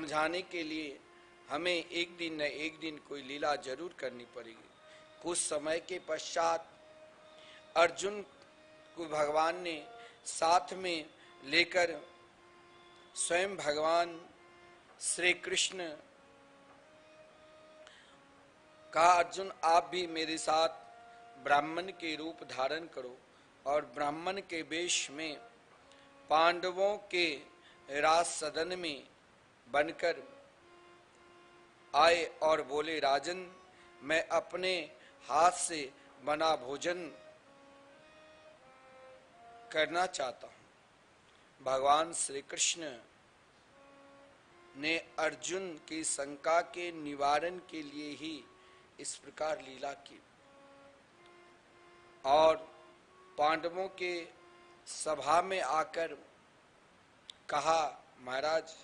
समझाने के लिए हमें एक दिन न एक दिन कोई लीला जरूर करनी पड़ेगी। कुछ समय के पश्चात अर्जुन को भगवान ने साथ में लेकर स्वयं भगवान श्री कृष्ण कहा, अर्जुन आप भी मेरे साथ ब्राह्मण के रूप धारण करो। और ब्राह्मण के वेश में पांडवों के राज सदन में बनकर आए और बोले, राजन मैं अपने हाथ से बना भोजन करना चाहता हूं। भगवान श्री कृष्ण ने अर्जुन की शंका के निवारण के लिए ही इस प्रकार लीला की और पांडवों के सभा में आकर कहा, महाराज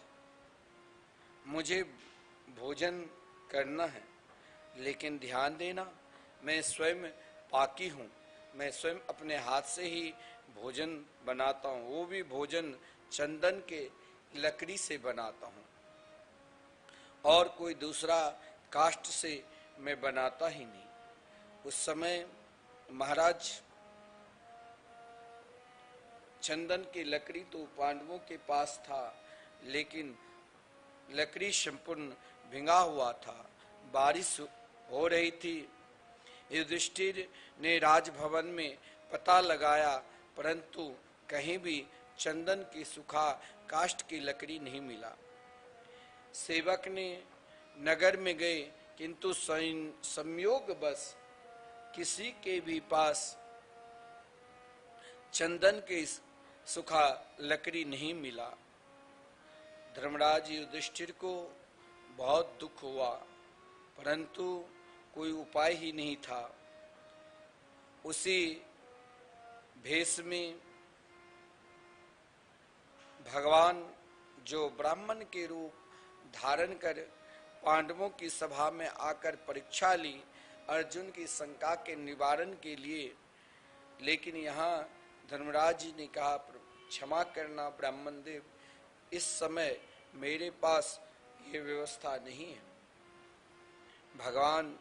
मुझे भोजन करना है, लेकिन ध्यान देना मैं स्वयं पाकी हूँ, मैं स्वयं अपने हाथ से ही भोजन बनाता हूँ, वो भी भोजन चंदन के लकड़ी से बनाता हूँ और कोई दूसरा काष्ठ से मैं बनाता ही नहीं। उस समय महाराज चंदन की लकड़ी तो पांडवों के पास था, लेकिन लकड़ी संपूर्ण भिंगा हुआ था, बारिश हो रही थी। युधिष्ठिर ने राजभवन में पता लगाया, परंतु कहीं भी चंदन की सूखा काष्ठ की लकड़ी नहीं मिला। सेवक ने नगर में गए, किंतु संयोग बस किसी के भी पास चंदन के सूखा लकड़ी नहीं मिला। धर्मराज युधिष्ठिर को बहुत दुख हुआ, परंतु कोई उपाय ही नहीं था। उसी भेष में भगवान जो ब्राह्मण के रूप धारण कर पांडवों की सभा में आकर परीक्षा ली अर्जुन की शंका के निवारण के लिए, लेकिन यहाँ धर्मराज जी ने कहा, क्षमा करना ब्राह्मण देव, इस समय मेरे पास ये व्यवस्था नहीं है। भगवान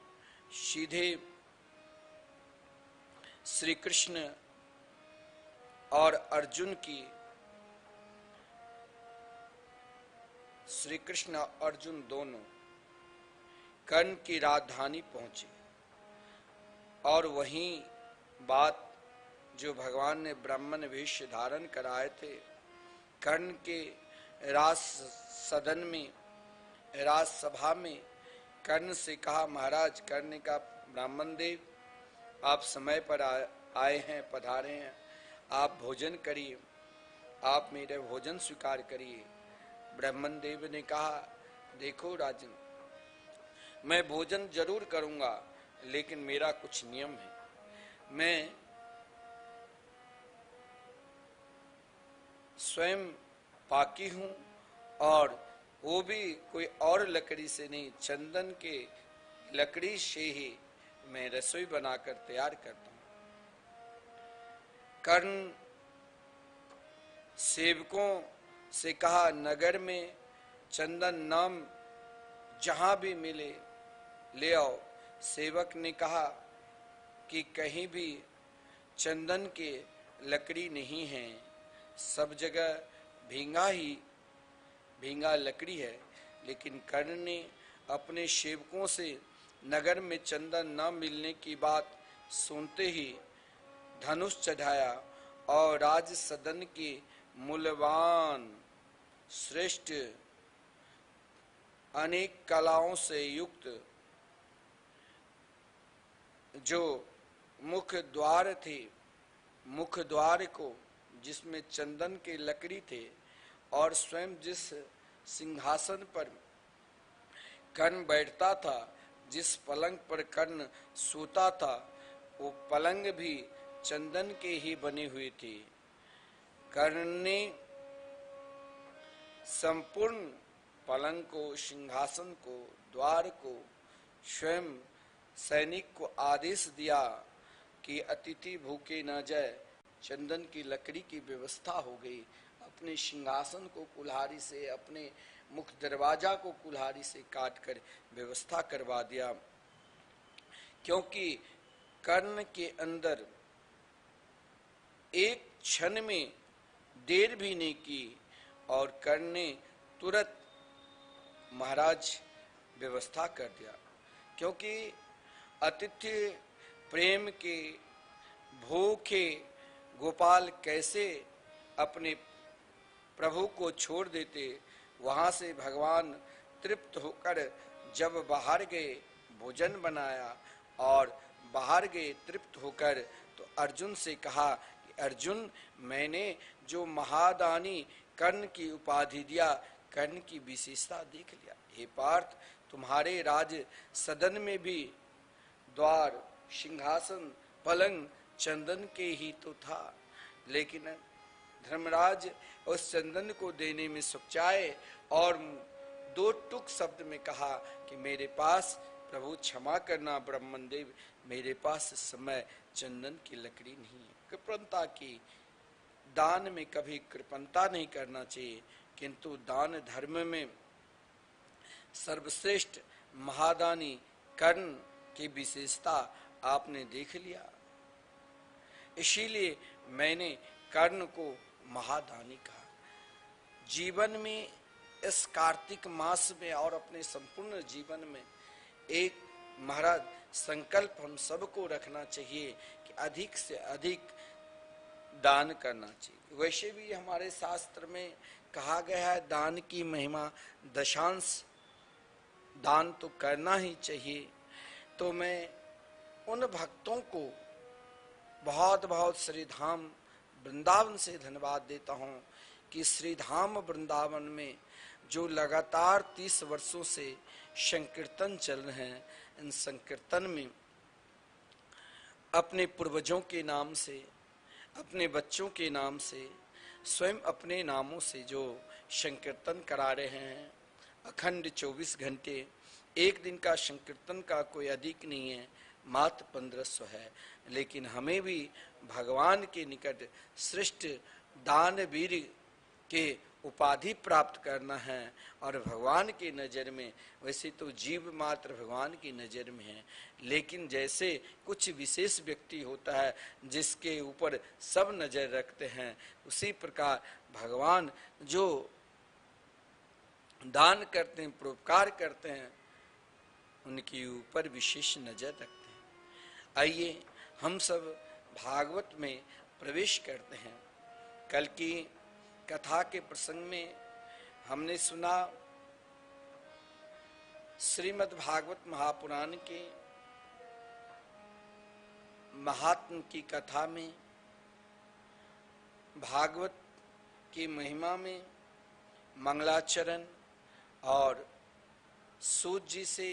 सीधे श्री कृष्ण और अर्जुन की, श्री कृष्ण और अर्जुन दोनों कर्ण की राजधानी पहुंचे और वहीं बात जो भगवान ने ब्राह्मण वेश धारण कराए थे, कर्ण के राज सदन में, राजसभा में कर्ण से कहा, महाराज, कर्ण ने कहा, ब्राह्मण देव आप समय पर आए हैं, पधारे हैं, आप भोजन करिए, आप मेरे भोजन स्वीकार करिए। ब्राह्मण देव ने कहा, देखो राजन, मैं भोजन जरूर करूंगा, लेकिन मेरा कुछ नियम है। मैं स्वयं पाकी हूं और वो भी कोई और लकड़ी से नहीं, चंदन के लकड़ी से ही मैं रसोई बनाकर तैयार करता हूं। कर्ण सेवकों से कहा, नगर में चंदन नाम जहां भी मिले ले आओ। सेवक ने कहा कि कहीं भी चंदन के लकड़ी नहीं है, सब जगह भींगा लकड़ी है। लेकिन कर्ण ने अपने सेवकों से नगर में चंदन न मिलने की बात सुनते ही धनुष चढ़ाया और राज सदन के मूल्यवान श्रेष्ठ अनेक कलाओं से युक्त जो मुख्य द्वार थे, मुख्य द्वार को जिसमें चंदन के लकड़ी थे और स्वयं जिस सिंहासन पर कर्ण बैठता था, जिस पलंग पर कर्ण सोता था, वो पलंग भी चंदन के ही बनी हुई थी। कर्ण ने संपूर्ण पलंग को, सिंहासन को, द्वार को स्वयं सैनिक को आदेश दिया कि अतिथि भूखे न जाए। चंदन की लकड़ी की व्यवस्था हो गई। अपने सिंहासन को कुल्हाड़ी से, अपने मुख दरवाजा को कुल्हाड़ी से काट कर व्यवस्था करवा दिया, क्योंकि कर्ण के अंदर एक क्षण में देर भी नहीं की और कर्ण ने तुरंत महाराज व्यवस्था कर दिया। क्योंकि आतिथ्य प्रेम के भूखे गोपाल कैसे अपने प्रभु को छोड़ देते। वहां से भगवान तृप्त होकर जब बाहर गए, भोजन बनाया और बाहर गए तृप्त होकर, तो अर्जुन से कहा कि अर्जुन, मैंने जो महादानी कर्ण की उपाधि दिया, कर्ण की विशेषता देख लिया। हे पार्थ, तुम्हारे राज सदन में भी द्वार, सिंहासन, पलंग चंदन के ही तो था, लेकिन धर्मराज उस चंदन को देने में सुखचाए और दो टुक शब्द में कहा कि मेरे पास, प्रभु क्षमा करना ब्रह्मन देव, मेरे पास इस समय चंदन की लकड़ी नहीं है। कृपणता की, दान में कभी कृपणता नहीं करना चाहिए, किंतु दान धर्म में सर्वश्रेष्ठ महादानी कर्ण की विशेषता आपने देख लिया, इसीलिए मैंने कर्ण को महादानी कहा। जीवन में इस कार्तिक मास में और अपने संपूर्ण जीवन में एक महाराज संकल्प हम सबको रखना चाहिए कि अधिक से अधिक दान करना चाहिए। वैसे भी हमारे शास्त्र में कहा गया है दान की महिमा दशांश दान तो करना ही चाहिए। तो मैं उन भक्तों को बहुत बहुत श्री धाम वृंदावन से धन्यवाद देता हूँ कि श्री धाम वृंदावन में जो लगातार 30 वर्षों से संकीर्तन चल रहे हैं, इन संकीर्तन में अपने पूर्वजों के नाम से, अपने बच्चों के नाम से, स्वयं अपने नामों से जो संकीर्तन करा रहे हैं, अखंड 24 घंटे, एक दिन का संकीर्तन का कोई अधिक नहीं है, मात्र 1500 है। लेकिन हमें भी भगवान के निकट श्रेष्ठ दानवीर के उपाधि प्राप्त करना है और भगवान की नज़र में, वैसे तो जीव मात्र भगवान की नज़र में है, लेकिन जैसे कुछ विशेष व्यक्ति होता है जिसके ऊपर सब नज़र रखते हैं, उसी प्रकार भगवान जो दान करते हैं, परोपकार करते हैं, उनके ऊपर विशेष नज़र रखते हैं। आइए हम सब भागवत में प्रवेश करते हैं। कल की कथा के प्रसंग में हमने सुना श्रीमद् भागवत महापुराण के महात्म की कथा में, भागवत की महिमा में मंगलाचरण और सूत जी से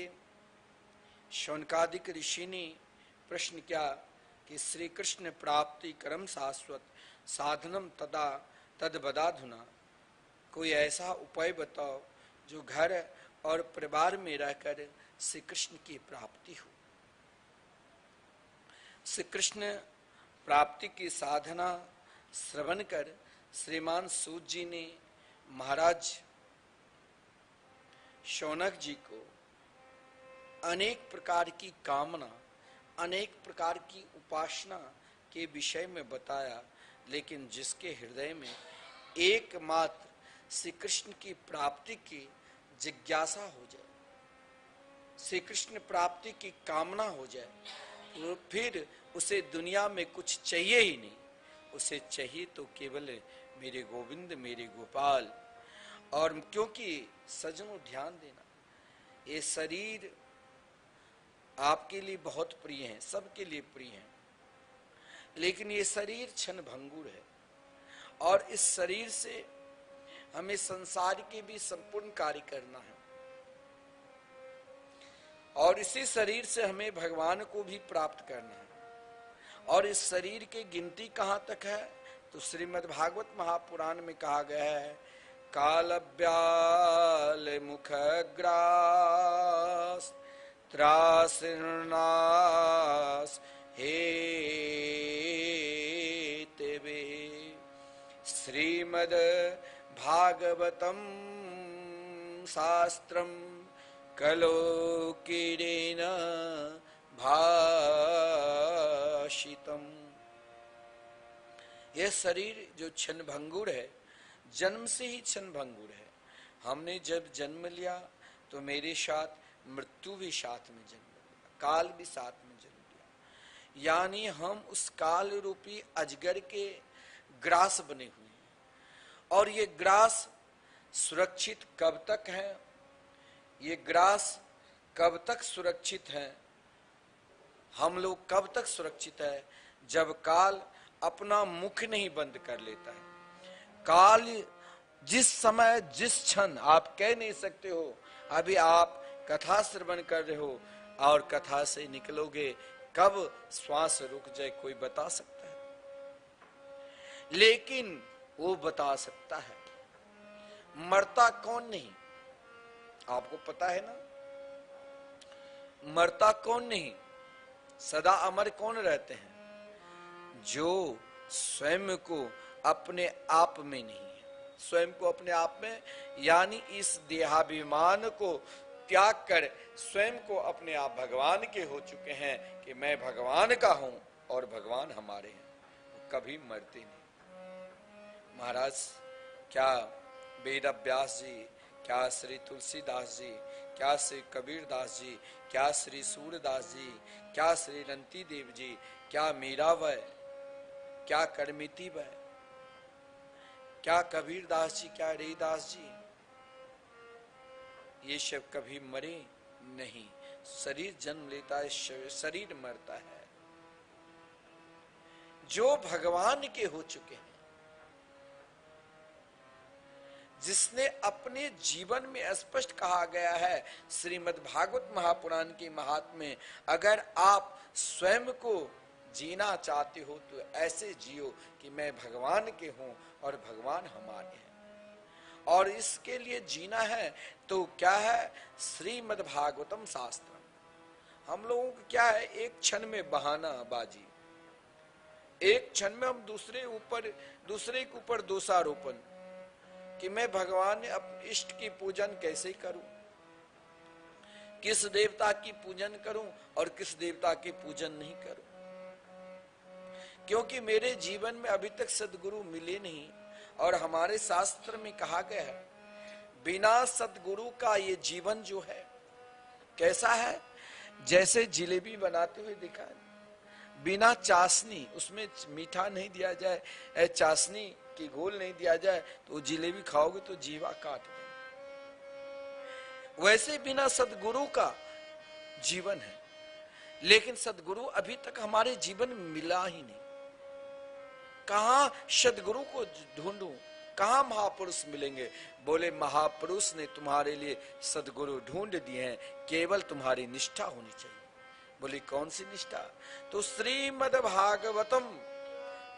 शौनकादिक ऋषि ने प्रश्न किया कि श्री कृष्ण प्राप्ति कर्म शाश्वत साधनम तदा तद बदाधुना, कोई ऐसा उपाय बताओ जो घर और परिवार में रहकर श्री कृष्ण की प्राप्ति हो। श्री कृष्ण प्राप्ति की साधना श्रवण कर श्रीमान सूत जी ने महाराज शौनक जी को अनेक प्रकार की कामना, अनेक प्रकार की उपासना के विषय में बताया, लेकिन जिसके हृदय में एकमात्र श्री कृष्ण की प्राप्ति की जिज्ञासा हो जाए, श्री कृष्ण प्राप्ति की कामना हो जाए, तो फिर उसे दुनिया में कुछ चाहिए ही नहीं। उसे चाहिए तो केवल मेरे गोविंद, मेरे गोपाल। और क्योंकि सजनों ध्यान देना, ये शरीर आपके लिए बहुत प्रिय है, सबके लिए प्रिय है, लेकिन ये शरीर क्षण भंगुर है और इस शरीर से हमें संसार के भी संपूर्ण कार्य करना है और इसी शरीर से हमें भगवान को भी प्राप्त करना है। और इस शरीर की गिनती कहाँ तक है, तो श्रीमद् भागवत महापुराण में कहा गया है, कालव्याल मुखग्रास त्रासनास हे तेवे श्रीमद् भागवतम शास्त्रम कलोकिरेण भाषितम। यह शरीर जो क्षण भंगुर है, जन्म से ही क्षण भंगुर है। हमने जब जन्म लिया तो मेरे साथ मृत्यु भी साथ में जन्म लिया, काल भी साथ में जन्म लिया। यानी हम उस काल रूपी अजगर के ग्रास बने हुए हैं। और ये ग्रास सुरक्षित कब तक है? ये ग्रास कब तक सुरक्षित है? हम लोग कब तक सुरक्षित है? जब काल अपना मुख नहीं बंद कर लेता है। काल जिस समय जिस क्षण आप कह नहीं सकते हो। अभी आप कथा श्रवण कर रहे हो और कथा से निकलोगे, कब श्वास रुक जाए कोई बता सकता है? लेकिन वो बता सकता है। मरता कौन नहीं, आपको पता है ना? मरता कौन नहीं, सदा अमर कौन रहते हैं? जो स्वयं को अपने आप में नहीं है, स्वयं को अपने आप में, यानी इस देहाभिमान को त्याग कर स्वयं को अपने आप भगवान के हो चुके हैं कि मैं भगवान का हूं और भगवान हमारे हैं। वो कभी मरते नहीं। महाराज, क्या वेद व्यास जी, क्या श्री तुलसीदास जी, क्या श्री कबीरदास जी, क्या श्री सूरदास जी, क्या श्री रंती देव जी, क्या मीराबाई, क्या करमितीबाई, क्या कबीरदास जी, क्या रैदास जी, ये सब कभी मरे नहीं। शरीर जन्म लेता है, शरीर मरता है। जो भगवान के हो चुके हैं, जिसने अपने जीवन में स्पष्ट कहा गया है श्रीमद् भागवत महापुराण के महात्म्य में, अगर आप स्वयं को जीना चाहते हो तो ऐसे जियो कि मैं भगवान के हूं और भगवान हमारे हैं। और इसके लिए जीना है तो क्या है? श्रीमद् भागवतम शास्त्र। हम लोगों को क्या है, एक क्षण में बहाना बाजी, एक क्षण में हम दूसरे के ऊपर दोषारोपण कि मैं भगवान इष्ट की पूजन कैसे करूं, किस देवता की पूजन करूं और किस देवता की पूजन नहीं करूं, क्योंकि मेरे जीवन में अभी तक सद्गुरु मिले नहीं। और हमारे शास्त्र में कहा गया है बिना सद्गुरु का ये जीवन जो है कैसा है? जैसे जिलेबी बनाते हुए दिखा, बिना चाशनी, उसमें मीठा नहीं दिया जाए, चाशनी की घोल नहीं दिया जाए तो जिलेबी खाओगे तो जीवा काट दे। वैसे बिना सद्गुरु का जीवन है। लेकिन सद्गुरु अभी तक हमारे जीवन में मिला ही नहीं। कहां सद्गुरु को ढूंढूं, कहां महापुरुष मिलेंगे? बोले महापुरुष ने तुम्हारे लिए सद्गुरु ढूंढ दिए हैं, केवल तुम्हारी निष्ठा होनी चाहिए। बोली कौन सी निष्ठा? तो श्रीमद् भागवतम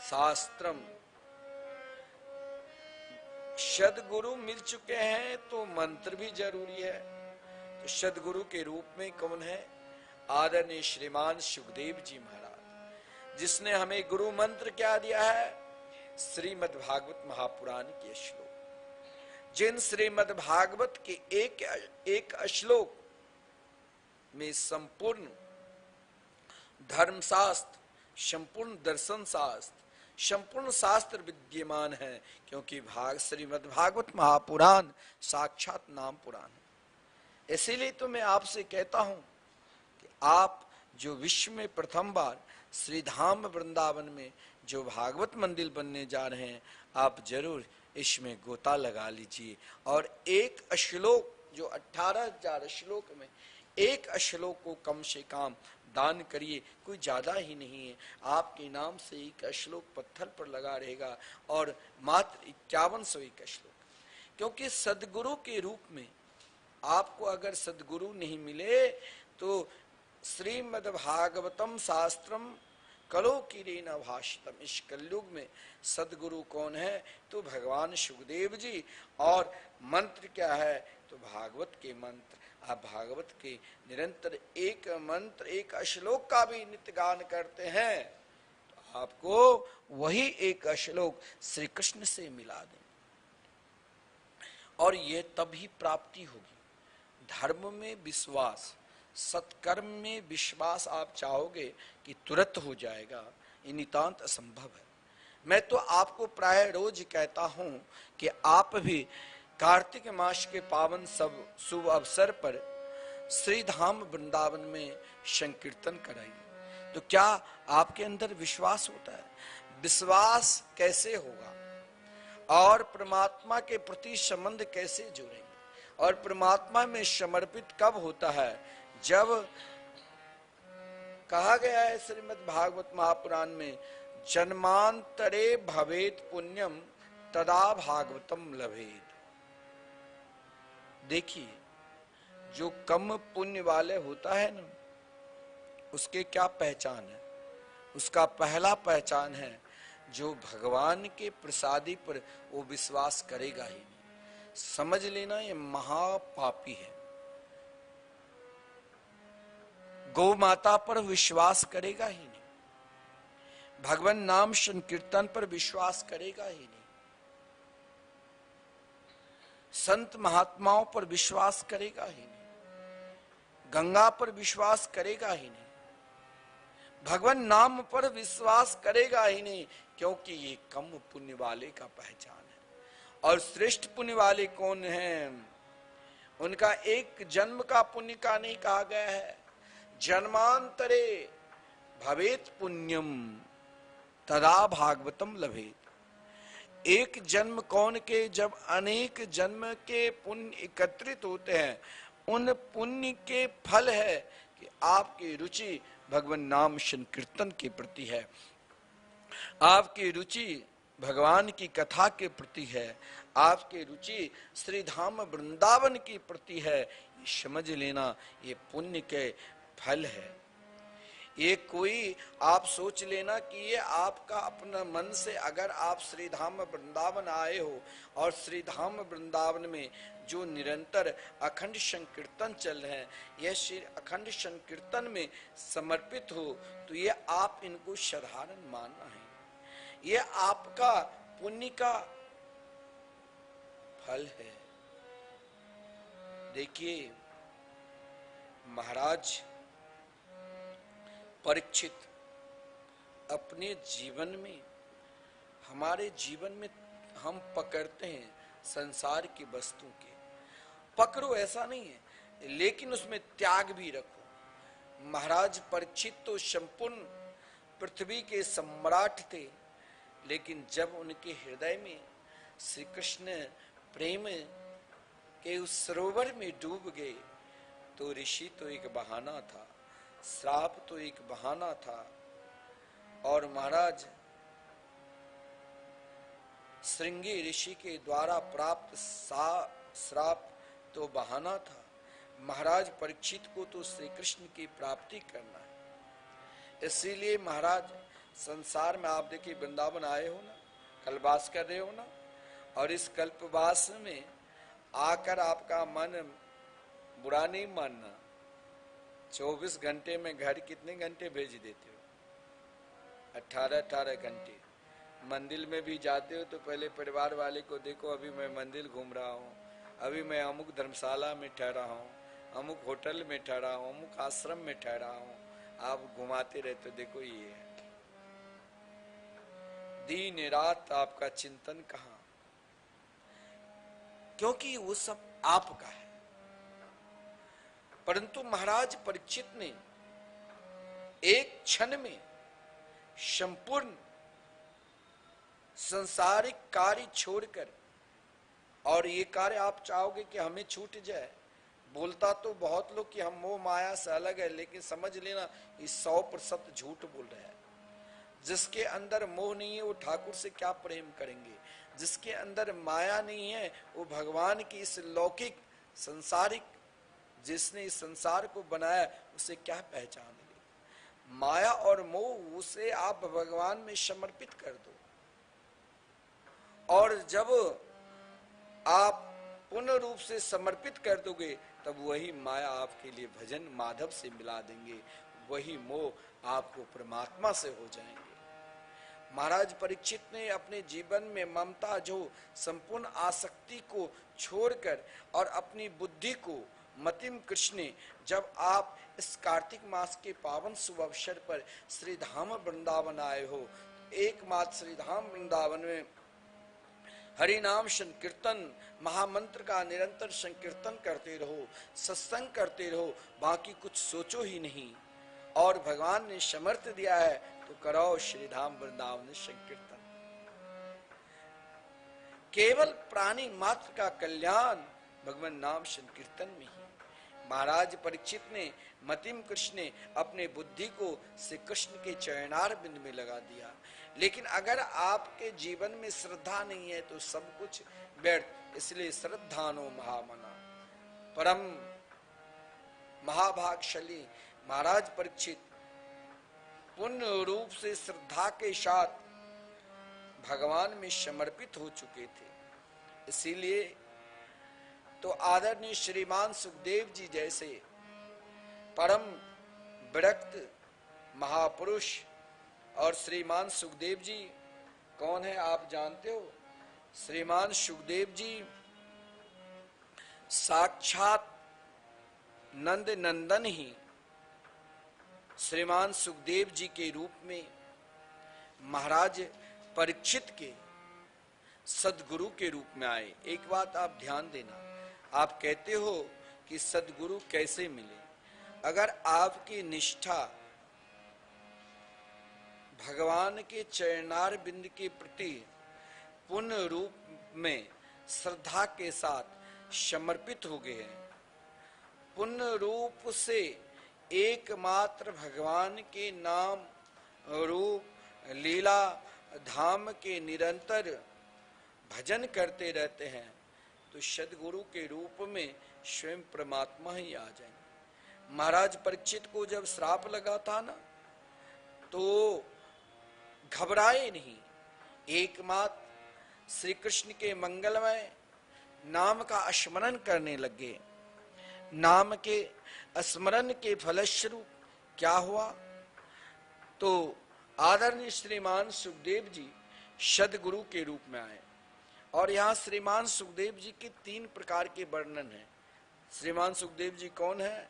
शास्त्रम। सद्गुरु मिल चुके हैं तो मंत्र भी जरूरी है। तो सद्गुरु के रूप में कौन है? आदरणीय श्रीमान सुखदेव जी महाराज, जिसने हमें गुरु मंत्र क्या दिया है? श्रीमद् भागवत महापुराण के श्लोक। जिन श्रीमद् भागवत के एक श्लोक में संपूर्ण धर्मशास्त्र, संपूर्ण दर्शन शास्त्र, संपूर्ण शास्त्र विद्यमान है। क्योंकि श्रीमद् भागवत महापुराण साक्षात नाम पुराण है। इसीलिए तो मैं आपसे कहता हूं कि आप जो विश्व में प्रथम बार श्रीधाम वृंदावन में जो भागवत मंदिर बनने जा रहे हैं, आप जरूर इसमें गोता लगा लीजिए। और एक श्लोक जो 18,000 श्लोक में एक श्लोक को कम से कम दान करिए। कोई ज्यादा ही नहीं है, आपके नाम से एक श्लोक पत्थर पर लगा रहेगा और मात्र 5101 श्लोक। क्योंकि सद्गुरु के रूप में आपको अगर सद्गुरु नहीं मिले तो श्रीमद् भागवतम शास्त्रम कलो किरेन भाषितम। इस कलयुग में सद्गुरु कौन है? तो भगवान सुखदेव जी। और मंत्र क्या है? तो भागवत के मंत्र। आप भागवत के निरंतर एक मंत्र एक श्लोक का भी नित्य गान करते हैं तो आपको वही एक श्लोक श्री कृष्ण से मिला दें। और यह तभी प्राप्ति होगी। धर्म में विश्वास, सत्कर्म में विश्वास आप चाहोगे कि तुरंत हो जाएगा, ये नितांत असंभव है। मैं तो आपको प्राय रोज कहता हूं कि आप भी कार्तिक मास के पावन सब शुभ अवसर पर श्री धाम वृंदावन में संकीर्तन कराइए। तो क्या आपके अंदर विश्वास होता है? विश्वास कैसे होगा और परमात्मा के प्रति संबंध कैसे जुड़ेंगे? और परमात्मा में समर्पित कब होता है? जब कहा गया है श्रीमद् भागवत महापुराण में, जन्मांतरे भवेत पुण्यम तदा भागवतम लभेत। देखिए, जो कम पुण्य वाले होता है ना, उसके क्या पहचान है? उसका पहला पहचान है, जो भगवान के प्रसादी पर वो विश्वास करेगा ही नहीं। समझ लेना ये महापापी है। गौ माता पर विश्वास करेगा ही नहीं, भगवान नाम संकीर्तन पर विश्वास करेगा ही नहीं, संत महात्माओं पर विश्वास करेगा ही नहीं, गंगा पर विश्वास करेगा ही नहीं, भगवान नाम पर विश्वास करेगा ही नहीं, क्योंकि ये कम पुण्य वाले का पहचान है। और श्रेष्ठ पुण्य वाले कौन हैं? उनका एक जन्म का पुण्य का नहीं कहा गया है। जन्मांतरे भवेत पुण्यम तदा भागवतम लभेत। एक जन्म कौन के, जब अनेक जन्म के पुण्य एकत्रित होते हैं, उन पुण्य के फल है कि आपकी रुचि भगवान नाम संकीर्तन के प्रति है, आपकी रुचि भगवान की कथा के प्रति है, आपकी रुचि श्री धाम वृंदावन की प्रति है। ये समझ लेना, ये पुण्य के फल है। ये कोई आप सोच लेना कि ये आपका अपना मन से, अगर आप श्री धाम वृंदावन आए हो और श्री धाम वृंदावन में जो निरंतर अखंड संकीर्तन चल रहे हैं, यह श्री अखंड संकीर्तन में समर्पित हो, तो ये आप इनको साधारण मानना है। ये आपका पुण्य का फल है। देखिए, महाराज परीक्षित अपने जीवन में, हमारे जीवन में हम पकड़ते हैं संसार की वस्तु के, पकड़ो ऐसा नहीं है, लेकिन उसमें त्याग भी रखो। महाराज परीक्षित तो संपूर्ण पृथ्वी के सम्राट थे, लेकिन जब उनके हृदय में श्री कृष्ण प्रेम के उस सरोवर में डूब गए, तो ऋषि तो एक बहाना था, श्राप तो एक बहाना था, और महाराज श्रृंगी ऋषि के द्वारा प्राप्त श्राप तो बहाना था। महाराज परीक्षित को तो श्री कृष्ण की प्राप्ति करना है। इसीलिए महाराज संसार में आप देखिए, वृंदावन आए हो ना, कल्पवास कर रहे हो ना, और इस कल्पवास में आकर आपका मन बुरा नहीं मानना। 24 घंटे में घर कितने घंटे भेज देते हो? 18 घंटे। मंदिर में भी जाते हो तो पहले परिवार वाले को देखो, अभी मैं मंदिर घूम रहा हूँ, अभी मैं अमुक धर्मशाला में ठहरा हूँ, अमुक होटल में ठहरा हूँ, अमुक आश्रम में ठहरा हूँ। आप घुमाते रहते हो, देखो ये है। दिन रात आपका चिंतन कहाँ? क्योंकि वो सब आपका है। परंतु महाराज परीक्षित ने एक क्षण में संपूर्ण सांसारिक कार्य छोड़कर, और ये कार्य आप चाहोगे कि हमें छूट जाए। बोलता तो बहुत लोग कि हम मोह माया से अलग है, लेकिन समझ लेना ये 100% झूठ बोल रहे हैं। जिसके अंदर मोह नहीं है वो ठाकुर से क्या प्रेम करेंगे? जिसके अंदर माया नहीं है वो भगवान की इस लौकिक संसारिक, जिसने इस संसार को बनाया, उसे क्या पहचानेंगे? माया और मोह, उसे आप भगवान में समर्पित कर दो। और जब आप पूर्ण रूप से समर्पित कर दोगे, तब वही माया आपके लिए भजन माधव से मिला देंगे, वही मोह आपको परमात्मा से हो जाएंगे। महाराज परीक्षित ने अपने जीवन में ममता जो संपूर्ण आसक्ति को छोड़कर और अपनी बुद्धि को मतिम कृष्ण ने, जब आप इस कार्तिक मास के पावन शुभ अवसर पर श्री धाम वृंदावन आए हो, एकमात्र श्री धाम वृंदावन में हरि नाम संकीर्तन महामंत्र का निरंतर संकीर्तन करते रहो, सत्संग करते रहो, बाकी कुछ सोचो ही नहीं। और भगवान ने समर्थ दिया है तो करो श्री धाम वृंदावन संकीर्तन। केवल प्राणी मात्र का कल्याण भगवान नाम संकीर्तन में ही। महाराज परीक्षित ने मतिम कृष्ण ने अपने बुद्धि को श्री कृष्ण के चरणार बिंद में लगा दिया। लेकिन अगर आपके जीवन में श्रद्धा नहीं है तो सब कुछ व्यर्थ। इसलिए श्रद्धानो महामना, परम महाभागशाली महाराज परीक्षित पूर्ण रूप से श्रद्धा के साथ भगवान में समर्पित हो चुके थे। इसीलिए तो आदरणीय श्रीमान सुखदेव जी जैसे परम विरक्त महापुरुष, और श्रीमान सुखदेव जी कौन है आप जानते हो? श्रीमान सुखदेव जी साक्षात नंद नंदन ही श्रीमान सुखदेव जी के रूप में महाराज परीक्षित के सदगुरु के रूप में आए। एक बात आप ध्यान देना, आप कहते हो कि सदगुरु कैसे मिले? अगर आपकी निष्ठा भगवान के चरणार बिंद के प्रति पूर्ण रूप में श्रद्धा के साथ समर्पित हो गए हैं, पूर्ण रूप से एकमात्र भगवान के नाम रूप लीला धाम के निरंतर भजन करते रहते हैं, तो सदगुरु के रूप में स्वयं परमात्मा ही आ जाएंगे। महाराज परीक्षित को जब श्राप लगा था ना, तो घबराए नहीं, एकमात्र श्री कृष्ण के मंगलमय नाम का स्मरण करने लगे। नाम के स्मरण के फलस्वरूप क्या हुआ? तो आदरणीय श्रीमान सुखदेव जी सदगुरु के रूप में आए। और यहाँ श्रीमान सुखदेव जी के 3 प्रकार के वर्णन हैं। श्रीमान सुखदेव जी कौन है?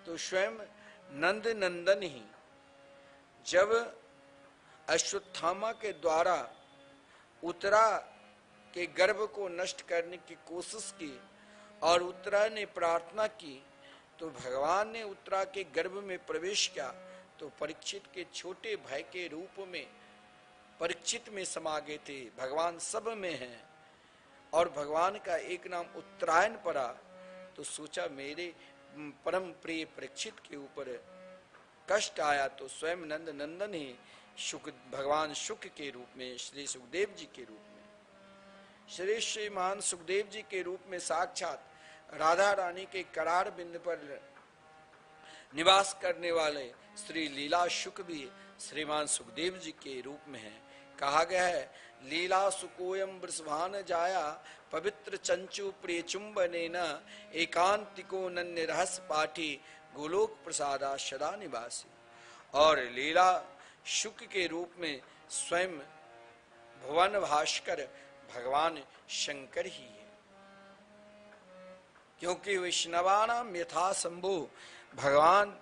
तो स्वयं नंद नंदन ही जब अश्वत्थामा के द्वारा उत्तरा के गर्भ को नष्ट करने की कोशिश की और उत्तरा ने प्रार्थना की, तो भगवान ने उत्तरा के गर्भ में प्रवेश किया, तो परीक्षित के छोटे भाई के रूप में परीक्षित में समा गए थे। भगवान सब में हैं और भगवान का एक नाम उत्तरायण पड़ा, तो सोचा मेरे परम प्रिय परीक्षित के ऊपर कष्ट आया, तो स्वयं नंद नंदन ही शुक भगवान शुक के रूप में श्री सुखदेव जी के रूप में, श्री श्रीमान सुखदेव जी के रूप में साक्षात राधा रानी के करार बिंद पर निवास करने वाले श्री लीला शुक भी श्रीमान सुखदेव जी के रूप में है। कहा गया है, लीला सुकोयम वृषभान जाया पवित्र चंचु प्रिय चुंबनेन एकांतिको नन्य रहस्य पाठी गोलोक प्रसादा सदा निवासी। और लीला शुक के रूप में स्वयं भुवन भास्कर भगवान शंकर ही है, क्योंकि वैष्णवानाम यथा शंभु, भगवान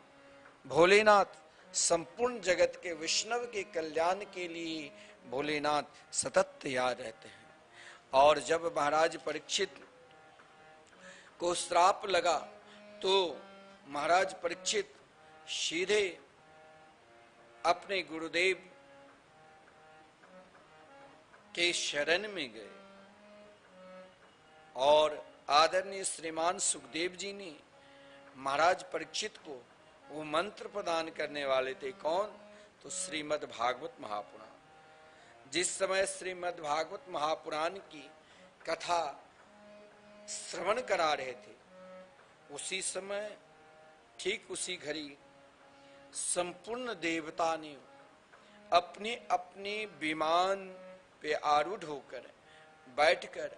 भोलेनाथ संपूर्ण जगत के वैष्णव के कल्याण के लिए भोलेनाथ सतत तैयार रहते हैं। और जब महाराज परीक्षित को श्राप लगा, तो महाराज परीक्षित सीधे अपने गुरुदेव के शरण में गए और आदरणीय श्रीमान सुखदेव जी ने महाराज परीक्षित को वो मंत्र प्रदान करने वाले थे। कौन? तो श्रीमद् भागवत महापुराण। जिस समय श्रीमद् भागवत महापुराण की कथा श्रवण करा रहे थे, उसी समय ठीक उसी घड़ी संपूर्ण देवता ने अपने अपने विमान पे आरूढ़ होकर बैठकर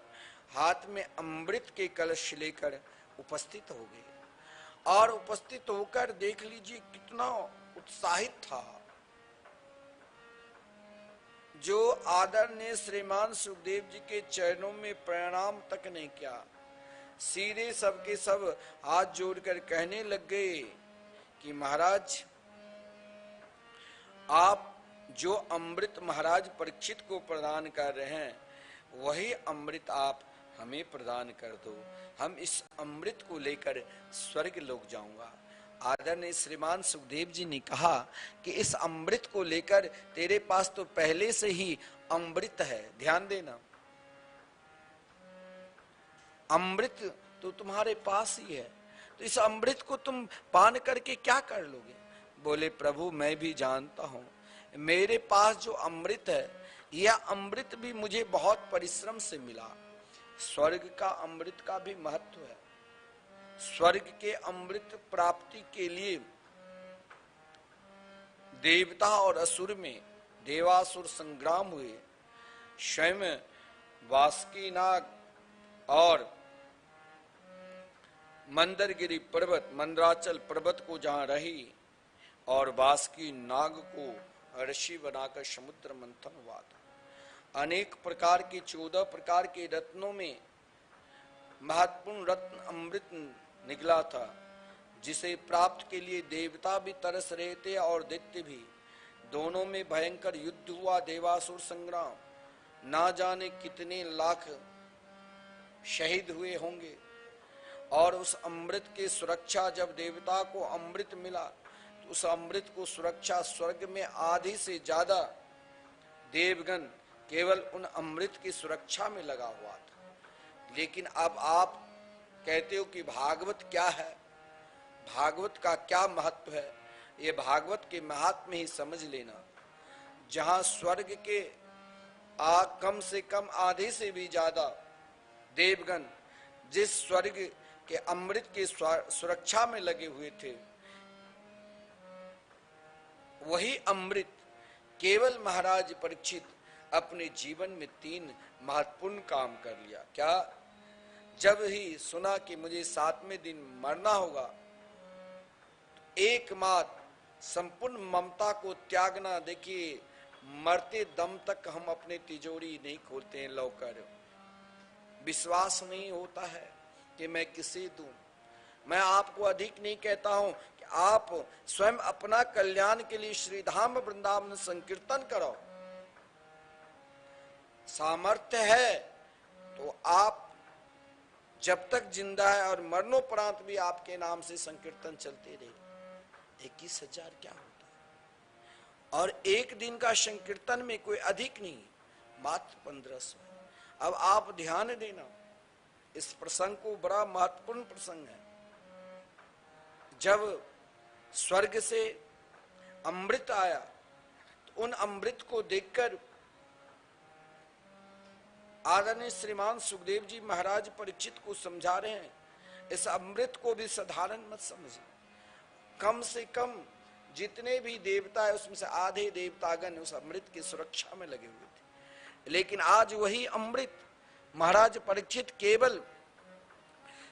हाथ में अमृत के कलश लेकर उपस्थित हो गए। और उपस्थित होकर देख लीजिए कितना उत्साहित था। जो आदरणीय श्रीमान सुखदेव जी के चरणों में प्रणाम तक नहीं किया, सीधे सबके सब हाथ जोड़कर कहने लग गए कि महाराज, आप जो अमृत महाराज परीक्षित को प्रदान कर रहे हैं, वही अमृत आप हमें प्रदान कर दो। हम इस अमृत को लेकर स्वर्ग लोक जाऊंगा। आदरणीय श्रीमान सुखदेव जी ने कहा कि इस अमृत को लेकर तेरे पास तो पहले से ही अमृत है। ध्यान देना, अमृत तो तुम्हारे पास ही है, तो इस अमृत को तुम पान करके क्या कर लोगे? बोले प्रभु, मैं भी जानता हूं, मेरे पास जो अमृत है, यह अमृत भी मुझे बहुत परिश्रम से मिला। स्वर्ग का अमृत का भी महत्व है। स्वर्ग के अमृत प्राप्ति के लिए देवता और असुर में देवासुर संग्राम हुए। स्वयं वासुकीनाग और मंदरगिरी पर्वत, मंदराचल पर्वत को जहां रही और वासुकी नाग को ऋषि बनाकर समुद्र मंथन हुआ था। अनेक प्रकार के 14 प्रकार के रत्नों में महत्वपूर्ण रत्न अमृत निकला था, जिसे प्राप्त के लिए देवता भी तरस रहे थे और दैत्य भी। दोनों में भयंकर युद्ध हुआ, देवासुर संग्राम। ना जाने कितने लाख शहीद हुए होंगे। और उस अमृत की सुरक्षा, जब देवता को अमृत मिला तो उस अमृत को सुरक्षा स्वर्ग में आधी से ज्यादा देवगण केवल उन अमृत की सुरक्षा में लगा हुआ था। लेकिन अब आप कहते हो कि भागवत क्या है, भागवत का क्या महत्व है? ये भागवत के महात्म्य ही समझ लेना। जहां स्वर्ग के कम से कम आधे से भी ज्यादा देवगण जिस स्वर्ग के अमृत की सुरक्षा में लगे हुए थे, वही अमृत केवल महाराज परीक्षित अपने जीवन में 3 महत्वपूर्ण काम कर लिया। क्या? जब ही सुना कि मुझे 7वें दिन मरना होगा, तो एकमात्र संपूर्ण ममता को त्यागना। देखिए, मरते दम तक हम अपने तिजोरी नहीं खोलते हैं लौकर। विश्वास नहीं होता है कि मैं किसे दूं। मैं आपको अधिक नहीं कहता हूं कि आप स्वयं अपना कल्याण के लिए श्री धाम वृंदावन संकीर्तन करो। सामर्थ्य है तो आप जब तक जिंदा है और मरणोपरांत भी आपके नाम से संकीर्तन चलते रहे। 21,000 क्या होता है? और एक दिन का संकीर्तन में कोई अधिक नहीं, मात्र 1500। अब आप ध्यान देना, इस प्रसंग को बड़ा महत्वपूर्ण प्रसंग है। जब स्वर्ग से अमृत आया तो उन अमृत को देखकर आदरणीय श्रीमान सुखदेव जी महाराज परीक्षित को समझा रहे हैं, इस अमृत को भी साधारण मत समझे। कम से कम जितने भी देवता है उसमें से आधे देवतागण उस अमृत की सुरक्षा में लगे हुए थे। लेकिन आज वही अमृत महाराज परीक्षित केवल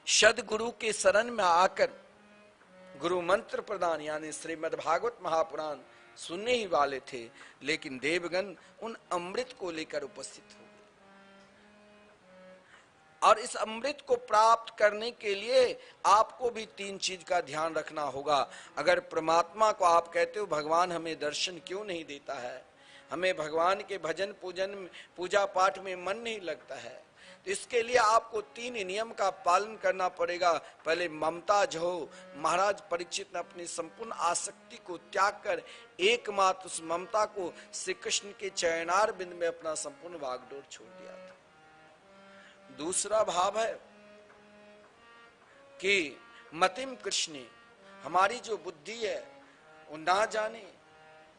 सदगुरु के शरण में आकर गुरु मंत्र प्रदान यानी श्रीमद् भागवत महापुराण सुनने ही वाले थे, लेकिन देवगण उन अमृत को लेकर उपस्थित हो गए। और इस अमृत को प्राप्त करने के लिए आपको भी 3 चीज का ध्यान रखना होगा। अगर परमात्मा को आप कहते हो भगवान हमें दर्शन क्यों नहीं देता है, हमें भगवान के भजन पूजन पूजा पाठ में मन नहीं लगता है, तो इसके लिए आपको 3 नियम का पालन करना पड़ेगा। पहले ममता जो महाराज परीक्षित ने अपनी संपूर्ण आसक्ति को त्याग कर एकमात्र उस ममता को श्री कृष्ण के चरणार बिंद में अपना संपूर्ण वागडोर छोड़ दिया था। दूसरा भाव है कि मतिम कृष्ण, हमारी जो बुद्धि है वो ना जाने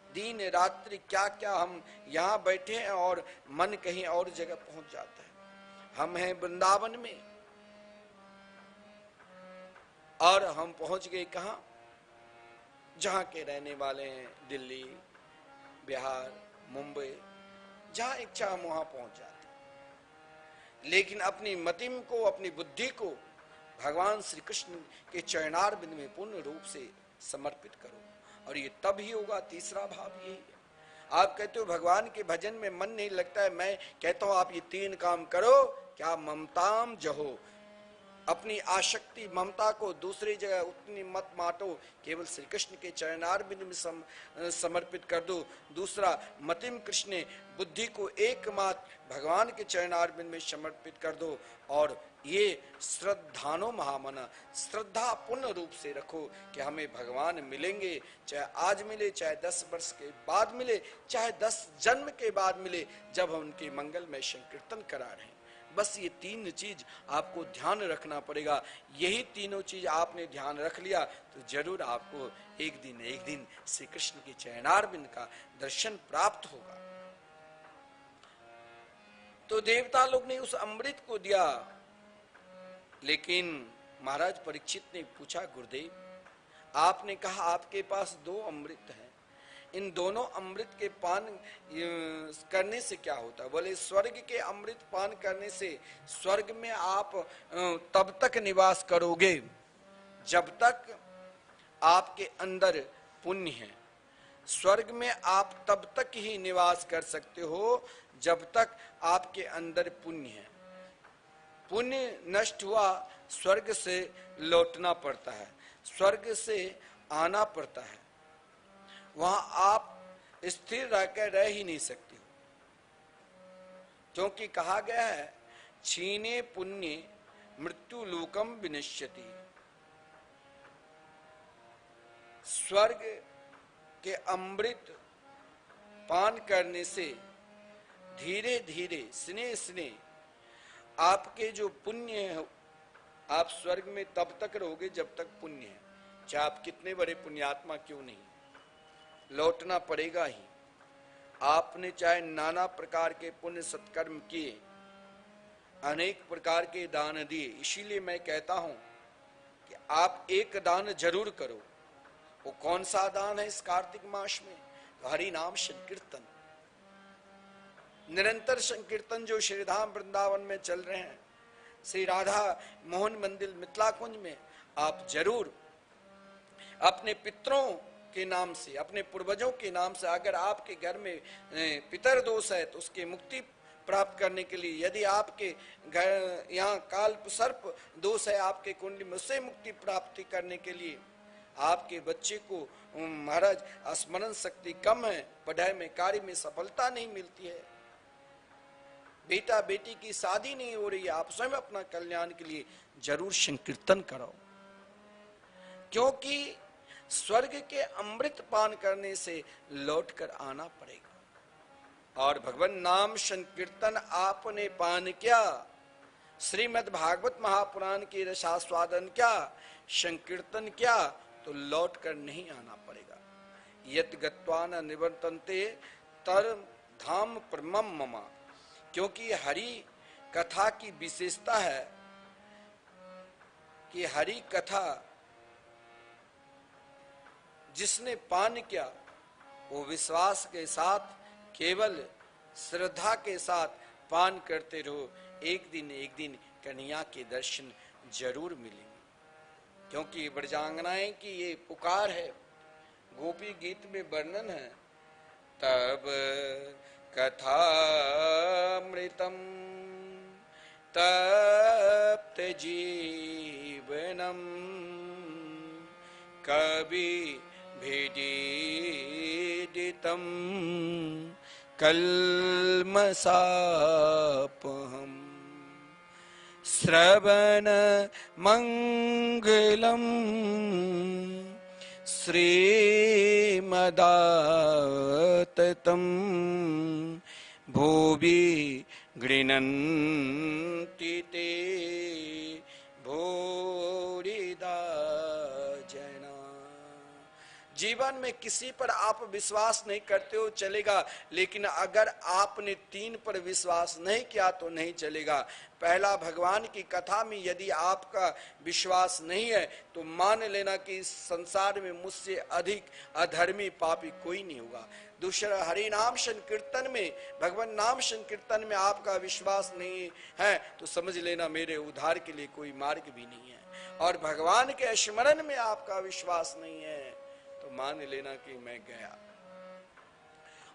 दिन रात्रि क्या क्या हम यहां बैठे हैं और मन कहीं और जगह पहुंच जाता है। हम हैं वृंदावन में और हम पहुंच गए कहां? जहां के रहने वाले हैं दिल्ली, बिहार, मुंबई, जहां इच्छा हम वहां पहुंच जाते। लेकिन अपनी मतिम को, अपनी बुद्धि को भगवान श्री कृष्ण के चरणार बिंद में पूर्ण रूप से समर्पित करो, और ये तब ही होगा। तीसरा भाव यही है। आप कहते हो भगवान के भजन में मन नहीं लगता है, मैं कहता हूं आप ये 3 काम करो। क्या? ममताम जहो, अपनी आसक्ति ममता को दूसरी जगह उतनी मत बांटो, केवल श्री कृष्ण के चरणारविंद में समर्पित कर दो। दूसरा, मतिम कृष्ण, बुद्धि को एकमात्र भगवान के चरणारविंद में समर्पित कर दो। और ये श्रद्धानो महामना, श्रद्धा पूर्ण रूप से रखो कि हमें भगवान मिलेंगे, चाहे आज मिले, चाहे 10 वर्ष के बाद मिले, चाहे 10 जन्म के बाद मिले, जब हम उनके मंगलमय संकीर्तन करा रहे हैं। बस ये 3 चीज आपको ध्यान रखना पड़ेगा। यही तीनों चीज आपने ध्यान रख लिया तो जरूर आपको एक दिन श्री कृष्ण के चरणारविंद का दर्शन प्राप्त होगा। तो देवता लोग ने उस अमृत को दिया, लेकिन महाराज परीक्षित ने पूछा, गुरुदेव आपने कहा आपके पास 2 अमृत हैं, इन दोनों अमृत के पान करने से क्या होता? बोले स्वर्ग के अमृत पान करने से स्वर्ग में आप तब तक निवास करोगे जब तक आपके अंदर पुण्य है। स्वर्ग में आप तब तक ही निवास कर सकते हो जब तक आपके अंदर पुण्य है। पुण्य नष्ट हुआ, स्वर्ग से लौटना पड़ता है, स्वर्ग से आना पड़ता है, वहां आप स्थिर रहकर रह ही नहीं सकते हो। क्योंकि कहा गया है, छीने पुण्य मृत्यु लोकम विनश्यति। स्वर्ग के अमृत पान करने से धीरे धीरे स्नेह स्नेह आपके जो पुण्य है, आप स्वर्ग में तब तक रहोगे जब तक पुण्य है, चाहे आप कितने बड़े पुण्यात्मा क्यों नहीं, लौटना पड़ेगा ही। आपने चाहे नाना प्रकार के पुण्य सत्कर्म किए, अनेक प्रकार के दान दिए, इसीलिए मैं कहता हूं कि आप एक दान जरूर करो। वो कौन सा दान है इस कार्तिक मास में? तो हरि नाम संकीर्तन, निरंतर संकीर्तन जो श्रीधाम वृंदावन में चल रहे हैं, श्री राधा मोहन मंदिर मिथिला कुंज में, आप जरूर अपने पितरों के नाम से, अपने पूर्वजों के नाम से, अगर आपके घर में पितर दोष है तो उसके मुक्ति प्राप्त करने के लिए, यदि आपके घर यहाँ काल सर्प दोष है आपके कुंडली में, उससे मुक्ति प्राप्ति करने के लिए, आपके बच्चे को महाराज स्मरण शक्ति कम है, पढ़ाई में कार्य में सफलता नहीं मिलती है, बेटा बेटी की शादी नहीं हो रही है, आप स्वयं अपना कल्याण के लिए जरूर संकीर्तन कराओ। क्योंकि स्वर्ग के अमृत पान करने से लौट कर आना पड़ेगा। और भगवान नाम संकीर्तन आपने पान किया, श्रीमद् भागवत महापुराण की रसास्वादन क्या, संकीर्तन क्या, तो लौट कर नहीं आना पड़ेगा। यत् गत्वा न निवर्तन्ते तर धाम परमम मम। क्योंकि हरि कथा की विशेषता है कि हरि कथा जिसने पान किया वो विश्वास के साथ, केवल श्रद्धा के साथ पान करते रहो, एक दिन कन्हैया के दर्शन जरूर मिलेंगे। क्योंकि ब्रजांगनाएं की ये पुकार है, गोपी गीत में वर्णन है, तब कथामृतम तप्त जीवनम कवि भेदितम कल्मषापहम श्रवण मंगलम श्रीमदाततम भुवि गृह्णन्ति ते भूरिदा जना। जीवन में किसी पर आप विश्वास नहीं करते हो चलेगा, लेकिन अगर आपने 3 पर विश्वास नहीं किया तो नहीं चलेगा। पहला, भगवान की कथा में यदि आपका विश्वास नहीं है तो मान लेना कि इस संसार में मुझसे अधिक अधर्मी पापी कोई नहीं होगा। दूसरा, हरि नाम संकीर्तन में, भगवान नाम संकीर्तन में आपका विश्वास नहीं है तो समझ लेना मेरे उद्धार के लिए कोई मार्ग भी नहीं है। और भगवान के स्मरण में आपका विश्वास नहीं है तो मान लेना कि मैं गया।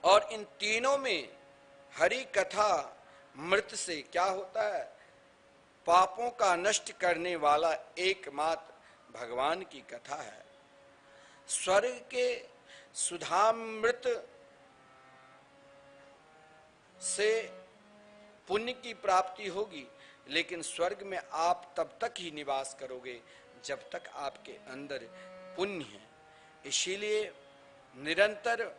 और इन तीनों में हरि कथा मृत से क्या होता है? पापों का नष्ट करने वाला एकमात्र भगवान की कथा है। स्वर्ग के सुधामृत से पुण्य की प्राप्ति होगी, लेकिन स्वर्ग में आप तब तक ही निवास करोगे जब तक आपके अंदर पुण्य है। इसीलिए निरंतर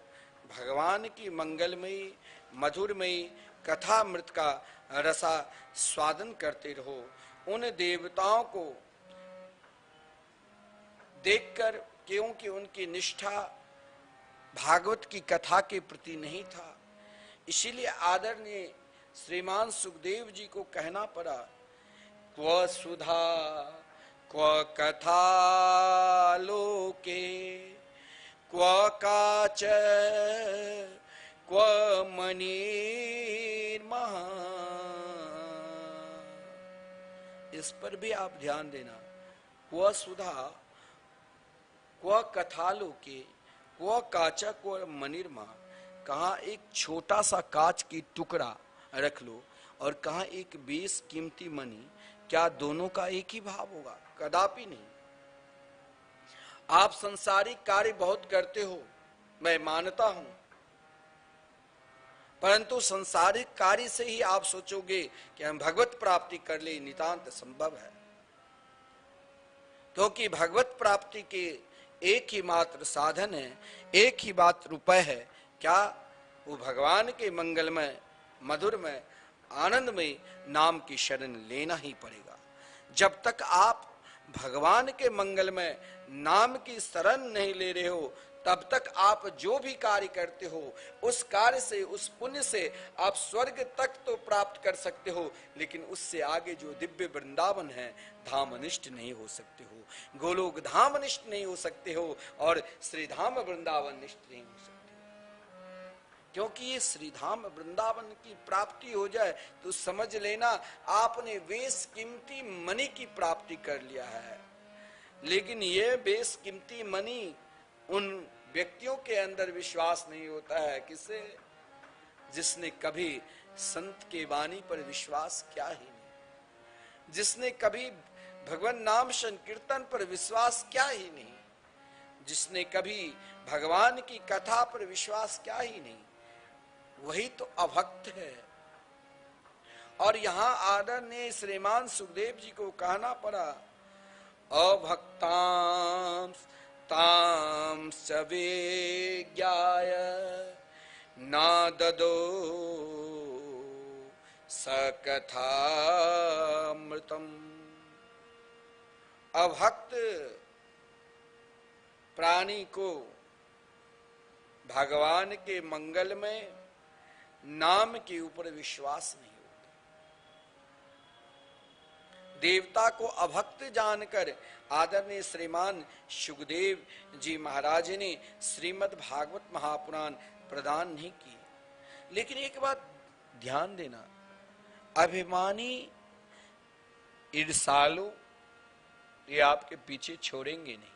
भगवान की मंगलमयी मधुरमयी कथामृत का रसा स्वादन करते रहो। उन देवताओं को देखकर, क्योंकि उनकी निष्ठा भागवत की कथा के प्रति नहीं था, इसीलिए आदरणीय श्रीमान सुखदेव जी को कहना पड़ा, क्व सुधा क्व कथा लोके क्व काच क्व मणिर्महा। इस पर भी आप ध्यान देना। क्व सुधा क्व कथा लोके क्व काचा क्व मणिर्महा। कहाँ एक छोटा सा कांच की टुकड़ा रख लो और कहाँ एक बेस कीमती मणि, क्या दोनों का एक ही भाव होगा? कदापि नहीं। आप संसारिक कार्य बहुत करते हो, मैं मानता हूं, परंतु संसारिक कार्य से ही आप सोचोगे कि हम भगवत प्राप्ति कर ले, नितांत संभव है। क्योंकि भगवत प्राप्ति के एक ही मात्र साधन है, एक ही मात्र उपाय है। क्या? वो भगवान के मंगलमय मधुरमय आनंदमय नाम की शरण लेना ही पड़ेगा। जब तक आप भगवान के मंगलमय नाम की शरण नहीं ले रहे हो, तब तक आप जो भी कार्य करते हो, उस कार्य से, उस पुण्य से आप स्वर्ग तक तो प्राप्त कर सकते हो, लेकिन उससे आगे जो दिव्य वृंदावन है, धामनिष्ठ नहीं हो सकते हो, गोलोक धामनिष्ठ नहीं हो सकते हो, और श्रीधाम वृंदावन निष्ठ नहीं हो सकते। क्योंकि ये श्रीधाम वृंदावन की प्राप्ति हो जाए तो समझ लेना आपने बेस कीमती मणि की प्राप्ति कर लिया है। लेकिन ये बेस कीमती मणि उन व्यक्तियों के अंदर विश्वास नहीं होता है। किसे? जिसने कभी संत के वाणी पर विश्वास किया ही नहीं, जिसने कभी भगवान नाम संकीर्तन पर विश्वास किया ही नहीं, जिसने कभी भगवान की कथा पर विश्वास किया ही नहीं, वही तो अभक्त है। और यहां आदरणीय श्रीमान सुखदेव जी को कहना पड़ा, अभक्तां तां सवेज्ञाय न ददो सकथामृतम्। अभक्त प्राणी को भगवान के मंगल में नाम के ऊपर विश्वास नहीं होता। देवता को अभक्त जानकर आदरणीय श्रीमान सुखदेव जी महाराज ने श्रीमद् भागवत महापुराण प्रदान नहीं की। लेकिन एक बात ध्यान देना, अभिमानी ईर्षालु ये आपके पीछे छोड़ेंगे नहीं,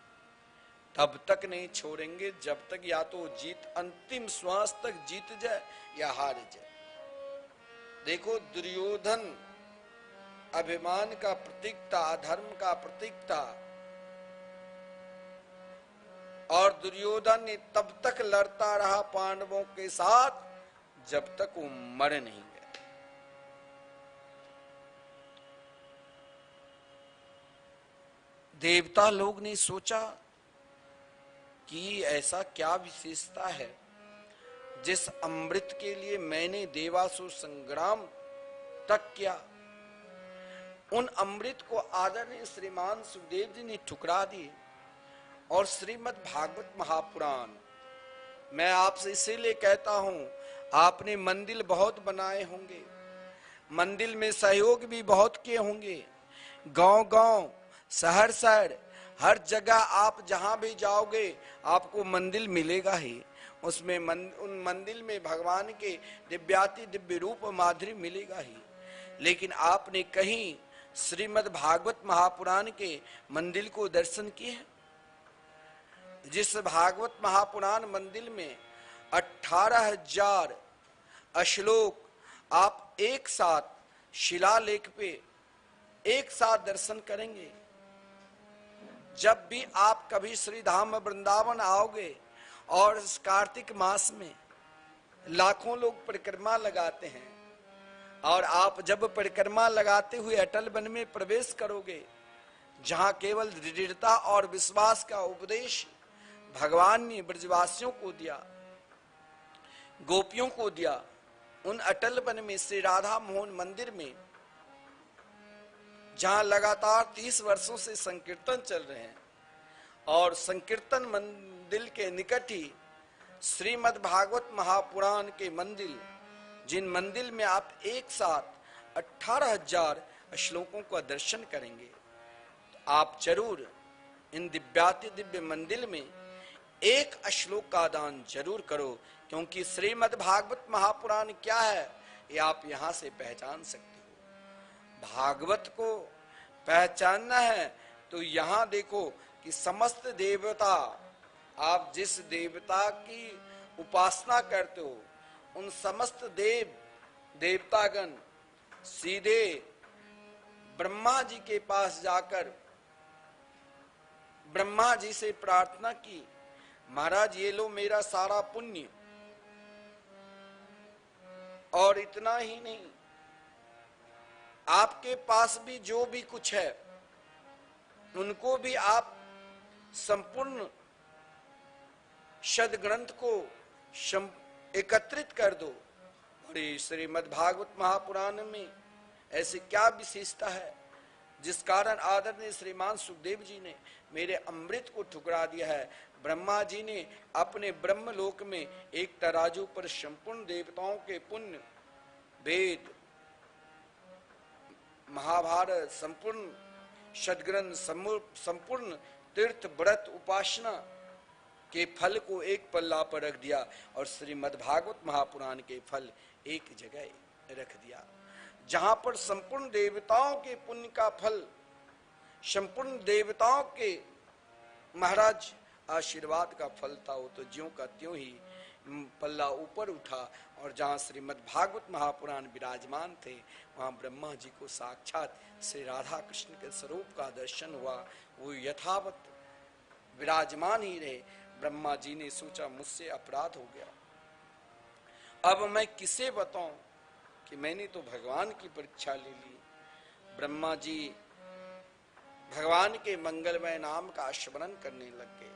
तब तक नहीं छोड़ेंगे जब तक या तो जीत अंतिम श्वास तक जीत जाए या हार जाए। देखो दुर्योधन अभिमान का प्रतीक था, अधर्म का प्रतीक था, और दुर्योधन ने तब तक लड़ता रहा पांडवों के साथ जब तक वो मर नहीं गए। देवता लोग ने सोचा कि ऐसा क्या विशेषता है जिस अमृत के लिए मैंने देवासुर संग्राम तक किया। उन अमृत को आदरणीय श्रीमान सुखदेव जी ने ठुकरा दिए। और श्रीमद् भागवत महापुराण, मैं आपसे इसीलिए कहता हूं, आपने मंदिर बहुत बनाए होंगे, मंदिर में सहयोग भी बहुत किए होंगे, गांव गांव शहर शहर हर जगह आप जहां भी जाओगे आपको मंदिर मिलेगा ही। उसमें उन मंदिर में भगवान के दिव्याति दिव्य रूप माधुर्य मिलेगा ही। लेकिन आपने कहीं श्रीमद् भागवत महापुराण के मंदिर को दर्शन किए? जिस भागवत महापुराण मंदिर में 18,000 श्लोक आप एक साथ शिलालेख पे एक साथ दर्शन करेंगे। जब भी आप कभी श्री धाम वृंदावन आओगे और इस कार्तिक मास में लाखों लोग परिक्रमा लगाते हैं, और आप जब परिक्रमा लगाते हुए अटल वन में प्रवेश करोगे, जहां केवल दृढ़ता और विश्वास का उपदेश भगवान ने ब्रजवासियों को दिया, गोपियों को दिया, उन अटल वन में श्री राधा मोहन मंदिर में जहां लगातार 30 वर्षों से संकीर्तन चल रहे हैं, और संकीर्तन मंदिर के निकट ही श्रीमद् भागवत महापुराण के मंदिर, जिन मंदिर में आप एक साथ 18,000 श्लोकों का दर्शन करेंगे, तो आप जरूर इन दिव्याति दिव्य मंदिर में एक श्लोक का दान जरूर करो, क्योंकि श्रीमद् भागवत महापुराण क्या है ये आप यहां से पहचान सकते हो। भागवत को पहचानना है तो यहां देखो कि समस्त देवता, आप जिस देवता की उपासना करते हो, उन समस्त देवतागण सीधे ब्रह्मा जी के पास जाकर ब्रह्मा जी से प्रार्थना की, महाराज ये लो मेरा सारा पुण्य, और इतना ही नहीं, आपके पास भी जो भी कुछ है उनको भी आप संपूर्ण शद ग्रंथ को एकत्रित कर दो। और ये श्रीमद् भागवत महापुराण में ऐसी क्या विशेषता है जिस कारण आदरणीय श्रीमान सुखदेव जी ने मेरे अमृत को ठुकरा दिया है। ब्रह्मा जी ने अपने ब्रह्मलोक में एक तराजू पर संपूर्ण देवताओं के पुण्य, वेद, महाभारत, संपूर्ण सदग्रंथ, संपूर्ण तीर्थ, व्रत, उपासना के फल को एक पल्ला पर रख दिया, और श्रीमद् भागवत महापुराण के फल एक जगह रख दिया, जहां पर संपूर्ण देवताओं के पुण्य का फल, संपूर्ण देवताओं के महाराज आशीर्वाद का फल था, वो तो ज्यों का त्यों ही पल्ला ऊपर उठा, और जहां श्रीमद् भागवत महापुराण विराजमान थे, वहां ब्रह्मा जी को साक्षात श्री राधा कृष्ण के स्वरूप का दर्शन हुआ। वो यथावत विराजमान ही रहे। ब्रह्मा जी ने सोचा मुझसे अपराध हो गया, अब मैं किसे बताऊं कि मैंने तो भगवान की परीक्षा ले ली। ब्रह्मा जी भगवान के मंगलमय नाम का स्मरण करने लग गए।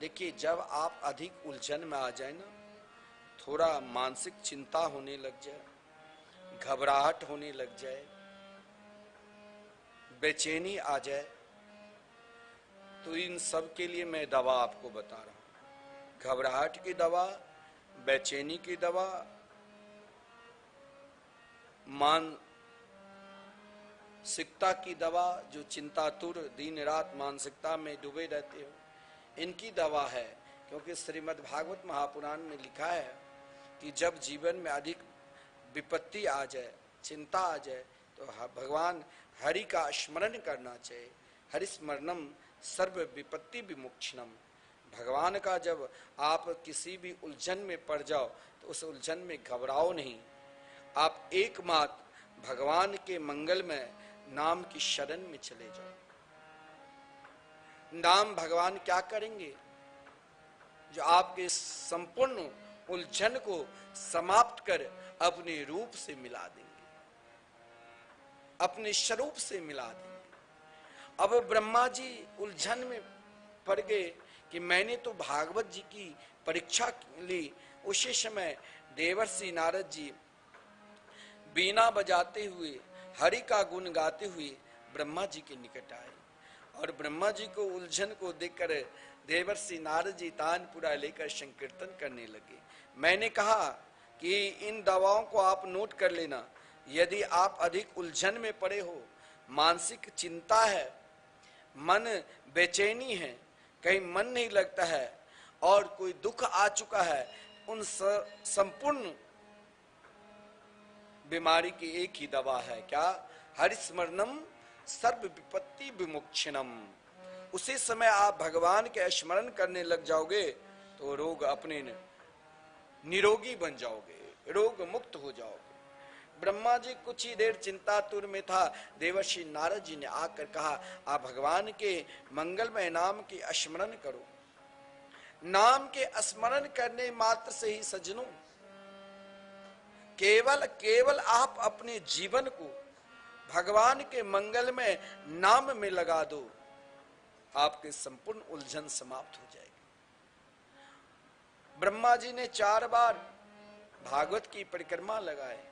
देखिए, जब आप अधिक उलझन में आ जाए ना, थोड़ा मानसिक चिंता होने लग जाए, घबराहट होने लग जाए, बेचैनी आ जाए, तो इन सब के लिए मैं दवा आपको बता रहा हूं। घबराहट की दवा, बेचैनी की दवा, मानसिकता की दवा, जो चिंतातुर दिन रात मानसिकता में डूबे रहते हो, इनकी दवा है। क्योंकि श्रीमद् भागवत महापुराण में लिखा है कि जब जीवन में अधिक विपत्ति आ जाए, चिंता आ जाए, तो भगवान हरि का स्मरण करना चाहिए। हरि स्मरणम सर्व विपत्ति विमुक्षणम। भगवान का जब आप किसी भी उलझन में पड़ जाओ तो उस उलझन में घबराओ नहीं, आप एकमात्र भगवान के मंगलमय नाम की शरण में चले जाओ। नाम भगवान क्या करेंगे? जो आपके संपूर्ण उलझन को समाप्त कर अपने रूप से मिला देंगे, अपने स्वरूप से मिला देंगे। अब ब्रह्मा जी उलझन में पड़ गए कि मैंने तो भागवत जी की परीक्षा ली। उसी समय देवर्षि नारद जी बीना बजाते हुए, हरि का गुण गाते हुए ब्रह्मा जी के निकट आए, और ब्रह्मा जी को उलझन को देखकर देवर्षि नारद जी तानपुरा लेकर संकीर्तन करने लगे। मैंने कहा कि इन दवाओं को आप नोट कर लेना। यदि आप अधिक उलझन में पड़े हो, मानसिक चिंता है, मन बेचैनी है, कहीं मन नहीं लगता है, और कोई दुख आ चुका है, उन संपूर्ण बीमारी की एक ही दवा है, क्या? हरिस्मरणम सर्व विपत्ति विमुक्षणम। उसी समय आप भगवान के स्मरण करने लग जाओगे तो रोग अपने निरोगी बन जाओगे, रोग मुक्त हो जाओगे। ब्रह्मा जी कुछ ही देर चिंतातुर में था, देवर्षि नारद जी ने आकर कहा, आप भगवान के मंगलमय नाम की स्मरण करो। नाम के स्मरण करने मात्र से ही सज्जनों, केवल आप अपने जीवन को भगवान के मंगलमय नाम में लगा दो, आपके संपूर्ण उलझन समाप्त हो जाएगी। ब्रह्मा जी ने 4 बार भागवत की परिक्रमा लगाए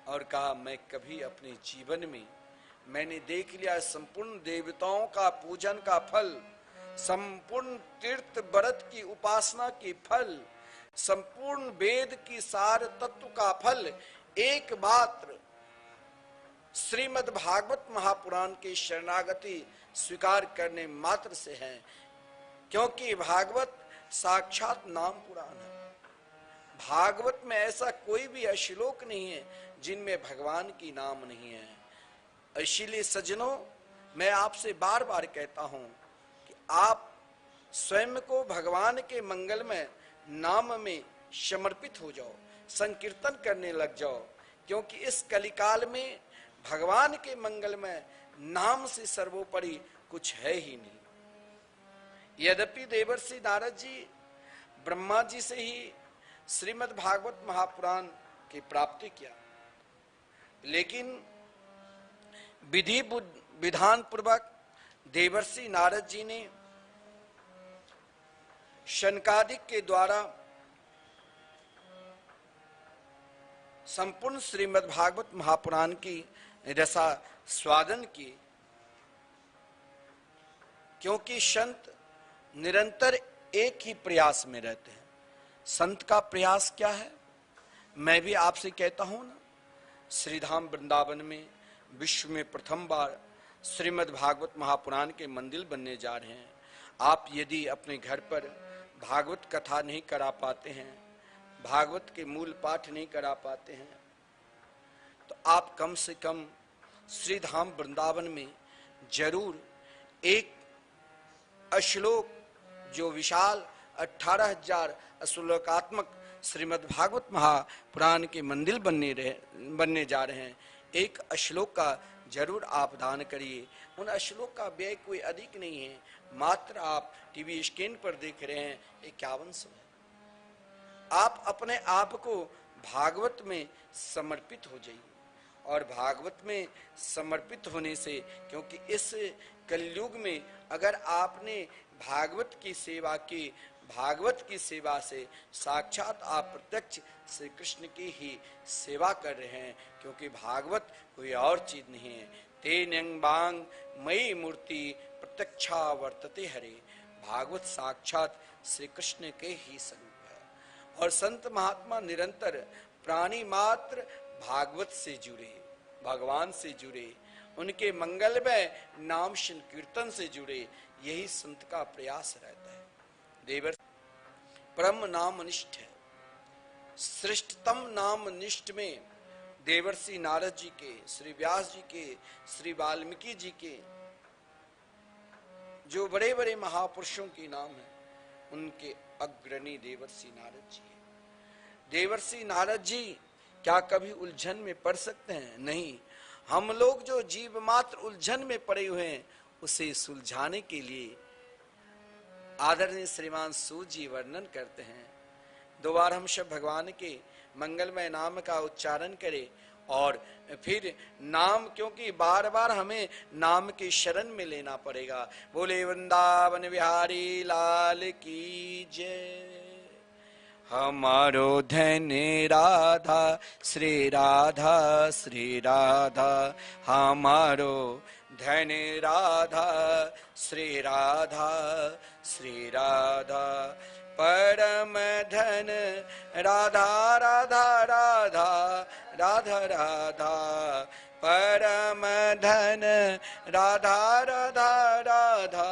और कहा, मैं कभी अपने जीवन में मैंने देख लिया संपूर्ण देवताओं का पूजन का फल, संपूर्ण तीर्थ व्रत की उपासना की फल, संपूर्ण वेद की सार तत्व का फल एकमात्र श्रीमद् भागवत महापुराण की शरणागति स्वीकार करने मात्र से है, क्योंकि भागवत साक्षात नाम पुराण है। भागवत में ऐसा कोई भी श्लोक नहीं है जिनमें भगवान की नाम नहीं है। इसीलिए सज्जनों, मैं आपसे बार बार कहता हूं कि आप स्वयं को भगवान के मंगलमय नाम में समर्पित हो जाओ, संकीर्तन करने लग जाओ, क्योंकि इस कलिकाल में भगवान के मंगलमय नाम से सर्वोपरि कुछ है ही नहीं। यद्यपि देवर्षि नारद जी ब्रह्मा जी से ही श्रीमद् भागवत महापुराण की प्राप्ति किया, लेकिन विधि विधान पूर्वक देवर्षि नारद जी ने शनकादिक के द्वारा संपूर्ण श्रीमद् भागवत महापुराण की रसा स्वादन की, क्योंकि संत निरंतर एक ही प्रयास में रहते हैं। संत का प्रयास क्या है? मैं भी आपसे कहता हूं ना, श्रीधाम वृंदावन में विश्व में प्रथम बार श्रीमद् भागवत महापुराण के मंदिर बनने जा रहे हैं। आप यदि अपने घर पर भागवत कथा नहीं करा पाते हैं, भागवत के मूल पाठ नहीं करा पाते हैं, तो आप कम से कम श्रीधाम वृंदावन में जरूर एक श्लोक, जो विशाल 18,000 श्लोकात्मक श्रीमद् भागवत महापुराण के मंदिर बनने जा रहे हैं, एक श्लोक का जरूर आप दान करिए। उन श्लोक का व्यय कोई अधिक नहीं है, मात्र आप टीवी स्क्रीन पर देख रहे हैं 5100 है। आप अपने आप को भागवत में समर्पित हो जाइए, और भागवत में समर्पित होने से, क्योंकि इस कलयुग में अगर आपने भागवत की सेवा की, भागवत की सेवा से साक्षात आप प्रत्यक्ष श्री कृष्ण की ही सेवा कर रहे हैं, क्योंकि भागवत कोई और चीज नहीं है। तेन बांग मई मूर्ति प्रत्यक्षा वर्तते हरे, भागवत साक्षात श्री कृष्ण के ही स्वरूप है। और संत महात्मा निरंतर प्राणी मात्र भागवत से जुड़े, भगवान से जुड़े, उनके मंगलमय नाम कीर्तन से जुड़े, यही संत का प्रयास रहता है। देवर परम नाम निष्ठ है, श्रेष्ठतम नाम निष्ठ में देवर्षि नारद जी के, श्री व्यास जी के, श्री वाल्मीकि जी के, जो बड़े बड़े महापुरुषों के नाम है, उनके अग्रणी देवर्षि नारद जी है। देवर्षि नारद जी क्या कभी उलझन में पड़ सकते हैं? नहीं। हम लोग जो जीव मात्र उलझन में पड़े हुए हैं, उसे सुलझाने के लिए आदरणीय श्रीमान सूत जी वर्णन करते हैं। 2 बार हम सब भगवान के मंगलमय नाम का उच्चारण करें, और फिर नाम, क्योंकि बार बार हमें नाम की शरण में लेना पड़ेगा। बोले वृंदावन बिहारी लाल की जय। हमारो धन राधा श्री राधा, श्री राधा हमारो धन राधा, श्री राधा, श्री राधा परम धन राधा, राधा राधा, राधा राधा परम धन राधा, राधा राधा,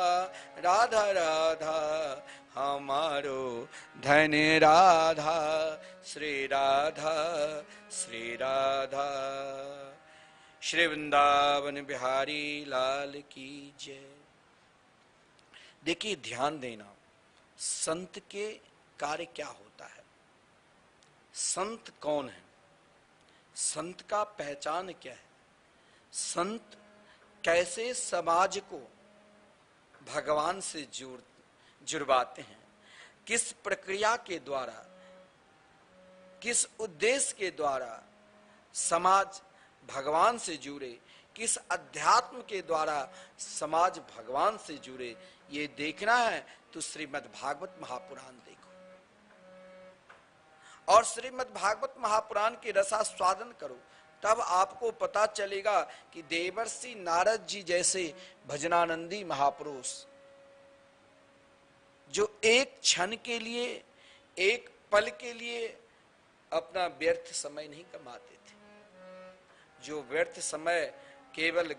राधा राधा हमारो धन राधा, श्री राधा, श्री राधा। श्री वृंदावन बिहारी लाल की जय। देखिए, ध्यान देना, संत के कार्य क्या होता है। संत कौन है, संत का पहचान क्या है, संत कैसे समाज को भगवान से जुड़वाते हैं, किस प्रक्रिया के द्वारा, किस उद्देश्य के द्वारा समाज भगवान से जुड़े, किस अध्यात्म के द्वारा समाज भगवान से जुड़े, ये देखना है तो श्रीमद् भागवत महापुराण देखो। और श्रीमद् भागवत महापुराण के रसास्वादन करो, तब आपको पता चलेगा कि देवर्षि नारद जी जैसे भजनानंदी महापुरुष जो एक क्षण के लिए, एक पल के लिए अपना व्यर्थ समय नहीं कमाते थे, जो व्यर्थ समय केवल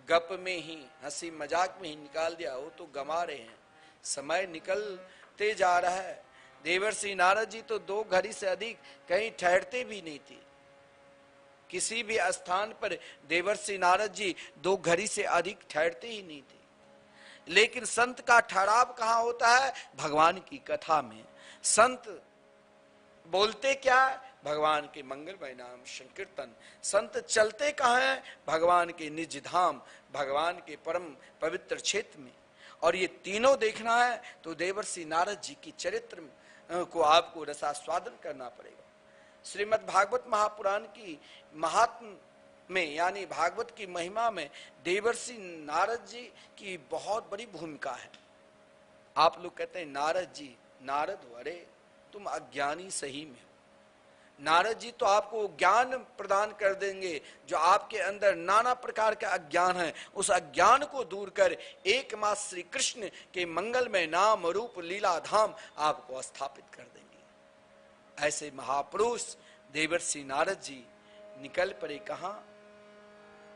गप में ही, हंसी मजाक में ही निकाल दिया, वो तो गमा रहे हैं, समय निकलते जा रहा है। देवर्षि नारद जी तो 2 घड़ी से अधिक कहीं ठहरते भी नहीं थे, किसी भी स्थान पर देवर्षि नारद जी 2 घड़ी से अधिक ठहरते ही नहीं थे। लेकिन संत का ठहराव कहाँ होता है? भगवान की कथा में। संत बोलते क्या है? भगवान के मंगलमय नाम संकीर्तन। संत चलते कहाँ हैं? भगवान के निज धाम, भगवान के परम पवित्र क्षेत्र में। और ये तीनों देखना है तो देवर्षि नारद जी की चरित्र को आपको रसास्वादन करना पड़ेगा। श्रीमद् भागवत महापुराण की महात्म में, यानी भागवत की महिमा में देवर्षि नारद जी की बहुत बड़ी भूमिका है। आप लोग कहते हैं नारद जी, नारद अरे तुम अज्ञानी सही में हो। नारद जी तो आपको ज्ञान प्रदान कर देंगे, जो आपके अंदर नाना प्रकार का अज्ञान है, उस अज्ञान को दूर कर एकमात्र श्री कृष्ण के मंगलमय नाम रूप लीला धाम आपको स्थापित कर देंगे। ऐसे महापुरुष देवर्षि नारद जी निकल पड़े कहां?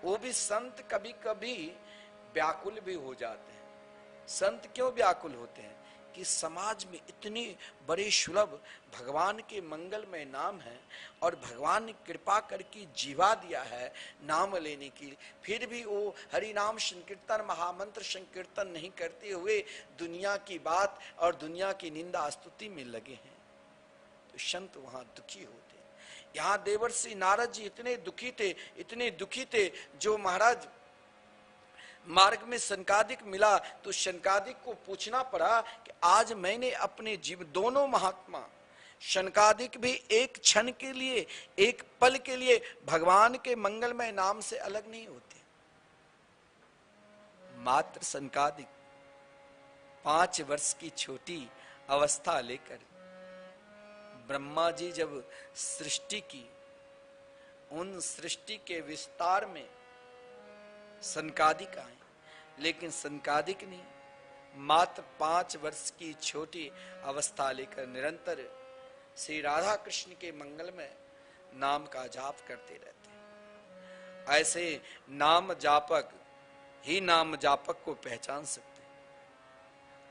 वो भी संत कभी कभी व्याकुल भी हो जाते हैं। संत क्यों व्याकुल होते हैं? कि समाज में इतने बड़े सुलभ भगवान के मंगलमय नाम है और भगवान ने कृपा करके जीवा दिया है नाम लेने की, फिर भी वो हरि नाम संकीर्तन, महामंत्र संकीर्तन नहीं करते हुए दुनिया की बात और दुनिया की निंदा स्तुति में लगे हैं, तो संत वहां दुखी होते हैं। यहाँ देवर्षि नारद जी इतने दुखी थे, इतने दुखी थे, जो महाराज मार्ग में शनकादिक मिला तो शनकादिक को पूछना पड़ा कि आज मैंने अपने जीव, दोनों महात्मा शनकादिक भी एक क्षण के लिए, एक पल के लिए भगवान के मंगलमय नाम से अलग नहीं होते। मात्र शनकादिक 5 वर्ष की छोटी अवस्था लेकर ब्रह्मा जी जब सृष्टि की, उन सृष्टि के विस्तार में शनकादिक आए, लेकिन शनकादिक नहीं, मात्र 5 वर्ष की छोटी अवस्था लेकर निरंतर श्री राधा कृष्ण के मंगलमय नाम का जाप करते रहते हैं। ऐसे नाम जापक ही नाम जापक को पहचान सकते हैं।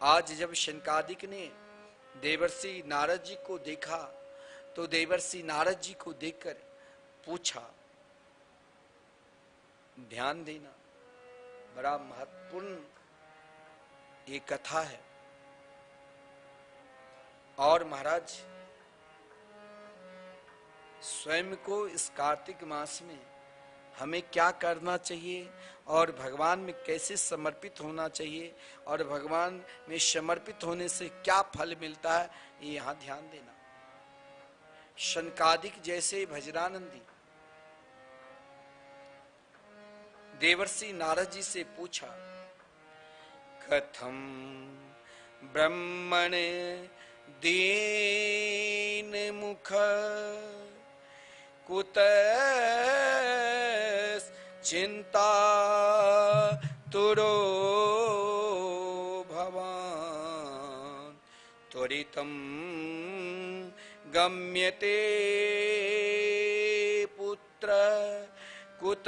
आज जब शनकादिक ने देवर्षि नारद जी को देखा तो देवर्षि नारद जी को देखकर पूछा, ध्यान देना, बड़ा महत्वपूर्ण ये कथा है। और महाराज स्वयं को इस कार्तिक मास में हमें क्या करना चाहिए और भगवान में कैसे समर्पित होना चाहिए और भगवान में समर्पित होने से क्या फल मिलता है, ये यहां ध्यान देना। शनकादिक जैसे भजनानंदी देवर्षि नारद जी से पूछा, कथम ब्रह्मण दीन मुख कुत चिंता तुरो भवान त्वरितम गम्यते पुत्र कुत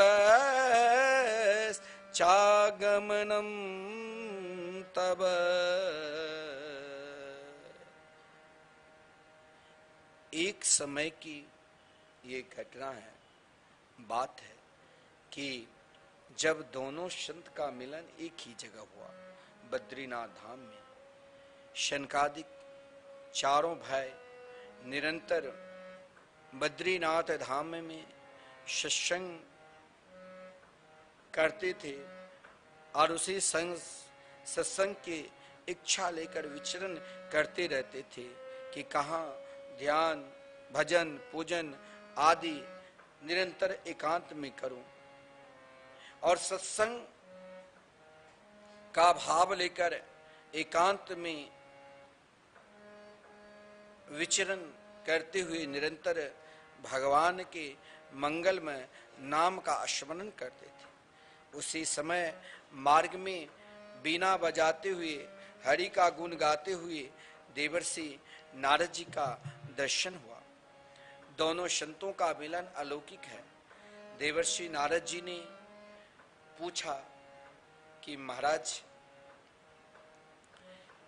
चागमनम तब। एक समय की ये घटना है, बात है कि जब दोनों संत का मिलन एक ही जगह हुआ, बद्रीनाथ धाम में। शनकादिक चारों भाई निरंतर बद्रीनाथ धाम में सत्संग करते थे और उसी सत्संग की इच्छा लेकर विचरण करते रहते थे कि कहाँ ध्यान भजन पूजन आदि निरंतर एकांत में करूं, और सत्संग का भाव लेकर एकांत में विचरण करते हुए निरंतर भगवान के मंगलमय नाम का स्मरण करते थे। उसी समय मार्ग में बीना बजाते हुए हरि का गुण गाते हुए देवर्षि नारद जी का दर्शन हुआ। दोनों संतों का मिलन अलौकिक है। देवर्षि नारद जी ने पूछा कि महाराज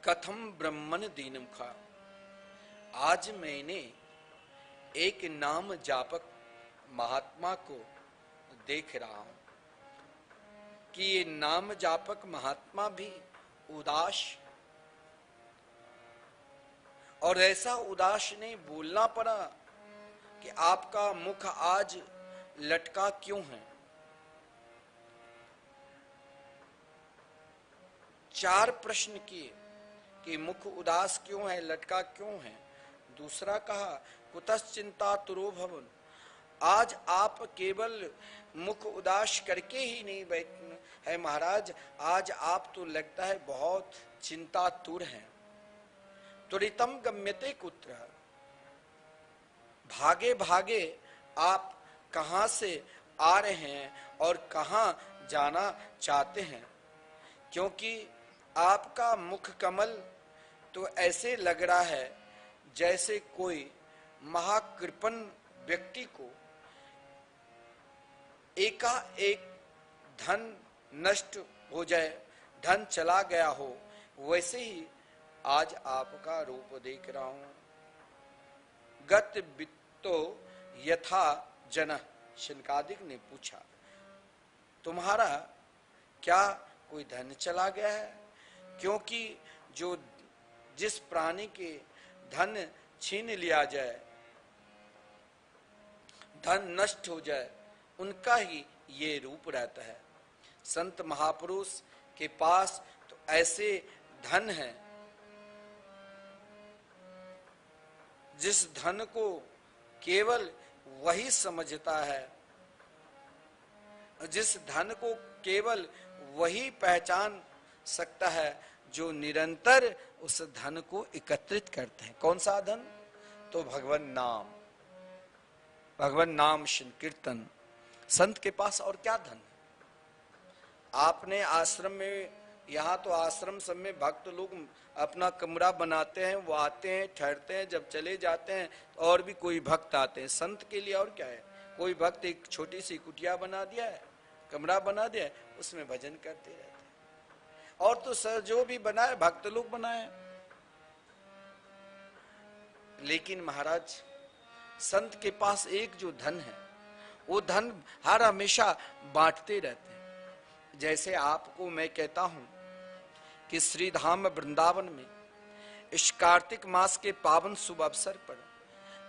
कथम ब्रह्मन दीनम खा, आज मैंने एक नाम जापक महात्मा को देख रहा हूं कि ये नाम जापक महात्मा भी उदास, और ऐसा उदास नहीं बोलना पड़ा कि आपका मुख आज लटका क्यों है। 4 प्रश्न किए कि मुख उदास क्यों है, लटका क्यों है। दूसरा कहा कुतश्चिंता तुरो भवन, आज आप केवल मुख उदास करके ही नहीं बैठे है महाराज, आज आप तो लगता है बहुत चिंतातुर हैं। त्वरितम गम्यते कुत्र, भागे भागे आप कहां से आ रहे हैं और कहां जाना चाहते हैं, क्योंकि आपका मुख कमल तो ऐसे लग रहा है जैसे कोई महाकृपण व्यक्ति को एकाएक धन नष्ट हो जाए, धन चला गया हो, वैसे ही आज आपका रूप देख रहा हूं। गत वित्तो यथा जन, शनकादिक ने पूछा तुम्हारा क्या कोई धन चला गया है, क्योंकि जो जिस प्राणी के धन छीन लिया जाए, धन नष्ट हो जाए, उनका ही ये रूप रहता है। संत महापुरुष के पास तो ऐसे धन है जिस धन को केवल वही समझता है, जिस धन को केवल वही पहचान सकता है जो निरंतर उस धन को एकत्रित करते हैं। कौन सा धन? तो भगवान नाम, भगवान नाम संकीर्तन। संत के पास और क्या धन है? आपने आश्रम में, यहाँ तो आश्रम सब में भक्त लोग अपना कमरा बनाते हैं, वो आते हैं ठहरते हैं, जब चले जाते हैं और भी कोई भक्त आते हैं। संत के लिए और क्या है? कोई भक्त एक छोटी सी कुटिया बना दिया है, कमरा बना दिया है, उसमें भजन करते रहते हैं। और तो सर जो भी बनाए भक्त लोग बनाए। लेकिन महाराज संत के पास एक जो धन है, वो धन हर हमेशा बांटते रहते हैं। जैसे आपको मैं कहता हूं कि श्री धाम वृंदावन में इस कार्तिक मास के पावन शुभ अवसर पर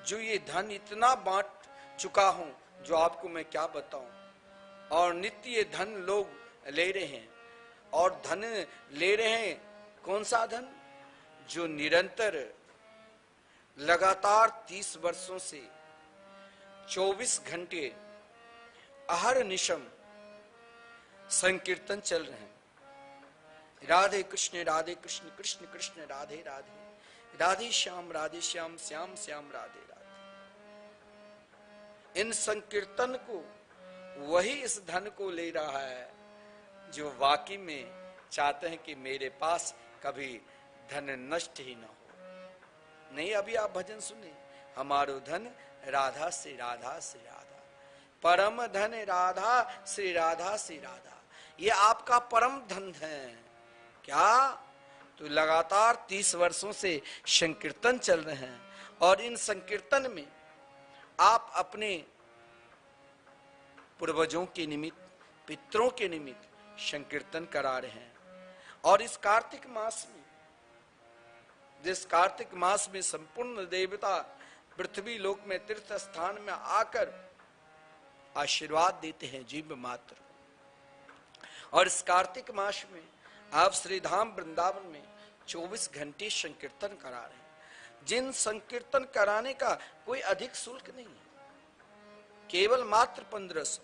जो ये धन इतना बांट चुका हूं, जो आपको मैं क्या बताऊं। और नित्य ये धन लोग ले रहे हैं, और धन ले रहे हैं कौन सा धन? जो निरंतर लगातार 30 वर्षों से 24 घंटे अहरनिशम संकीर्तन चल रहे हैं। राधे कृष्ण कृष्ण कृष्ण राधे राधे, राधे श्याम श्याम श्याम राधे राधे। इन संकीर्तन को वही इस धन को ले रहा है जो वाकई में चाहते हैं कि मेरे पास कभी धन नष्ट ही ना हो। नहीं, अभी आप भजन सुने, हमारो धन राधा से राधा से राधा, परम धन राधा से राधा से राधा। ये आपका परम धन है। क्या? तो लगातार 30 वर्षों से संकीर्तन चल रहे हैं, और इन संकीर्तन में आप अपने पूर्वजों के निमित्त, पितरों के निमित्त संकीर्तन करा रहे हैं। और इस कार्तिक मास में, जिस कार्तिक मास में संपूर्ण देवता पृथ्वी लोक में तीर्थ स्थान में आकर आशीर्वाद देते हैं जीव मात्र। और इस कार्तिक मास में आप श्री धाम वृंदावन में 24 घंटे संकीर्तन करा रहे हैं। जिन संकीर्तन कराने का कोई अधिक शुल्क नहीं है, केवल मात्र 1500,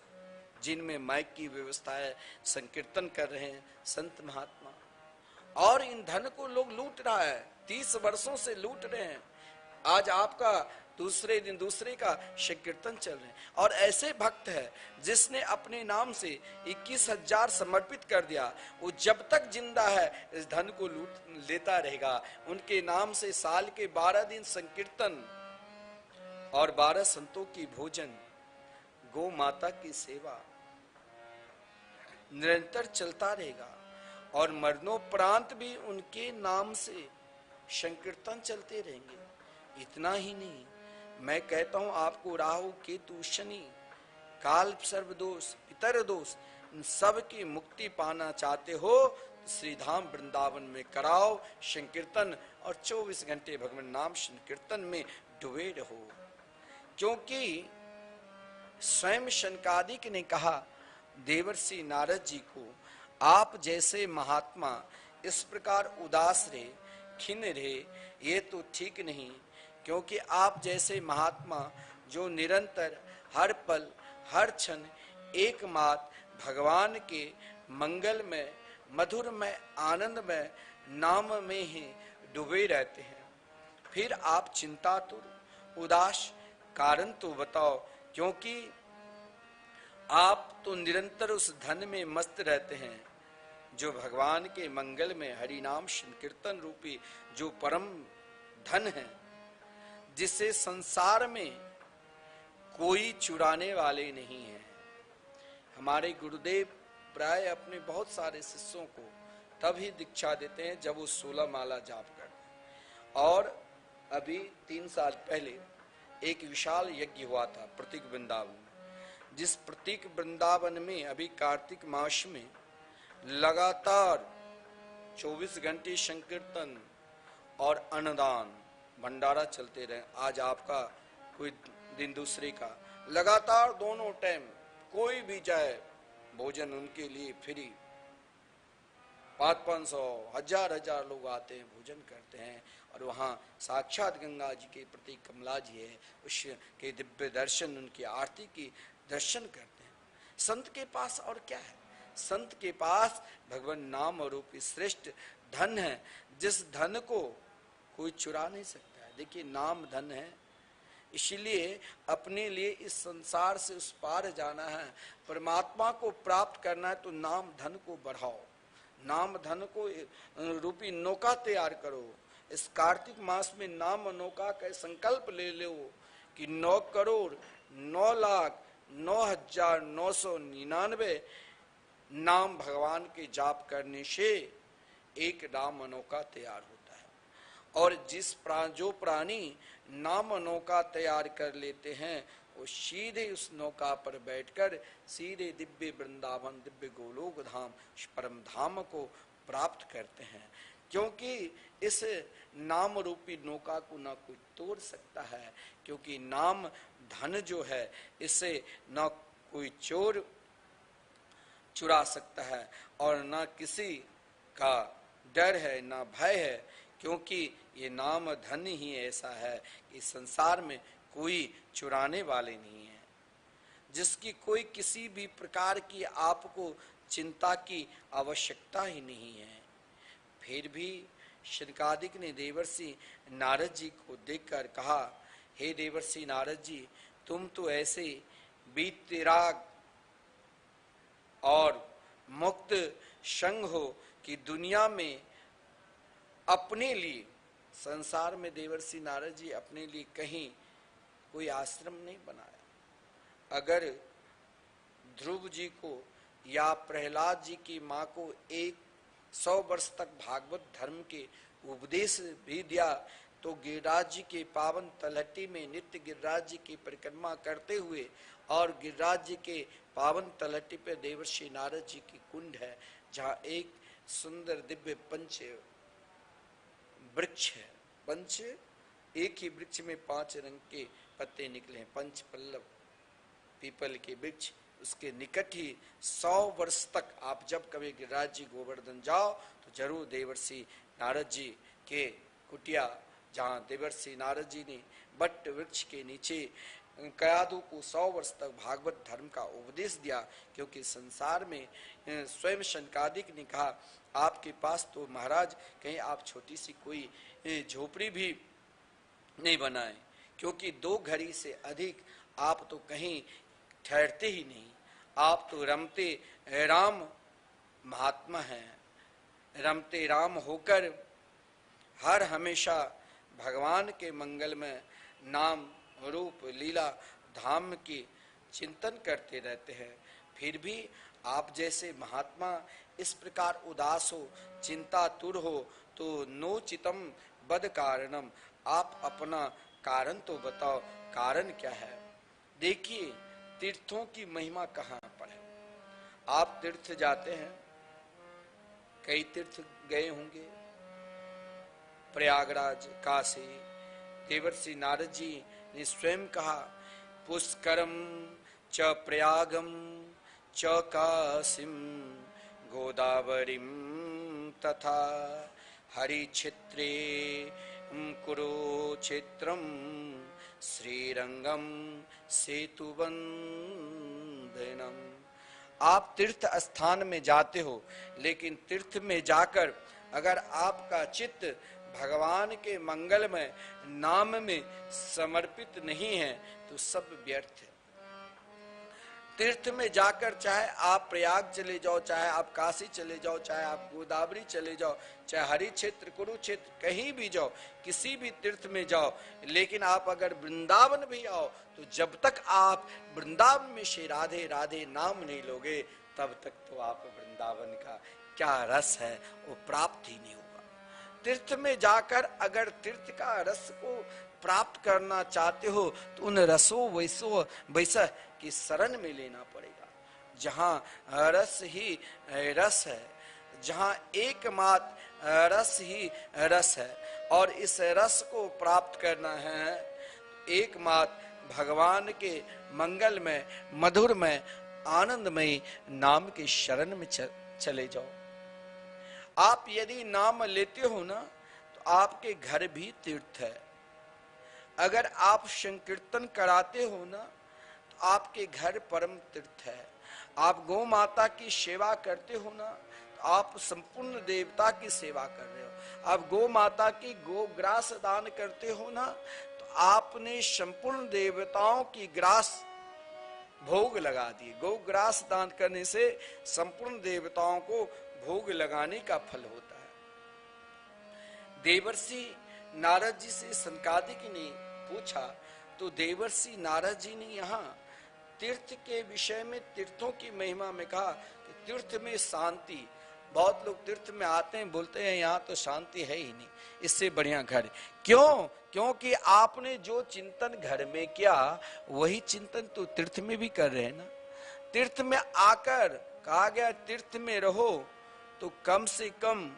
जिनमें माइक की व्यवस्था है, संकीर्तन कर रहे हैं संत महात्मा। और इन धन को लोग लूट रहा है, 30 वर्षों से लूट रहे हैं। आज आपका दूसरे दिन दूसरे का संकीर्तन चल रहे हैं। और ऐसे भक्त है जिसने अपने नाम से 21,000 समर्पित कर दिया, वो जब तक जिंदा है इस धन को लूट लेता रहेगा। उनके नाम से साल के 12 दिन संकीर्तन और 12 संतों की भोजन, गौ माता की सेवा निरंतर चलता रहेगा। और मरणोपरांत भी उनके नाम से संकीर्तन चलते रहेंगे। इतना ही नहीं, मैं कहता हूं आपको राहु केतु शनि काल सर्वदोष पितर दोष इन सब की मुक्ति पाना चाहते हो तो श्री धाम वृंदावन में कराओ संकीर्तन और 24 घंटे भगवान नाम संकीर्तन में डूबे रहो। क्योंकि स्वयं शनकादिक ने कहा देवर्षि नारद जी को, आप जैसे महात्मा इस प्रकार उदास रहे, खिन्न रहे, ये तो ठीक नहीं। क्योंकि आप जैसे महात्मा जो निरंतर हर पल हर क्षण एकमात्र भगवान के मंगल में मधुर में आनंद में नाम में ही डूबे रहते हैं, फिर आप चिंतातुर उदास कारण तो बताओ। क्योंकि आप तो निरंतर उस धन में मस्त रहते हैं जो भगवान के मंगल में हरि नाम संकीर्तन रूपी जो परम धन है, जिसे संसार में कोई चुराने वाले नहीं है। हमारे गुरुदेव प्राय अपने बहुत सारे शिष्यों को तभी दीक्षा देते हैं जब वो 16 माला जाप करते हैं। और अभी 3 साल पहले एक विशाल यज्ञ हुआ था प्रतीक वृंदावन में, जिस प्रतीक वृंदावन में अभी कार्तिक मास में लगातार 24 घंटे संकीर्तन और अन्नदान भंडारा चलते रहे। आज आपका कोई दिन दूसरे का लगातार दोनों टाइम कोई भी जाए भोजन उनके लिए फ्री। 500-500 1000 लोग आते हैं, भोजन करते हैं। और वहाँ साक्षात गंगा जी के प्रति कमला जी है, उसके दिव्य दर्शन, उनकी आरती की दर्शन करते हैं। संत के पास और क्या है? संत के पास भगवान नाम रूपी श्रेष्ठ धन है, जिस धन को कोई चुरा नहीं सकता है। देखिए नाम धन है, इसलिए अपने लिए इस संसार से उस पार जाना है, परमात्मा को प्राप्त करना है तो नाम धन को बढ़ाओ, नाम धन को रूपी नौका तैयार करो। इस कार्तिक मास में नाम नौका का संकल्प ले लो कि 9,09,09,999 नाम भगवान के जाप करने से एक नाम नौका तैयार होता है। और जो प्राणी नाम नौका तैयार कर लेते हैं वो सीधे उस नौका पर बैठकर सीधे दिव्य वृंदावन दिव्य गोलोक धाम परम धाम को प्राप्त करते हैं। क्योंकि इस नाम रूपी नौका को ना कोई तोड़ सकता है, क्योंकि नाम धन जो है इसे ना कोई चोर चुरा सकता है और ना किसी का डर है ना भय है। क्योंकि ये नाम धन ही ऐसा है कि संसार में कोई चुराने वाले नहीं है, जिसकी कोई किसी भी प्रकार की आपको चिंता की आवश्यकता ही नहीं है। फिर भी शनकादिक ने देवर्षि नारद जी को देखकर कहा, हे देवर्षि नारद जी, तुम तो ऐसे वीतराग और मुक्त संग हो कि दुनिया में अपने लिए, संसार में देवर्षि नारद जी अपने लिए कहीं कोई आश्रम नहीं बनाया। अगर ध्रुव जी को या प्रहलाद जी की माँ को 100 वर्ष तक भागवत धर्म के उपदेश भी दिया तो गिरिराज जी के पावन तलहटी में नित्य गिरिराज जी की परिक्रमा करते हुए, और गिरिराज जी के पावन तलहटी पर देवर्षि नारद जी की कुंड है, जहाँ एक सुंदर दिव्य पंच वृक्ष है, पंच एक ही वृक्ष में 5 रंग के पत्ते निकले हैं, पंच पल्लव पीपल के वृक्ष, उसके निकट ही 100 वर्ष तक आप जब कभी गिरिराज जी गोवर्धन जाओ तो जरूर देवर्षि नारद जी के कुटिया, जहाँ देवर्षि नारद जी ने बट वृक्ष के नीचे कयादु को 100 वर्ष तक भागवत धर्म का उपदेश दिया। क्योंकि संसार में स्वयं शनकादिक ने कहा आपके पास तो महाराज कहीं आप छोटी सी कोई झोपड़ी भी नहीं बनाए, क्योंकि 2 घड़ी से अधिक आप तो कहीं ठहरते ही नहीं, आप तो रमते राम महात्मा हैं, रमते राम होकर हर हमेशा भगवान के मंगल में नाम रूप लीला धाम की चिंतन करते रहते हैं। फिर भी आप जैसे महात्मा इस प्रकार उदास हो, चिंतातुर हो तो नो चितम बद कारणम, आप अपना कारण तो बताओ, कारण क्या है। देखिए तीर्थों की महिमा कहाँ पर है। आप तीर्थ जाते हैं, कई तीर्थ गए होंगे, प्रयागराज, काशी, देवर्षि नारद जी ने स्वयं कहा पुष्करम च प्रयागम च काशीम गोदावरीम तथा हरिक्षेत्रे कुरुक्षेत्रम श्रीरंगम सेतुवंदनम। आप तीर्थ स्थान में जाते हो, लेकिन तीर्थ में जाकर अगर आपका चित्त भगवान के मंगल में नाम में समर्पित नहीं है तो सब व्यर्थ है। तीर्थ में जाकर चाहे आप प्रयाग चले जाओ, चाहे आप काशी चले जाओ, चाहे आप गोदावरी चले जाओ, चाहे हरि क्षेत्र कुरुक्षेत्र कहीं भी जाओ, किसी भी तीर्थ में जाओ, लेकिन आप अगर वृंदावन भी आओ तो जब तक आप वृंदावन में श्री राधे राधे नाम नहीं लोगे तब तक तो आप वृंदावन का क्या रस है वो प्राप्त ही नहीं होगा। तीर्थ में जाकर अगर तीर्थ का रस को प्राप्त करना चाहते हो तो उन रसों वैसा की शरण में लेना पड़ेगा, जहाँ रस ही रस है, जहाँ एकमात्र रस ही रस है। और इस रस को प्राप्त करना है एकमात्र भगवान के मंगल में मधुर में आनंदमय नाम के शरण में चले जाओ। आप यदि नाम लेते हो ना तो आपके घर भी तीर्थ है। अगर आप संकीर्तन कराते हो ना तो आपके घर परम तीर्थ है। आप गौ माता की सेवा करते हो ना तो आप संपूर्ण देवता की सेवा कर रहे हो। आप गौ माता की गोग्रास दान करते हो ना तो आपने संपूर्ण देवताओं की ग्रास भोग लगा दी। गोग्रास दान करने से संपूर्ण देवताओं को भोग लगाने का फल होता है। देवर्षि नारद जी से सनकादिक ने पूछा तो देवर्षि नारद जी ने यहाँ तीर्थ के विषय में, तीर्थों की महिमा में कहा कि तीर्थ में शांति, बहुत लोग तीर्थ में आते हैं बोलते हैं यहाँ तो शांति है ही नहीं, इससे बढ़िया घर। क्यों? क्योंकि आपने जो चिंतन घर में किया वही चिंतन तो तीर्थ में भी कर रहे हैं ना। तीर्थ में आकर कहा गया तीर्थ में रहो तो कम से कम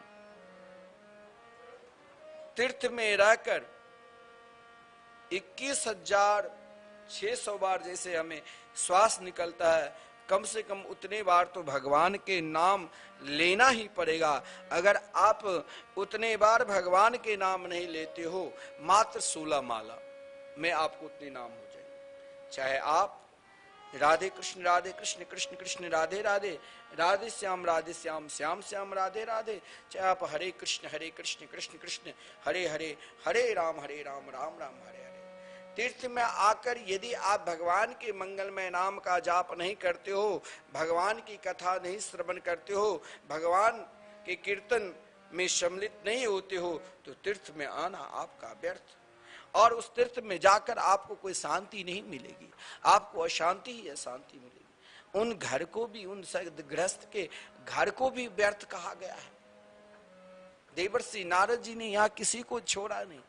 तीर्थ में रहकर 21,600 बार जैसे हमें श्वास निकलता है, कम से कम उतने बार तो भगवान के नाम लेना ही पड़ेगा। अगर आप उतने बार भगवान के नाम नहीं लेते हो, मात्र 16 माला में आपको उतने नाम हो जाएंगे। चाहे आप राधे कृष्ण कृष्ण कृष्ण राधे राधे, राधे श्याम श्याम श्याम राधे राधे, चाहे आप हरे कृष्ण कृष्ण कृष्ण हरे हरे, हरे राम राम राम हरे हरे। तीर्थ में आकर यदि आप भगवान के मंगलमय नाम का जाप नहीं करते हो, भगवान की कथा नहीं श्रवण करते हो, भगवान के कीर्तन में सम्मिलित नहीं होते हो तो तीर्थ में आना आपका व्यर्थ। और उस तीर्थ में जाकर आपको कोई शांति नहीं मिलेगी, आपको अशांति ही अशांति मिलेगी। उन घर को भी, उन गृहस्थ के घर को भी व्यर्थ कहा गया है। देवर्षि नारद जी ने यहाँ किसी को छोड़ा नहीं,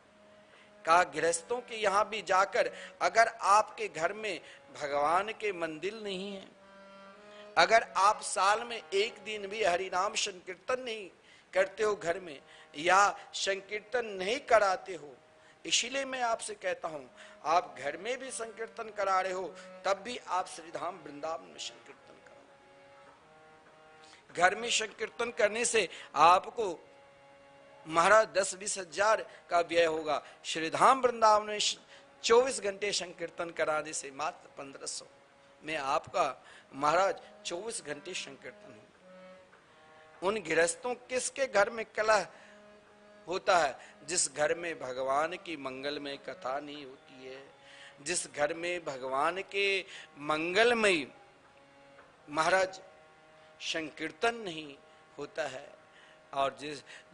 कहा गृहस्थों के यहाँ भी जाकर अगर आपके घर में भगवान के मंदिर नहीं है, अगर आप साल में एक दिन भी हरिनाम संकीर्तन नहीं करते हो घर में, या संकीर्तन नहीं कराते हो, इसीलिए मैं आपसे कहता हूं, आप घर में भी संकीर्तन करा रहे हो तब भी आप श्रीधाम वृंदावन में संकीर्तन करो। घर में संकीर्तन करने से आपको महाराज 10-20 हजार का व्यय होगा। श्रीधाम वृंदावन में 24 घंटे संकीर्तन कराने से मात्र 1500 में आपका महाराज 24 घंटे संकीर्तन होगा। उन गृहस्थों किसके घर में कलह होता है? जिस घर में भगवान की मंगलमय कथा नहीं होती है, जिस घर में भगवान के मंगलमय महाराज संकीर्तन नहीं होता है, और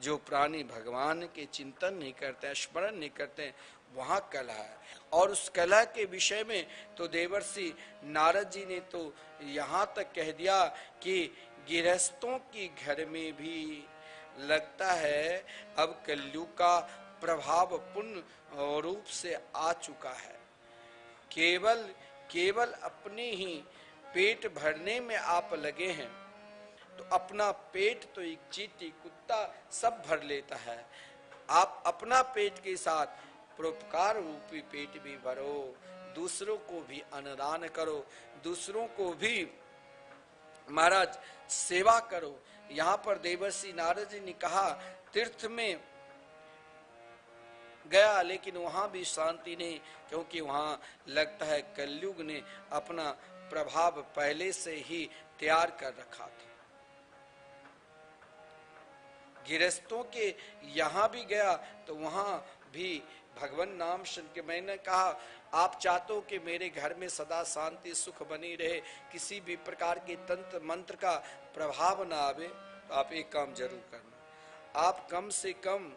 जो प्राणी भगवान के चिंतन नहीं करते हैं, स्मरण नहीं करते हैं, वहां कलह है। और उस कलह के विषय में तो देवर्षि नारद जी ने तो यहां तक कह दिया कि गृहस्थों की घर में भी लगता है अब कलयुग का प्रभाव पूर्ण रूप से आ चुका है। केवल अपने ही पेट भरने में आप लगे हैं, तो अपना पेट तो एक चींटी कुत्ता सब भर लेता है। आप अपना पेट के साथ परोपकार रूपी पेट भी भरो, दूसरों को भी अन्नदान करो, दूसरों को भी महाराज सेवा करो। यहाँ पर देवर्षि नारद जी ने कहा तीर्थ में गया लेकिन वहां भी शांति नहीं, क्योंकि वहां लगता है कलयुग ने अपना प्रभाव पहले से ही तैयार कर रखा था। गृहस्थों के यहां भी गया तो वहां भी भगवान नाम सुन के मैंने कहा आप चाहते हो कि मेरे घर में सदा शांति सुख बनी रहे, किसी भी प्रकार के तंत्र मंत्र का प्रभाव ना आवे, तो आप एक काम जरूर करना। आप कम से कम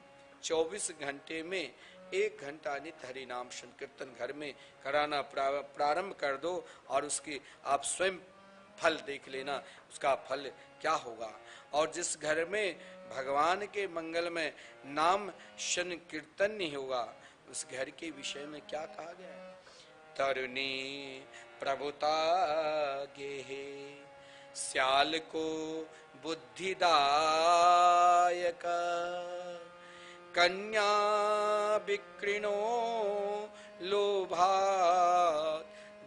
24 घंटे में 1 घंटा नित्य हरि नाम संकीर्तन घर में कराना प्रारंभ कर दो, और उसकी आप स्वयं फल देख लेना, उसका फल क्या होगा। और जिस घर में भगवान के मंगल में नाम संकीर्तन नहीं होगा, उस घर के विषय में क्या कहा गया है? तरुणी प्रभुता गेहे श्याल को बुद्धिदायक, कन्या विकृणो लोभात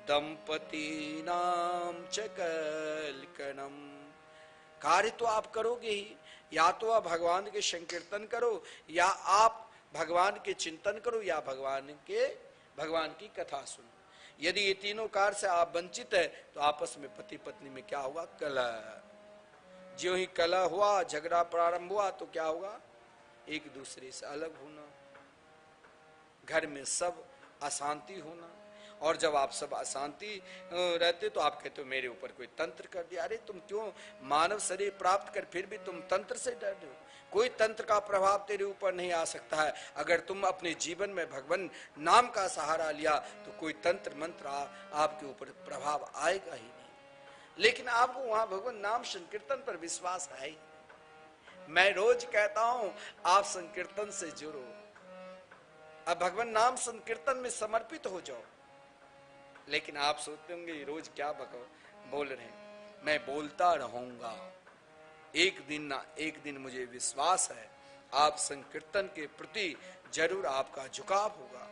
दंपति नाम च कलकनम। कार्य तो आप करोगे ही, या तो आप भगवान के संकीर्तन करो, या आप भगवान के चिंतन करो, या भगवान की कथा सुनो। यदि ये तीनों कार्य से आप वंचित है तो आपस में पति पत्नी में क्या होगा? कलह। जो ही कलह हुआ, झगड़ा प्रारंभ हुआ, तो क्या होगा? एक दूसरे से अलग होना, घर में सब अशांति होना। और जब आप सब अशांति रहते तो आप कहते हो मेरे ऊपर कोई तंत्र कर दिया। अरे तुम क्यों मानव शरीर प्राप्त कर फिर भी तुम तंत्र से डर रहे हो? कोई तंत्र का प्रभाव तेरे ऊपर नहीं आ सकता है। अगर तुम अपने जीवन में भगवान नाम का सहारा लिया तो कोई तंत्र मंत्र आपके ऊपर प्रभाव आएगा ही नहीं। लेकिन आपको वहां भगवान नाम संकीर्तन पर विश्वास है ही। मैं रोज कहता हूं आप संकीर्तन से जुड़ो, अब भगवान नाम संकीर्तन में समर्पित हो जाओ। लेकिन आप सोचते होंगे रोज क्या बोल रहे हैं। मैं बोलता रहूंगा, एक दिन ना एक दिन मुझे विश्वास है आप संकीर्तन के प्रति जरूर आपका झुकाव होगा,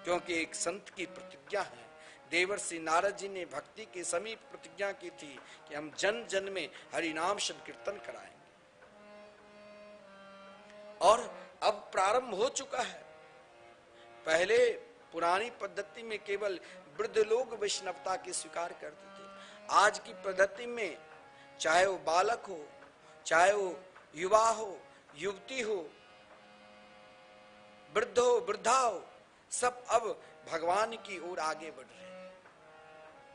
क्योंकि एक संत की प्रतिज्ञा है। देवर्षि नारद जी ने भक्ति के समीप प्रतिज्ञा की थी कि हम जन जन में हरि नाम संकीर्तन कराएंगे, और अब प्रारंभ हो चुका है। पहले पुरानी पद्धति में केवल वृद्ध लोग वैष्णवता की स्वीकार करते थे। आज की पद्धति में चाहे वो बालक हो, चाहे वो युवा हो, युवती हो, वृद्ध हो, वृद्धा हो, सब अब भगवान की ओर आगे बढ़ रहे हैं।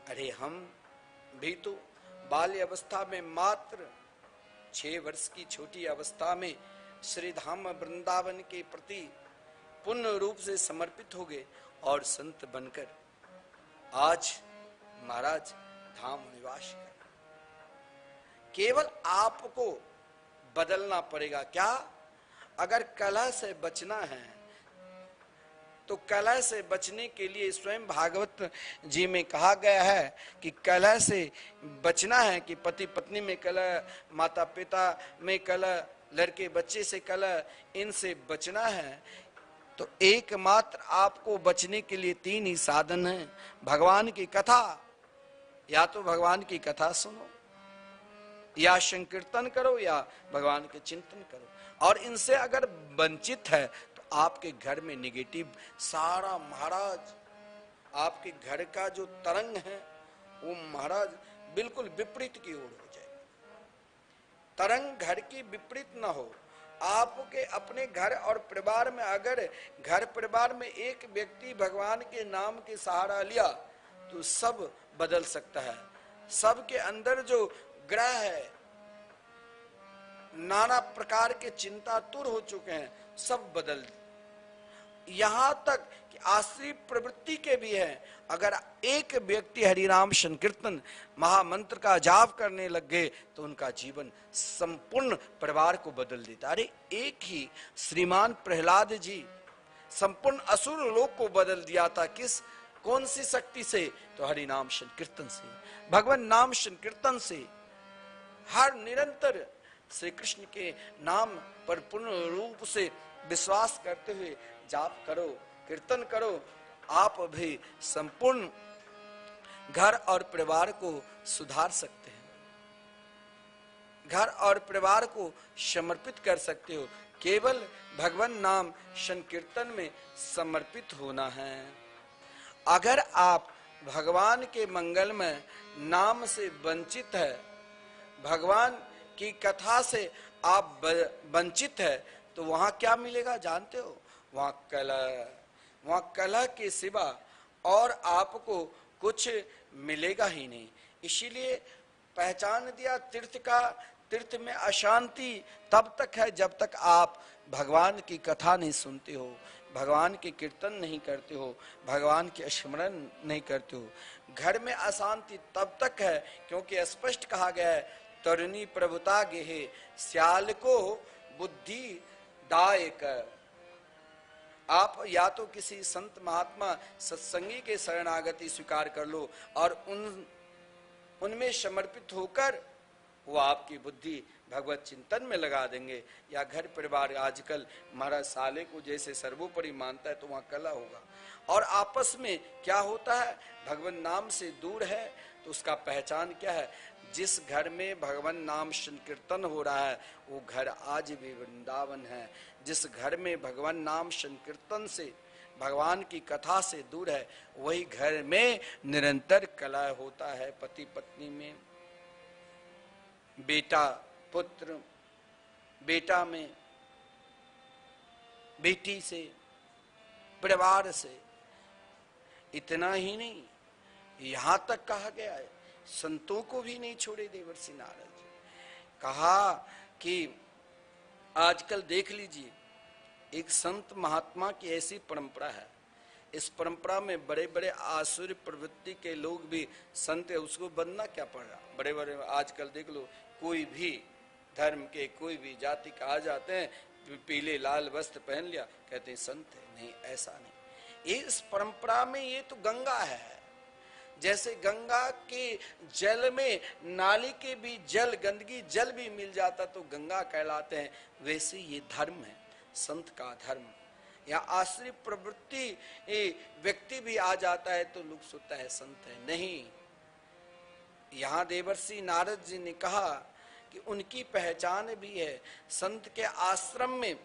अरे हम भी तो बाल्य अवस्था में मात्र 6 वर्ष की छोटी अवस्था में श्री धाम वृंदावन के प्रति पूर्ण रूप से समर्पित हो गए, और संत बनकर आज महाराज धाम निवास कर। केवल आपको बदलना पड़ेगा। क्या? अगर कलह से बचना है तो कलह से बचने के लिए स्वयं भागवत जी में कहा गया है कि कलह से बचना है, कि पति पत्नी में कलह, माता पिता में कलह, लड़के बच्चे से कलह, इनसे बचना है। तो एकमात्र आपको बचने के लिए 3 ही साधन हैं। भगवान की कथा, या तो भगवान की कथा सुनो, या संकीर्तन करो, या भगवान के चिंतन करो। और इनसे अगर वंचित है तो आपके घर में निगेटिव सारा महाराज, आपके घर का जो तरंग है वो महाराज बिल्कुल विपरीत की ओर हो जाए। तरंग घर की विपरीत ना हो। आपके अपने घर और परिवार में अगर घर परिवार में एक व्यक्ति भगवान के नाम के सहारा लिया तो सब बदल सकता है। सबके अंदर जो ग्रह है, नाना प्रकार के चिंतातुर हो चुके हैं, सब बदल। यहां तक कि आश्री प्रवृत्ति के भी है। अगर एक व्यक्ति हरिनाम संकीर्तन महामंत्र का जाप करने लग गए तो उनका जीवन संपूर्ण परिवार को बदल देता। अरे एक ही श्रीमान प्रहलाद जी संपूर्ण असुर लोक को बदल दिया था। किस, कौन सी शक्ति से? तो हरिनाम संकीर्तन से, भगवान नाम संकीर्तन से। हर निरंतर श्री कृष्ण के नाम पर पूर्ण रूप से विश्वास करते हुए जाप करो, कीर्तन करो, आप भी संपूर्ण घर और परिवार को सुधार सकते हैं, घर और परिवार को समर्पित कर सकते हो। केवल भगवान नाम संकीर्तन में समर्पित होना है। अगर आप भगवान के मंगलमय नाम से वंचित है, भगवान की कथा से आप वंचित है, तो वहां क्या मिलेगा जानते हो? वहां कलह के सिवा और आपको कुछ मिलेगा ही नहीं। इसीलिए पहचान दिया तीर्थ का, तीर्थ में अशांति तब तक है जब तक आप भगवान की कथा नहीं सुनते हो, भगवान के कीर्तन नहीं करते हो, भगवान के स्मरण नहीं करते हो। घर में अशांति तब तक है क्योंकि स्पष्ट कहा गया है, तरुणी प्रभुता गेहे श्याल को बुद्धि दायक। आप या तो किसी संत महात्मा सत्संगी के शरणागति स्वीकार कर लो और उनमें समर्पित होकर वो आपकी बुद्धि भगवत चिंतन में लगा देंगे। या घर परिवार आजकल महाराज साले को जैसे सर्वोपरि मानता है तो वहां कला होगा। और आपस में क्या होता है, भगवान नाम से दूर है तो उसका पहचान क्या है? जिस घर में भगवान नाम संकीर्तन हो रहा है वो घर आज भी वृंदावन है। जिस घर में भगवान नाम संकीर्तन से, भगवान की कथा से दूर है, वही घर में निरंतर कलह होता है। पति पत्नी में, बेटा पुत्र, बेटा में बेटी से, परिवार से। इतना ही नहीं, यहां तक कहा गया है संतों को भी नहीं छोड़े देवर्षि नारद जी। कहा कि आजकल देख लीजिए, एक संत महात्मा की ऐसी परंपरा है, इस परंपरा में बड़े बड़े आसुर प्रवृत्ति के लोग भी संत है, उसको बनना क्या पड़ रहा। बड़े बड़े आजकल देख लो, कोई भी धर्म के, कोई भी जाति का आ जाते हैं, पीले लाल वस्त्र पहन लिया, कहते हैं संत है। नहीं, ऐसा नहीं। इस परंपरा में ये तो गंगा है। जैसे गंगा के जल में नाली के भी जल, गंदगी जल भी मिल जाता तो गंगा कहलाते हैं, वैसे ये धर्म है, संत का धर्म। या आश्रय प्रवृत्ति व्यक्ति भी आ जाता है तो लोग सोचता है संत है। नहीं, यहां देवर्षि नारद जी ने कहा कि उनकी पहचान भी है। संत के आश्रम में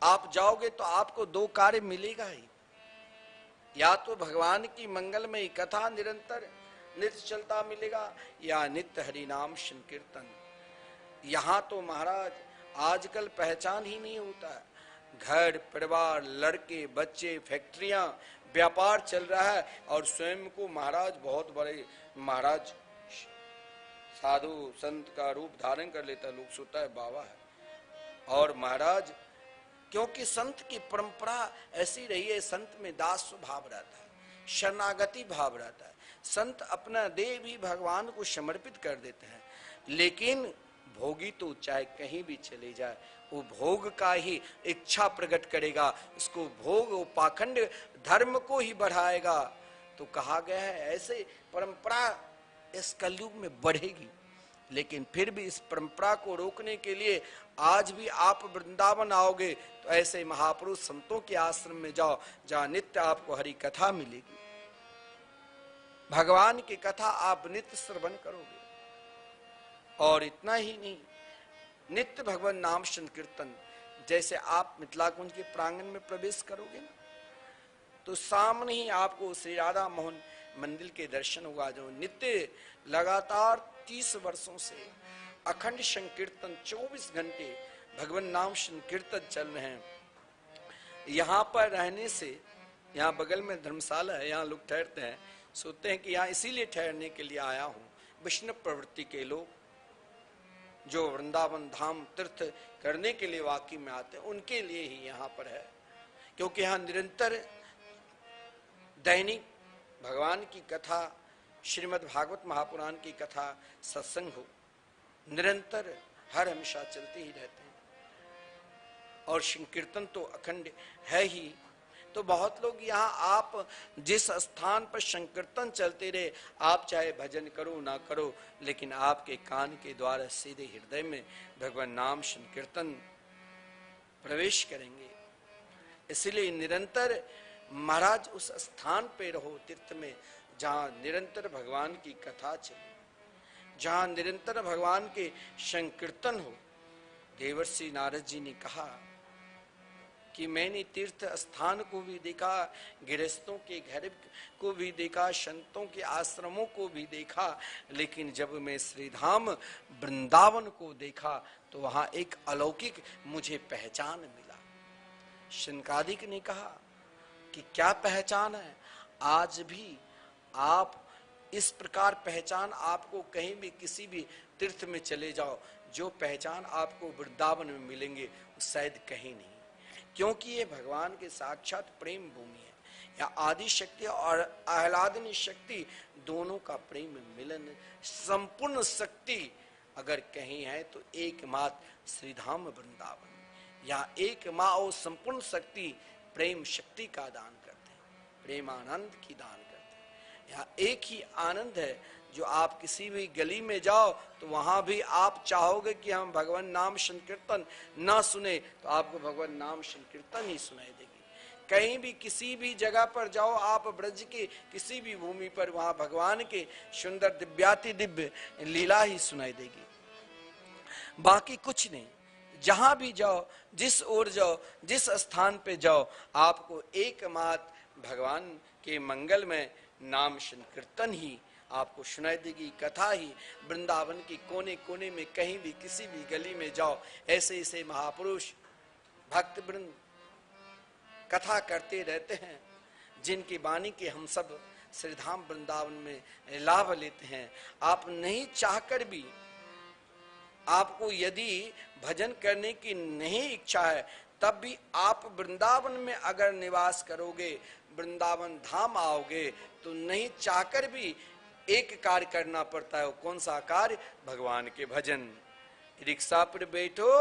आप जाओगे तो आपको 2 कार्य मिलेगा ही, या तो भगवान की मंगलमयी कथा निरंतर नित्य चलता मिलेगा, या नित्य हरिनाम संकीर्तन। यहां तो महाराज आजकल पहचान ही नहीं होता है। घर परिवार, लड़के बच्चे, फैक्ट्रियां, व्यापार चल रहा है और स्वयं को महाराज बहुत बड़े महाराज साधु संत का रूप धारण कर लेता है। लोग सोचता है बाबा है। और महाराज क्योंकि संत की परंपरा ऐसी रही है, संत में दास भाव रहता है, शरणागति भाव रहता है। संत अपना देह भी भगवान को समर्पित कर देते हैं। लेकिन भोगी तो चाहे कहीं भी चले जाए, वो भोग का ही इच्छा प्रकट करेगा, उसको भोग, वो पाखंड धर्म को ही बढ़ाएगा। तो कहा गया है ऐसे परंपरा इस कलयुग में बढ़ेगी। लेकिन फिर भी इस परंपरा को रोकने के लिए आज भी आप वृंदावन आओगे तो ऐसे महापुरुष संतों के आश्रम में जाओ जहां नित्य आपको हरि कथा मिलेगी, भगवान की कथा आप नित्य श्रवण करोगे। और इतना ही नहीं, नित्य भगवान नाम संकीर्तन। जैसे आप मिथिला कुंज के प्रांगण में प्रवेश करोगे ना, तो सामने ही आपको श्री राधा मोहन मंदिर के दर्शन होगा, जो नित्य लगातार 30 वर्षों से अखंड संकीर्तन 24 घंटे भगवान नाम संकीर्तन चल रहे हैं। यहाँ पर रहने से, यहाँ बगल में धर्मशाला है, यहाँ लोग ठहरते हैं, सोचते हैं कि यहाँ इसीलिए ठहरने के लिए आया हूँ। वैष्णव प्रवृत्ति के लोग जो वृंदावन धाम तीर्थ करने के लिए वाकई में आते हैं, उनके लिए ही यहाँ पर है, क्योंकि यहाँ निरंतर दैनिक भगवान की कथा, श्रीमद् भागवत महापुराण की कथा, सत्संग हो, निरंतर हर हमेशा चलते ही रहते हैं। और संकीर्तन तो अखंड है ही। तो बहुत लोग यहाँ, आप जिस स्थान पर संकीर्तन चलते रहे, आप चाहे भजन करो ना करो, लेकिन आपके कान के द्वारा सीधे हृदय में भगवान नाम संकीर्तन प्रवेश करेंगे। इसलिए निरंतर महाराज उस स्थान पे रहो, तीर्थ में, जहाँ निरंतर भगवान की कथा चले, जहाँ निरंतर भगवान के संकीर्तन हो। देवर्षि नारद जी ने कहा कि मैंने तीर्थ स्थान को भी देखा, गृहस्थों के घर को भी देखा, संतों के आश्रमों को भी देखा, लेकिन जब मैं श्रीधाम वृंदावन को देखा तो वहां एक अलौकिक मुझे पहचान मिला। शनकादिक ने कहा कि क्या पहचान है? आज भी आप इस प्रकार पहचान आपको कहीं भी किसी भी तीर्थ में चले जाओ, जो पहचान आपको वृंदावन में मिलेंगे वो शायद कहीं नहीं, क्योंकि ये भगवान के साक्षात प्रेम भूमि है। या आदि शक्ति और आह्लादनी शक्ति दोनों का प्रेम मिलन, संपूर्ण शक्ति अगर कहीं है तो एकमात्र श्रीधाम वृंदावन। या एक माँ और संपूर्ण शक्ति प्रेम शक्ति का दान करते हैं, प्रेम आनंद की दान करते हैं। यहाँ एक ही आनंद है जो आप किसी भी गली में जाओ तो वहां भी आप चाहोगे कि हम भगवान नाम संकीर्तन ना सुने, तो आपको भगवान नाम संकीर्तन ही सुनाई देगी। कहीं भी किसी भी जगह पर जाओ आप, ब्रज के किसी भी भूमि पर, वहां भगवान के सुंदर दिव्याति दिव्य लीला ही सुनाई देगी, बाकी कुछ नहीं। जहां भी जाओ, जिस ओर जाओ, जिस स्थान पे जाओ, आपको एकमात्र भगवान के मंगल में नाम संकीर्तन ही आपको सुनाई देगी, कथा ही। वृंदावन की कोने कोने में कहीं भी किसी भी गली में जाओ, ऐसे ऐसे महापुरुष भक्त वृंद कथा करते रहते हैं, जिनकी वाणी के हम सब श्रीधाम वृंदावन में लाभ लेते हैं। आप नहीं चाहकर भी, आपको यदि भजन करने की नहीं इच्छा है, तब भी आप वृंदावन में अगर निवास करोगे, वृंदावन धाम आओगे, तो नहीं चाहकर भी एक कार्य करना पड़ता है। कौन सा कार्य? भगवान के भजन। रिक्शा पर बैठो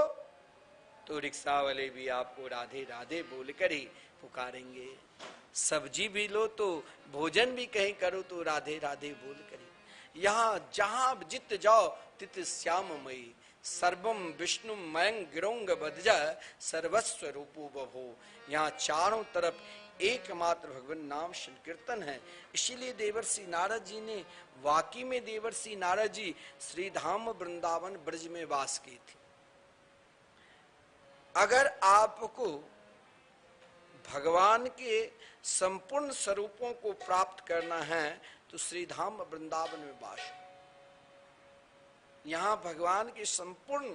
तो रिक्शा वाले भी आपको राधे राधे बोलकर ही पुकारेंगे, सब्जी भी लो तो भोजन भी कहीं करो तो राधे राधे बोलकर ही। यहाँ जहां जित जाओ तित श्याममयी, सर्वम विष्णु मयंग गिरोंग बदजा सर्वस्व रूपो बभो। यहाँ चारों तरफ एकमात्र भगवान नाम संकीर्तन है। इसीलिए देवर्षि नारद जी ने, वाकई में देवर्षि नारद जी श्रीधाम वृंदावन ब्रज में वास की थी। अगर आपको भगवान के संपूर्ण स्वरूपों को प्राप्त करना है तो श्रीधाम वृंदावन में वास। यहां भगवान के संपूर्ण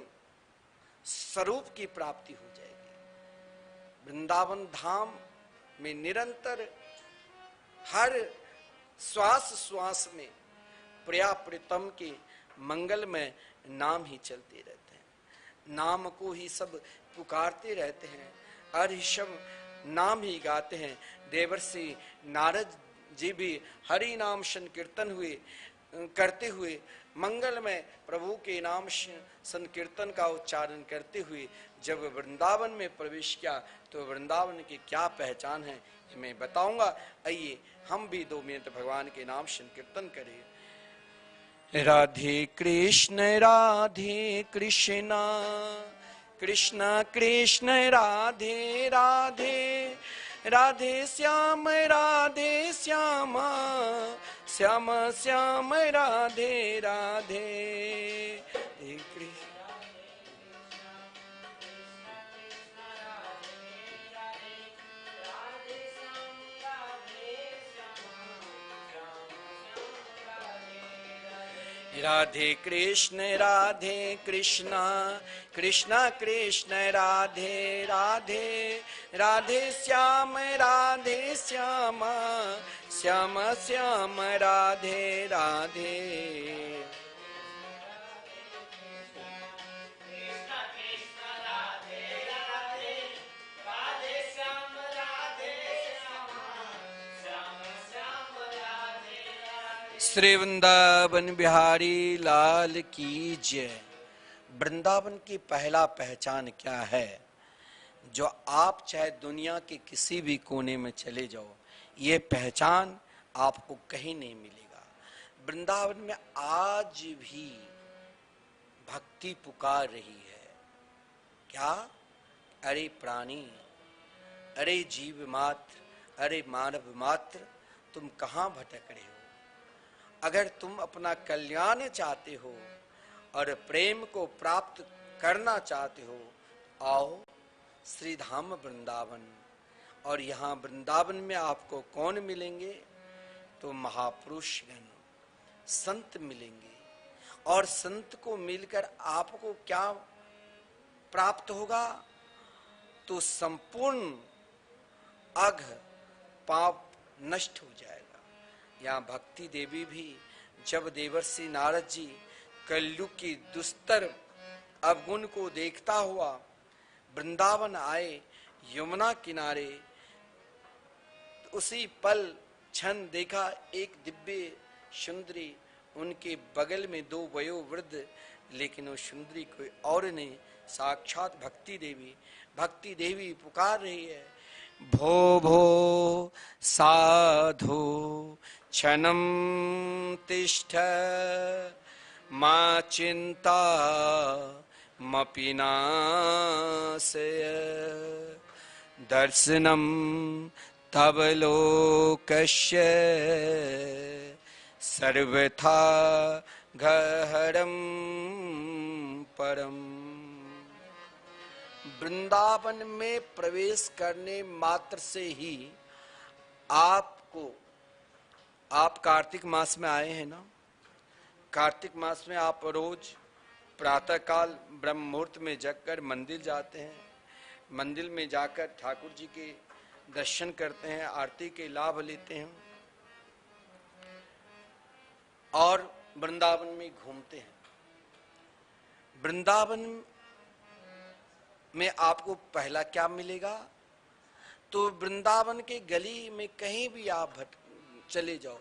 स्वरूप की प्राप्ति हो जाएगी। वृंदावन धाम में निरंतर हर श्वास श्वास में प्रिया प्रीतम के मंगल में नाम ही चलते रहते हैं, नाम को ही सब पुकारते रहते हैं, हरिशम नाम ही गाते हैं। देवर्षि नारद जी भी हरि नाम संकीर्तन हुए करते हुए, मंगल में प्रभु के नाम संकीर्तन का उच्चारण करते हुए जब वृंदावन में प्रवेश किया, तो वृंदावन की क्या पहचान है ये मैं बताऊंगा। आइए हम भी 2 मिनट भगवान के नाम संकीर्तन करें। राधे कृष्ण कृष्ण कृष्ण राधे राधे, राधे श्याम श्याम श्याम राधे राधे। राधे कृष्ण कृष्ण कृष्ण राधे राधे, राधे श्याम श्याम श्याम राधे राधे। श्री वृंदावन बिहारी लाल की जय। वृंदावन की पहला पहचान क्या है, जो आप चाहे दुनिया के किसी भी कोने में चले जाओ, ये पहचान आपको कहीं नहीं मिलेगा। वृंदावन में आज भी भक्ति पुकार रही है। क्या? अरे प्राणी, अरे जीव मात्र, अरे मानव मात्र, तुम कहाँ भटक रहे हो? अगर तुम अपना कल्याण चाहते हो और प्रेम को प्राप्त करना चाहते हो, आओ श्री धाम वृंदावन। और यहाँ वृंदावन में आपको कौन मिलेंगे? तो महापुरुषगण, संत मिलेंगे। और संत को मिलकर आपको क्या प्राप्त होगा? तो संपूर्ण अघ पाप नष्ट हो जाएगा। यहाँ भक्ति देवी भी जब देवर्षि नारद जी कलयुग की दुस्तर अवगुण को देखता हुआ वृंदावन आए, यमुना किनारे, उसी पल क्षण देखा एक दिव्य सुंदरी, उनके बगल में दो वयोवृद्ध, लेकिन वो सुंदरी कोई और नहीं, साक्षात भक्ति देवी। भक्ति देवी पुकार रही है, भो भो साधु क्षणं तिष्ठ, मा चिंता मपि नाशय, दर्शनं तव लोकस्य सर्वथा गहरं परम। वृंदावन में प्रवेश करने मात्र से ही आपको, आप कार्तिक मास में आए हैं ना, कार्तिक मास में आप रोज प्रातः काल ब्रह्म मुहूर्त में जगकर मंदिर जाते हैं, मंदिर में जाकर ठाकुर जी के दर्शन करते हैं, आरती के लाभ लेते हैं और वृंदावन में घूमते हैं। वृंदावन में आपको पहला क्या मिलेगा? तो वृंदावन के गली में कहीं भी आप चले जाओ,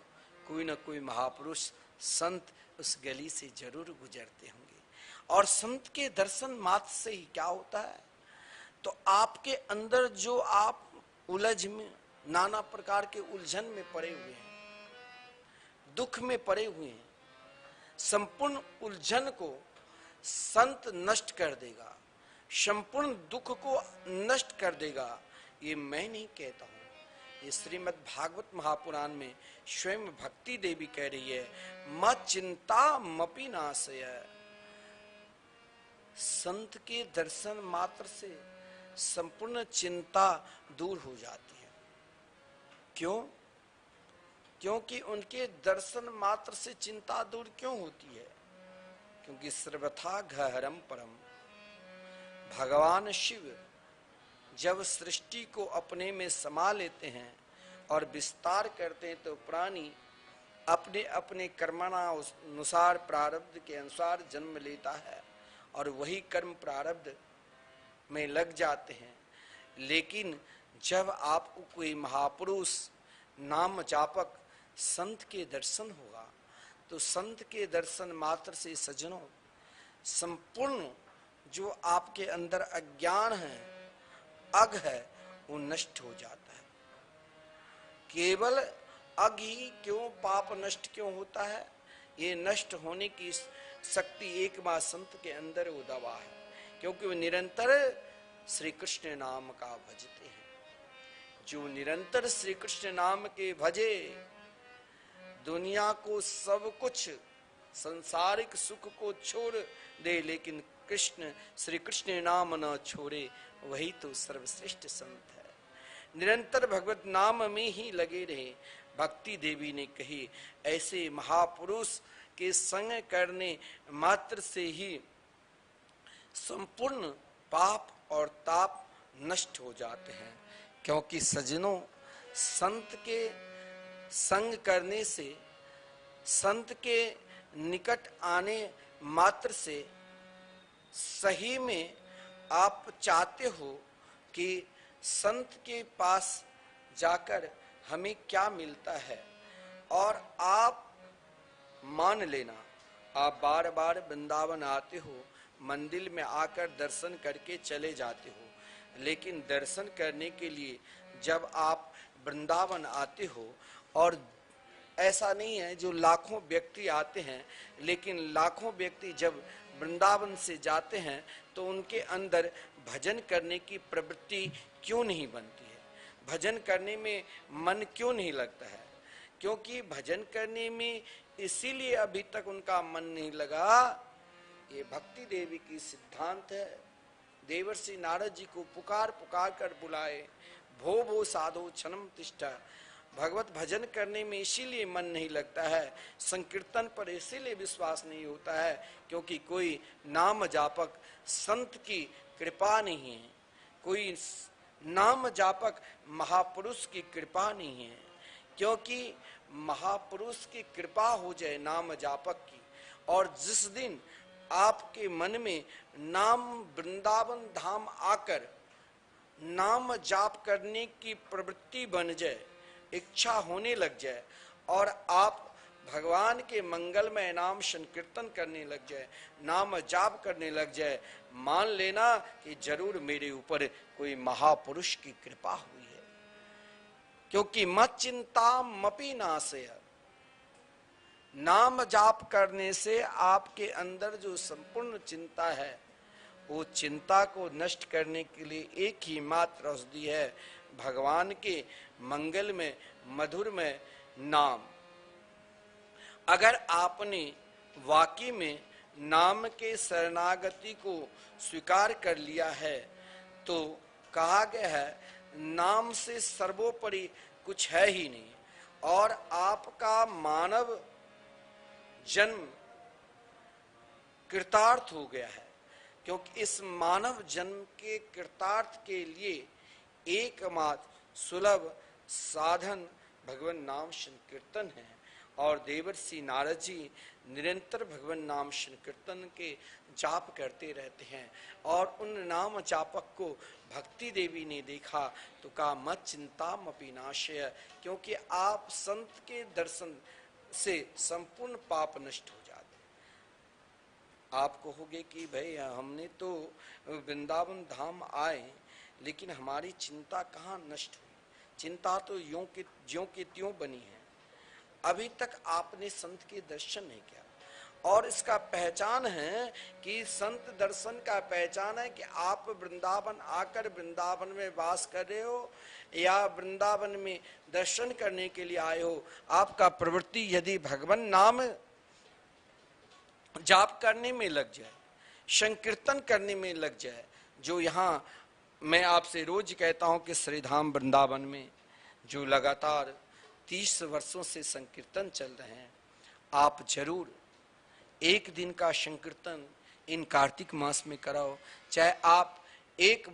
कोई ना कोई महापुरुष संत उस गली से जरूर गुजरते होंगे। और संत के दर्शन मात्र से ही क्या होता है? तो आपके अंदर जो आप उलझ में, नाना प्रकार के उलझन में पड़े हुए हैं, दुख में पड़े हुए हैं, संपूर्ण उलझन को संत नष्ट कर देगा, संपूर्ण दुख को नष्ट कर देगा। ये मैं नहीं कहता हूं, ये श्रीमद् भागवत महापुराण में स्वयं भक्ति देवी कह रही है, मत चिंता मपि नाशय। संत के दर्शन मात्र से संपूर्ण चिंता दूर हो जाती है। क्यों? क्योंकि उनके दर्शन मात्र से चिंता दूर क्यों होती है? क्योंकि सर्वथा गहरम परम, भगवान शिव जब सृष्टि को अपने में समा लेते हैं और विस्तार करते हैं, तो प्राणी अपने अपने कर्मानुसार प्रारब्ध के अनुसार जन्म लेता है और वही कर्म प्रारब्ध में लग जाते हैं। लेकिन जब आपको कोई महापुरुष नाम जापक संत के दर्शन होगा, तो संत के दर्शन मात्र से सज्जनों संपूर्ण जो आपके अंदर अज्ञान है, अघ है, वो नष्ट हो जाता है। केवल अघ ही क्यों, पाप नष्ट क्यों होता है? ये नष्ट होने की शक्ति एकमात्र संत के अंदर वो दवा है, क्योंकि वो निरंतर श्री कृष्ण नाम का भजते हैं। जो निरंतर श्री कृष्ण नाम के भजे, दुनिया को सब कुछ संसारिक सुख को छोड़ दे, लेकिन कृष्ण श्री कृष्ण नाम न छोड़े, वही तो सर्वश्रेष्ठ संत है। निरंतर भगवत नाम में ही लगे रहे। भक्ति देवी ने कही, ऐसे महापुरुष के संग करने मात्र से ही संपूर्ण पाप और ताप नष्ट हो जाते हैं। क्योंकि सज्जनों, संत के संग करने से, संत के निकट आने मात्र से सही में आप चाहते हो कि संत के पास जाकर हमें क्या मिलता है, और आप मान लेना, आप बार बार वृंदावन आते हो, मंदिर में आकर दर्शन करके चले जाते हो, लेकिन दर्शन करने के लिए जब आप वृंदावन आते हो, और ऐसा नहीं है जो लाखों व्यक्ति आते हैं, लेकिन लाखों व्यक्ति जब वृंदावन से जाते हैं तो उनके अंदर भजन करने की प्रवृत्ति क्यों नहीं बनती है, भजन करने में मन क्यों नहीं लगता है? क्योंकि भजन करने में इसीलिए अभी तक उनका मन नहीं लगा, ये भक्ति देवी की सिद्धांत है। देवर्षि नारद जी को पुकार पुकार कर बुलाए, भो भो साधो क्षणम तिष्ठा। भगवत भजन करने में इसीलिए मन नहीं लगता है, संकीर्तन पर इसीलिए विश्वास नहीं होता है, क्योंकि कोई नाम जापक संत की कृपा नहीं है, कोई नाम जापक महापुरुष की कृपा नहीं है। क्योंकि महापुरुष की कृपा हो जाए नाम जापक की, और जिस दिन आपके मन में नाम वृंदावन धाम आकर नाम जाप करने की प्रवृत्ति बन जाए, इच्छा होने लग जाए, और आप भगवान के मंगलमय नाम संकीर्तन करने लग जाए, नाम जाप करने लग जाए, मान लेना कि जरूर मेरे ऊपर कोई महापुरुष की कृपा हुई है। क्योंकि मत चिंता मपि नाशय, नाम जाप करने से आपके अंदर जो संपूर्ण चिंता है, वो चिंता को नष्ट करने के लिए एक ही मात्र औषधि है, भगवान के मंगल में मधुर में नाम। अगर आपने वाकई में नाम के शरणागति को स्वीकार कर लिया है, तो कहा गया है नाम से सर्वोपरि कुछ है ही नहीं, और आपका मानव जन्म कृतार्थ हो गया है। क्योंकि इस मानव जन्म के कृतार्थ के लिए एकमात्र सुलभ साधन भगवान नाम संकीर्तन है। और देवर्षि नारद जी निरंतर भगवान नाम संकीर्तन के जाप करते रहते हैं, और उन नाम जापक को भक्ति देवी ने देखा तो कहा मत चिंता मपि नाशय, क्योंकि आप संत के दर्शन से संपूर्ण पाप नष्ट हो जाते। आप कहोगे कि भाई हमने तो वृंदावन धाम आए, लेकिन हमारी चिंता कहाँ नष्ट हुई? चिंता तो ज्यों की त्यों बनी है। अभी तक आपने संत के दर्शन नहीं किया, और इसका पहचान है कि संत दर्शन का पहचान है कि आप वृंदावन आकर वृंदावन में वास कर रहे हो, या वृंदावन में दर्शन करने के लिए आए हो। आपका प्रवृत्ति यदि भगवान नाम जाप करने में लग जाए, संकीर्तन करने में लग जाए, जो यहाँ मैं आपसे रोज कहता हूं कि श्रीधाम वृंदावन में जो लगातार 30 वर्षों से संकीर्तन चल रहे हैं, आप जरूर एक दिन का संकीर्तन इन कार्तिक मास में कराओ, चाहे आप एक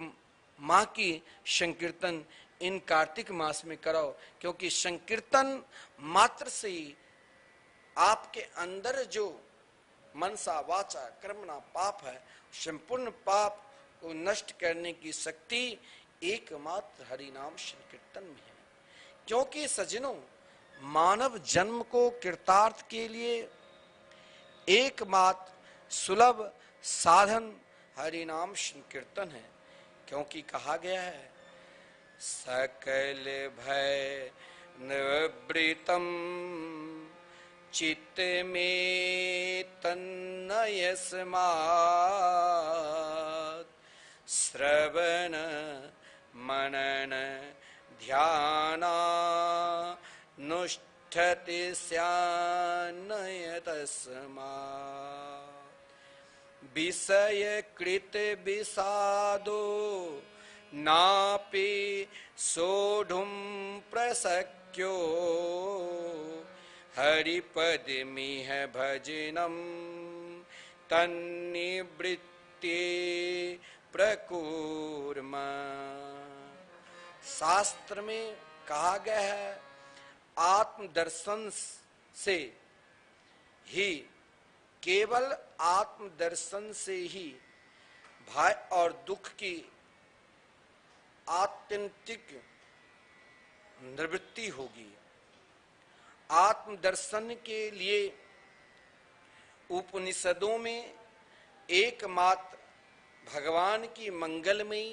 माह की संकीर्तन इन कार्तिक मास में कराओ। क्योंकि संकीर्तन मात्र से ही आपके अंदर जो मनसा वाचा कर्मणा पाप है, संपूर्ण पाप को नष्ट करने की शक्ति एकमात्र हरिनाम संकीर्तन में है। क्योंकि सज्जनों, मानव जन्म को कृतार्थ के लिए एकमात्र सुलभ साधन हरिनाम संकीर्तन है। क्योंकि कहा गया है सकल भय निवृतम चित्त में तन्नयस्मात् श्रवण मनन ध्यानानुष्ठति स्यान्नयतस्मात् विषय कृत विषादो नापि सोढुं प्रशक्यो हरिपदमिह भजनम तन्निवृत्ते प्रकुर्म। शास्त्र में कहा गया है आत्मदर्शन से ही, केवल आत्मदर्शन से ही भय और दुख की आत्यंतिक निवृत्ति होगी। आत्मदर्शन के लिए उपनिषदों में एकमात्र भगवान की मंगलमयी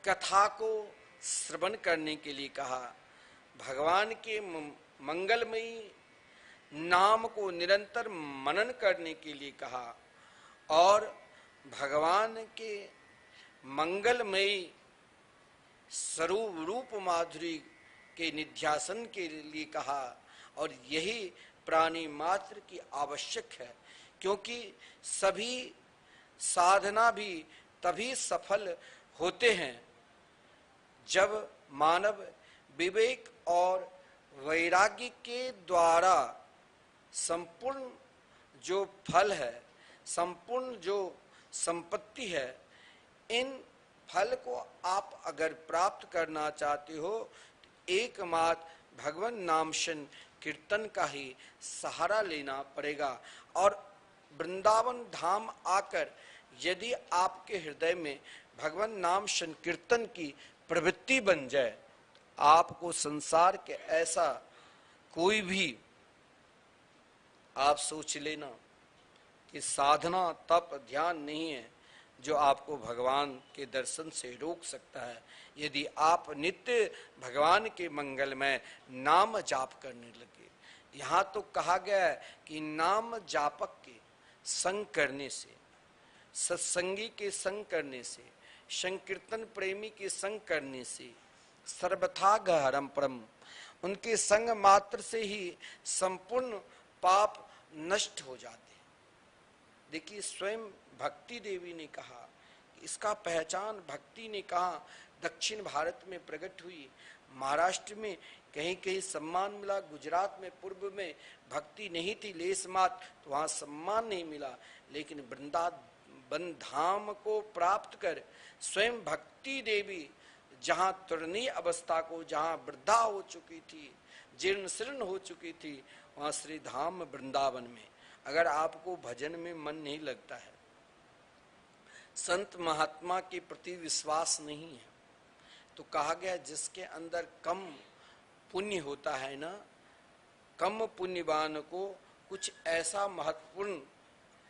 कथा को श्रवण करने के लिए कहा, भगवान के मंगलमयी नाम को निरंतर मनन करने के लिए कहा और भगवान के मंगलमयी स्वरूप रूप माधुरी के निध्यासन के लिए कहा। और यही प्राणी मात्र की आवश्यक है, क्योंकि सभी साधना भी तभी सफल होते हैं जब मानव विवेक और वैराग्य के द्वारा संपूर्ण जो फल है, संपूर्ण जो संपत्ति है, इन फल को आप अगर प्राप्त करना चाहते हो तो एकमात्र भगवान नाम कीर्तन का ही सहारा लेना पड़ेगा। और वृंदावन धाम आकर यदि आपके हृदय में भगवान नाम कीर्तन की प्रवृत्ति बन जाए, आपको संसार के ऐसा कोई भी, आप सोच लेना कि साधना तप ध्यान नहीं है जो आपको भगवान के दर्शन से रोक सकता है। यदि आप नित्य भगवान के मंगलमय नाम जाप करने लगे। यहाँ तो कहा गया है कि नाम जापक के संग करने से, सत्संगी के संग करने से, संकीर्तन प्रेमी के संग करने से सर्वथा गहरम परम, उनके संग मात्र से ही संपूर्ण पाप नष्ट हो जाते। देखिए स्वयं भक्ति देवी ने कहा कि इसका पहचान, भक्ति ने कहा दक्षिण भारत में प्रकट हुई, महाराष्ट्र में कहीं कहीं सम्मान मिला, गुजरात में पूर्व में भक्ति नहीं थी लेस मात्र, तो वहाँ सम्मान नहीं मिला, लेकिन वृंदावन धाम को प्राप्त कर स्वयं भक्ति देवी जहाँ तुरनीय अवस्था को, जहाँ वृद्धा हो चुकी थी, जीर्ण शीर्ण हो चुकी थी, वहाँ श्री धाम वृंदावन में अगर आपको भजन में मन नहीं लगता है, संत महात्मा के प्रति विश्वास नहीं है, तो कहा गया जिसके अंदर कम पुण्य होता है ना, कम पुण्यवान को कुछ ऐसा महत्वपूर्ण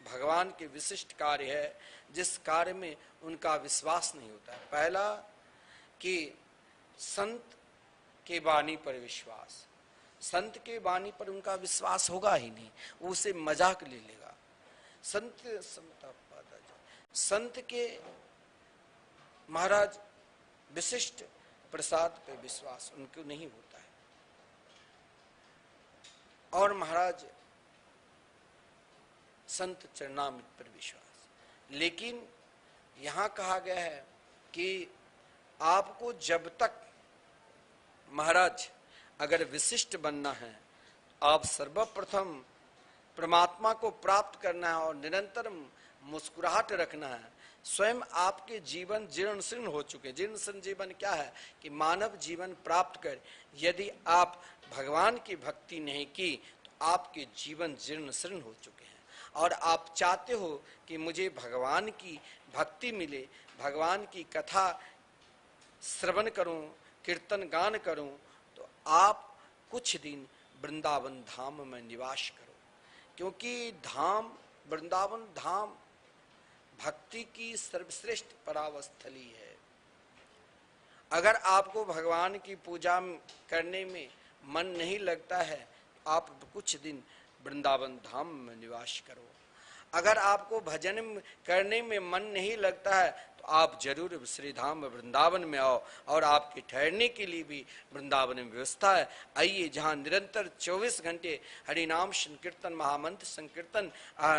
भगवान के विशिष्ट कार्य है जिस कार्य में उनका विश्वास नहीं होता है। पहला कि संत के वाणी पर विश्वास, संत के वाणी पर उनका विश्वास होगा ही नहीं, वो उसे मजाक ले लेगा। संत के महाराज विशिष्ट प्रसाद पे विश्वास उनको नहीं होता है, और महाराज संत चरणामृत पर विश्वास। लेकिन यहाँ कहा गया है कि आपको जब तक महाराज अगर विशिष्ट बनना है, आप सर्वप्रथम परमात्मा को प्राप्त करना है और निरंतर मुस्कुराहट रखना है। स्वयं आपके जीवन जीर्ण शीर्ण हो चुके। जीर्ण शीर्ण जीवन क्या है कि मानव जीवन प्राप्त कर यदि आप भगवान की भक्ति नहीं की तो आपके जीवन जीर्ण शीर्ण हो चुके हैं, और आप चाहते हो कि मुझे भगवान की भक्ति मिले, भगवान की कथा श्रवण करूं, कीर्तन गान करूं, तो आप कुछ दिन वृंदावन धाम में निवास करो, क्योंकि धाम, वृंदावन धाम भक्ति की सर्वश्रेष्ठ परावस्थली है। अगर आपको भगवान की पूजा करने में मन नहीं लगता है, आप कुछ दिन वृंदावन धाम में निवास करो। अगर आपको भजन करने में मन नहीं लगता है तो आप जरूर श्री धाम वृंदावन में आओ, और आपके ठहरने के लिए भी वृंदावन में व्यवस्था है। आइए, जहाँ निरंतर 24 घंटे हरिनाम संकीर्तन, महामंत्र संकीर्तन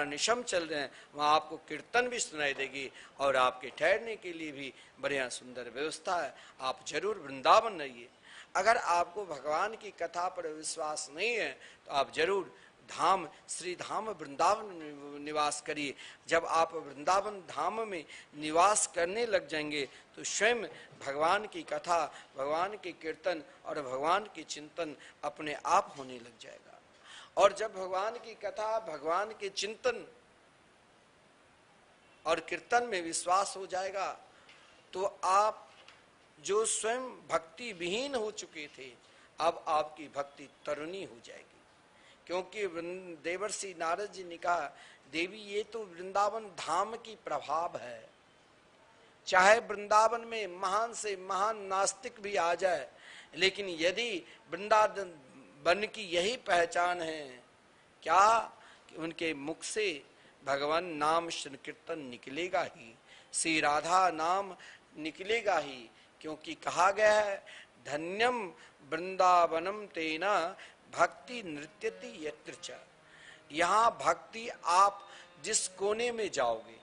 निशम चल रहे हैं, वहाँ आपको कीर्तन भी सुनाई देगी और आपके ठहरने के लिए भी बढ़िया सुंदर व्यवस्था है। आप जरूर वृंदावन रहिए। अगर आपको भगवान की कथा पर विश्वास नहीं है तो आप जरूर धाम श्री धाम वृंदावन निवास करिए। जब आप वृंदावन धाम में निवास करने लग जाएंगे तो स्वयं भगवान की कथा, भगवान के कीर्तन और भगवान के चिंतन अपने आप होने लग जाएगा। और जब भगवान की कथा, भगवान के चिंतन और कीर्तन में विश्वास हो जाएगा तो आप जो स्वयं भक्ति विहीन हो चुके थे, अब आपकी भक्ति तरुणी हो जाएगी। क्योंकि देवर्षि नारद जी ने कहा, देवी ये तो वृंदावन धाम की प्रभाव है। चाहे वृंदावन में महान से महान नास्तिक भी आ जाए, लेकिन यदि वृंदावन की यही पहचान है क्या कि उनके मुख से भगवान नाम संकीर्तन निकलेगा ही, श्री राधा नाम निकलेगा ही। क्योंकि कहा गया है, धन्यम वृंदावनम तेना भक्ति नृत्यति यत्र च। यहाँ भक्ति आप जिस कोने में जाओगे,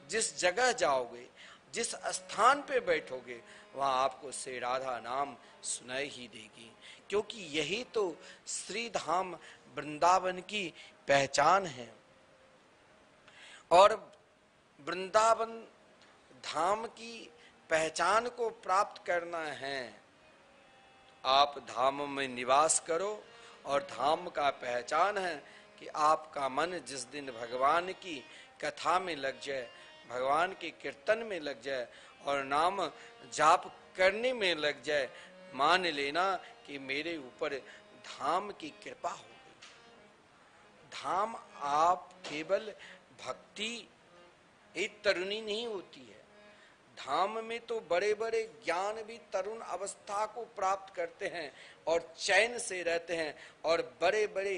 जिस जगह जाओगे, जिस स्थान पे बैठोगे, वहाँ आपको श्री राधा नाम सुनाई ही देगी। क्योंकि यही तो श्री धाम वृंदावन की पहचान है। और वृंदावन धाम की पहचान को प्राप्त करना है, आप धाम में निवास करो। और धाम का पहचान है कि आपका मन जिस दिन भगवान की कथा में लग जाए, भगवान के कीर्तन में लग जाए और नाम जाप करने में लग जाए, मान लेना कि मेरे ऊपर धाम की कृपा हो गई। धाम आप केवल भक्ति एक तरुणी नहीं होती है, धाम में तो बड़े बड़े ज्ञान भी तरुण अवस्था को प्राप्त करते हैं और चैन से रहते हैं, और बड़े बड़े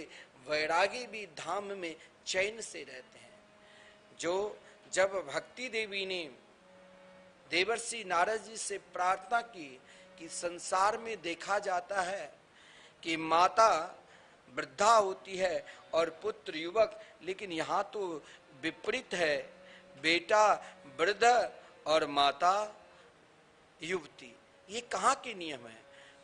वैरागी भी धाम में चैन से रहते हैं। जो जब भक्ति देवी ने देवर्षि नारद जी से प्रार्थना की कि संसार में देखा जाता है कि माता वृद्धा होती है और पुत्र युवक, लेकिन यहाँ तो विपरीत है, बेटा वृद्ध और माता युवती। ये कहाँ के नियम है?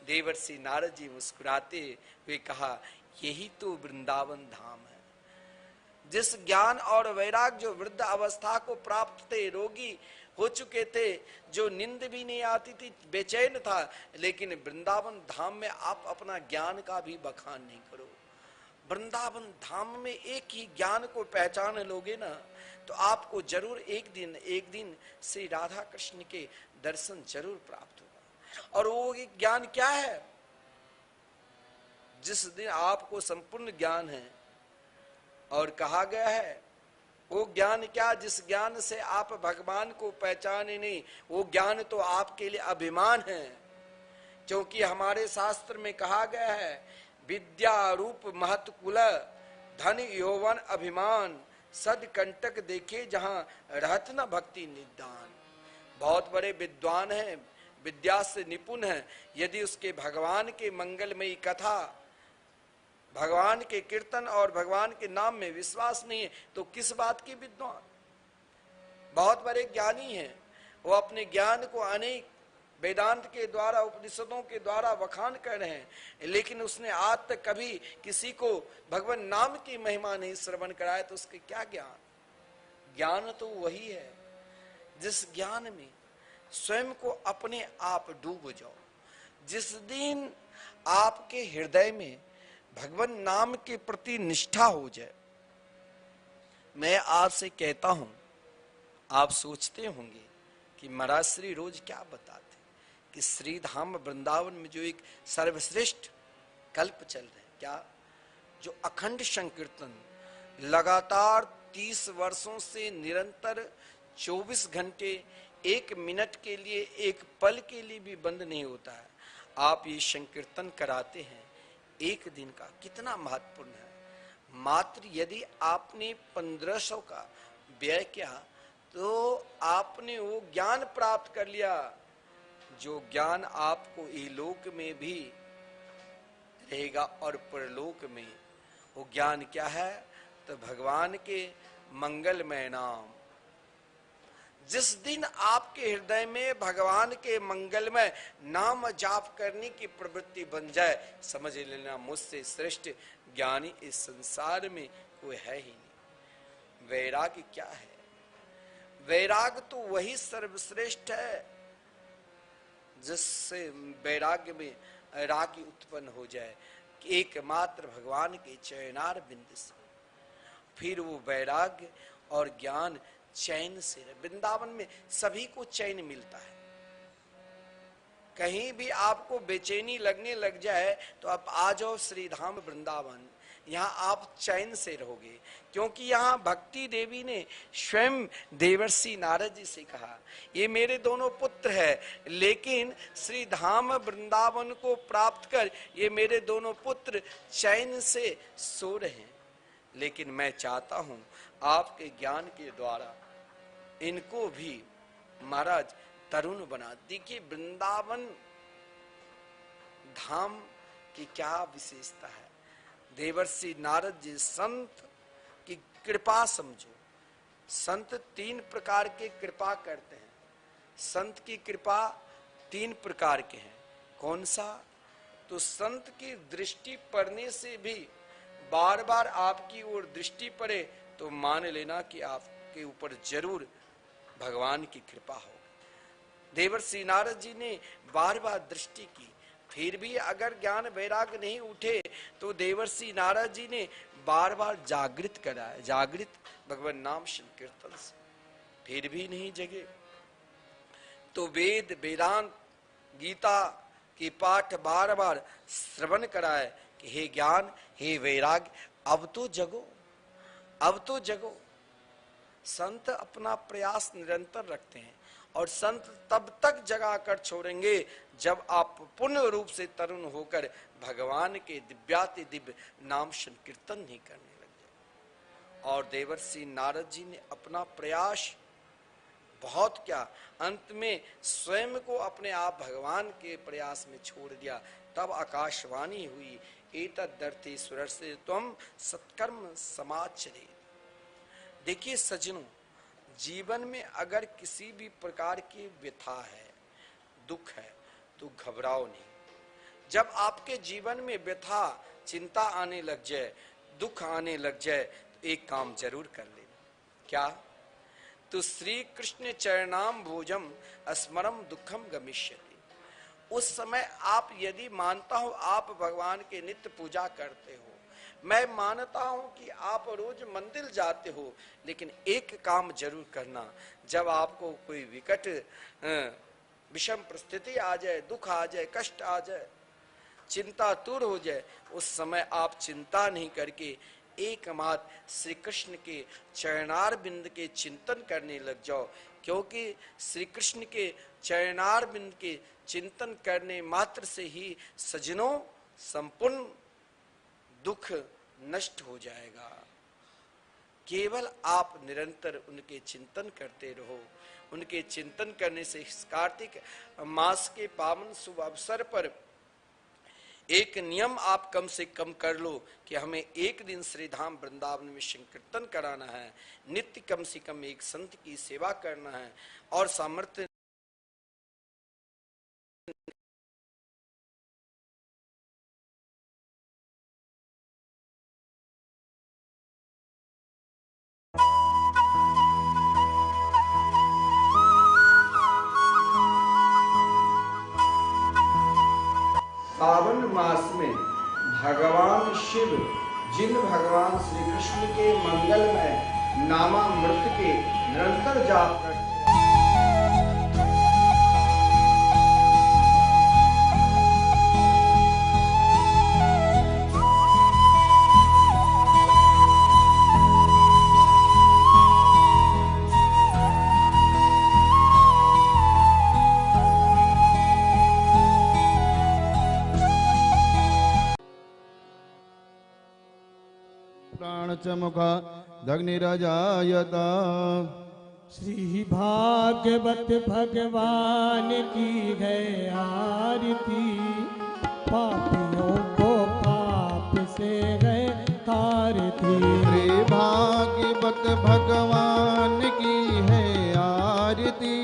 देवर्षि नारद जी मुस्कुराते हुए कहा, यही तो वृंदावन धाम है। जिस ज्ञान और वैराग जो वृद्ध अवस्था को प्राप्त थे, रोगी हो चुके थे, जो नींद भी नहीं आती थी, बेचैन था, लेकिन वृंदावन धाम में आप अपना ज्ञान का भी बखान नहीं करो। वृंदावन धाम में एक ही ज्ञान को पहचान लोगे ना, तो आपको जरूर एक दिन श्री राधा कृष्ण के दर्शन जरूर प्राप्त होगा। और वो ज्ञान क्या है? जिस दिन आपको संपूर्ण ज्ञान है, और कहा गया है वो ज्ञान क्या, जिस ज्ञान से आप भगवान को पहचाने नहीं, वो ज्ञान तो आपके लिए अभिमान है। क्योंकि हमारे शास्त्र में कहा गया है, विद्या रूप महत कुल धन यौवन अभिमान, सद कंटक देखे जहां रहत न भक्ति निदान। बहुत बड़े विद्वान हैं, विद्या से निपुण हैं, यदि उसके भगवान के मंगलमयी कथा, भगवान के कीर्तन और भगवान के नाम में विश्वास नहीं है तो किस बात के विद्वान? बहुत बड़े ज्ञानी हैं, वो अपने ज्ञान को अनेक वेदांत के द्वारा, उपनिषदों के द्वारा बखान कर रहे हैं, लेकिन उसने आज तक कभी किसी को भगवान नाम की महिमा नहीं श्रवण कराया, तो उसके क्या ज्ञान? ज्ञान तो वही है जिस ज्ञान में स्वयं को अपने आप डूब जाओ। जिस दिन आपके हृदय में भगवान नाम के प्रति निष्ठा हो जाए, मैं आपसे कहता हूं, आप सोचते होंगे कि महाराज श्री रोज क्या बताते कि श्री धाम वृंदावन में जो एक सर्वश्रेष्ठ कल्प चल रहे हैं, क्या जो अखंड संकीर्तन लगातार 30 वर्षों से निरंतर 24 घंटे 1 मिनट के लिए, एक पल के लिए भी बंद नहीं होता है। आप ये संकीर्तन कराते हैं, एक दिन का कितना महत्वपूर्ण है। मात्र यदि आपने 1500 का व्यय किया तो आपने वो ज्ञान प्राप्त कर लिया, जो ज्ञान आपको इहलोक में भी रहेगा और परलोक में। वो ज्ञान क्या है? तो भगवान के मंगलमय नाम। जिस दिन आपके हृदय में भगवान के मंगलमय नाम जाप करने की प्रवृत्ति बन जाए, समझ लेना मुझसे श्रेष्ठ ज्ञानी इस संसार में कोई है ही नहीं। वैराग्य क्या है? वैराग्य तो वही सर्वश्रेष्ठ है जिससे वैराग्य में राग उत्पन्न हो जाए कि एकमात्र भगवान के चरणार बिंद से। फिर वो वैराग्य और ज्ञान चैन से। वृंदावन में सभी को चैन मिलता है। कहीं भी आपको बेचैनी लगने लग जाए तो आप आ जाओ श्री धाम वृंदावन, यहाँ आप चैन से रहोगे। क्योंकि यहाँ भक्ति देवी ने स्वयं देवर्षि नारद जी से कहा, ये मेरे दोनों पुत्र हैं, लेकिन श्री धाम वृंदावन को प्राप्त कर ये मेरे दोनों पुत्र चैन से सो रहे हैं, लेकिन मैं चाहता हूं आपके ज्ञान के द्वारा इनको भी महाराज तरुण बना। देखिए वृंदावन धाम की क्या विशेषता है। देवर्षि नारद जी संत की कृपा समझो। संत 3 प्रकार के कृपा करते हैं। संत की कृपा 3 प्रकार के हैं। कौन सा? तो संत की दृष्टि पड़ने से भी बार बार आपकी ओर दृष्टि पड़े तो मान लेना कि आपके ऊपर जरूर भगवान की कृपा हो। देवर्षि नारद जी ने बार बार दृष्टि की, फिर भी अगर ज्ञान वैराग्य नहीं उठे तो देवर्षि नारद जी ने बार बार जागृत कराया, जागृत भगवान नाम संकीर्तन से, फिर भी नहीं जगे तो वेद वेदांत गीता की पाठ बार बार श्रवण कराए कि हे ज्ञान हे वैराग्य अब तो जगो, अब तो जगो। संत अपना प्रयास निरंतर रखते हैं और संत तब तक जगा कर छोड़ेंगे जब आप पूर्ण रूप से तरुण होकर भगवान के दिव्याति दिव्य नाम संकीर्तन नहीं करने लग जाए। और देवर्षि नारद जी ने अपना प्रयास बहुत क्या, अंत में स्वयं को अपने आप भगवान के प्रयास में छोड़ दिया। तब आकाशवाणी हुई, एतदर्थी सुरस्य त्वं सत्कर्म समाचरे। देखिए सज्जनों, जीवन में अगर किसी भी प्रकार की व्यथा है, दुख है, तो घबराओ नहीं। जब आपके जीवन में व्यथा चिंता आने लग जाए, दुख आने लग जाए, तो एक काम जरूर कर लेना। क्या? तो श्री कृष्ण चरणाम भोजम स्मरम दुखम गमिष्यति। उस समय आप यदि मानता हो आप भगवान के नित्य पूजा करते हो, मैं मानता हूं कि आप रोज मंदिर जाते हो, लेकिन एक काम जरूर करना, जब आपको कोई विकट विषम परिस्थिति आ जाए, दुख आ जाए, कष्ट आ जाए, चिंता दूर हो जाए, उस समय आप चिंता नहीं करके एकमात्र श्री कृष्ण के चरणार बिंद के चिंतन करने लग जाओ। क्योंकि श्री कृष्ण के चरणार बिंद के चिंतन करने मात्र से ही सज्जनों संपूर्ण दुख नष्ट हो जाएगा। केवल आप निरंतर उनके चिंतन करते रहो। उनके चिंतन करने से इस कार्तिक मास के पावन शुभ अवसर पर एक नियम आप कम से कम कर लो कि हमें एक दिन श्री धाम वृंदावन में संकीर्तन कराना है, नित्य कम से कम एक संत की सेवा करना है और सामर्थ्य सावन मास में भगवान शिव जिन भगवान श्री कृष्ण के मंगलमय नामामृत के निरंतर जाप करते प्राण च मुखा दग्निरजायता। श्री भागवत भगवान की है आरती, पापियों को पाप से है तारती। श्री भागवत भगवान की है आरती,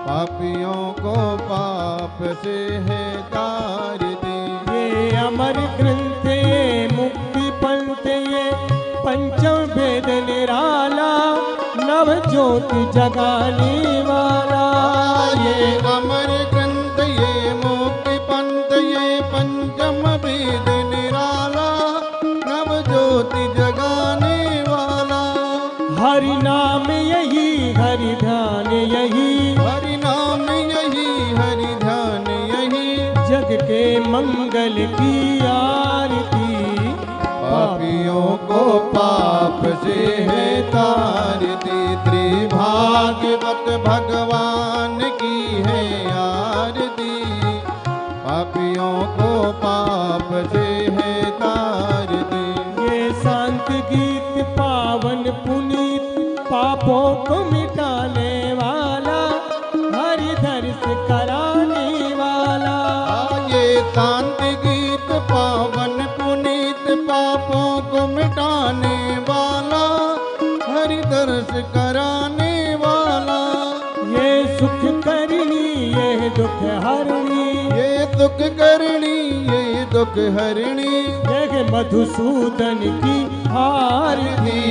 पापियों को पाप से है तारती। ये अमर ग्रंथ ये मुक्ति पंथ ये पंचम वेद निराला, नव ज्योति जगाने वाला। ये अमर ग्रंथ ये मुक्ति पंथ ये पंचम वेद निराला, नव ज्योति जगाने वाला। हरि नाम यही हरि ध्यान यही, हरि नाम यही हरि ध्यान यही, जग के मंगल की आरती। पापियों को पाप से है तारती। त्रिभागवत भगवान की है आरती, पापियों को पाप से है तारती। ये शांत गीत पावन पुनीत, पापों को मिटाने वाला, हरि दर्श कराने वाला। ये शांत गीत पावन पुनीत, पापों को मिटाने वाला, हरि दर्श कराने वाला। ये सुख करनी ये दुख हरणी, ये दुख करणी ये दुख हरणी, ये मधुसूदन की आरती।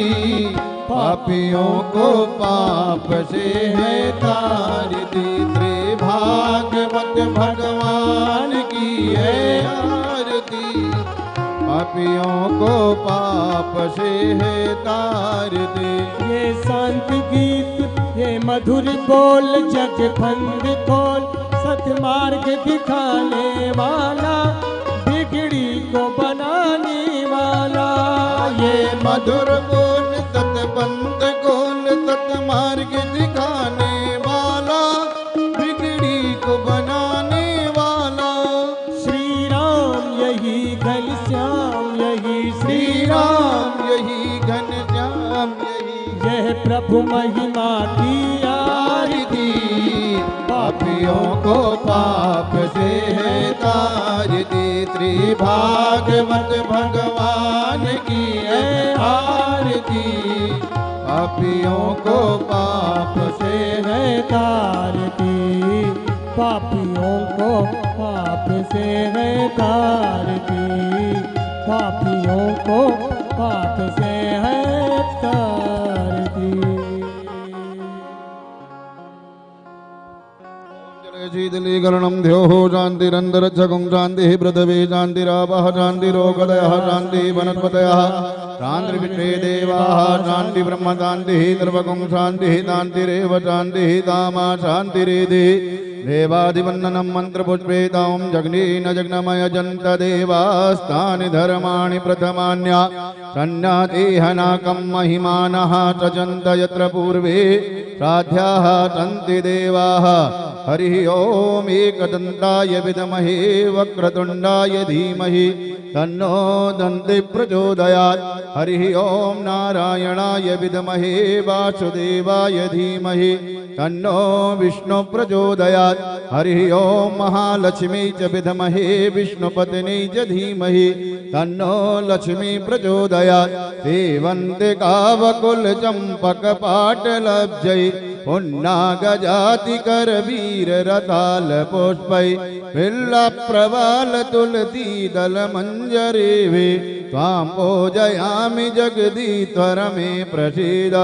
पापियों को पाप से है तारती। त्रिभागवत भगवान की है आरती, पापियों को पाप से है तारती। ये शांत गीत ये मधुर बोल, जग फंद खोल, सतमार्ग दिखाने वाला, बिगड़ी को बनाने वाला। ये मधुर बोल सतबंद गोल, सतमार्ग दिखाने वाला, बिगड़ी को बनाने वाला। श्री राम यही घनश्याम यही, श्री राम यही घनश्याम यही, यह प्रभु महिमा की आरती। पापियों को पाप से है तारती। त्रिभागवत भगवान की है आरती, पापियों को पाप से है तारती। पापियों को पाप से है तारती, पापियों को पाप से है तारती। शीतलीकरणं ध्योः शान्तिरन्तरच्छगुं शान्तिः पृथिवी शान्तिरापः शान्तिरोगदयः शान्तिः वनस्पतयः शान्तिर्विश्वे देवाः शान्तिब्रह्म शान्तिः सर्वगुं शान्तिः शान्तिरेव शान्तिः तामा शान्तिरेधि। देवादिवन्दनं मन्त्रपुष्पेतां जग्नेन जग्नमयजन्त देवास्तानि धर्माणि प्रथमान्या सन्न्यातेहनाकं महिमानः सजन्त यत्र पूर्वे श्राद्धाः सन्ति देवाः। हरिः ओम् एकदन्ताय विद्महे वक्रतुण्डाय धीमहि तन्नो दन्ति प्रचोदयात्। हरिः ओम् नारायणाय विद्महे वासुदेवाय धीमहि तन्नो विष्णु प्रचोदयात्। हरिः ओम् महालक्ष्मी च विद्महे विष्णुपत्नी च धीमहि तन्नो लक्ष्मी प्रचोदयात्। सेवन्ते कावकुल चम्पक पाटलब्जै पुन्नागजाति करवीर रताल पुष्पै बिल्लप्रवाल तुलसी दल मंजरेवे त्वां पूजयामि जगदीश्वर मे प्रसीद।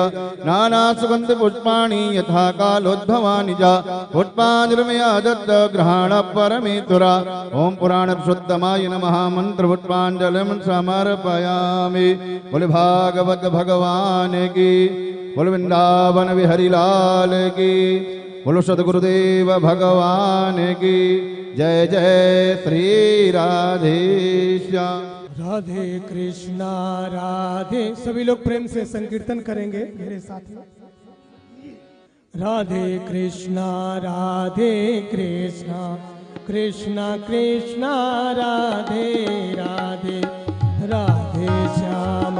नाना सुगंध पुष्पाणि यथा कालोद्भवानि च पुष्पाञ्जलिर्मया दत्त ग्रहण परमेश्वरा। ओम पुराण शुद्धमाय नमः मंत्र पुष्पाञ्जलिं समर्पयामि। बोल भागवत भगवान की, बोल वृंदावन बिहारी लाल की, बोलो सदगुरुदेव भगवान की जय। जय श्री राधेश्याम। राधे कृष्णा राधे। सभी लोग प्रेम से संकीर्तन करेंगे मेरे साथ में। राधे कृष्णा राधे कृष्णा कृष्णा कृष्णा राधे राधे, राधे श्याम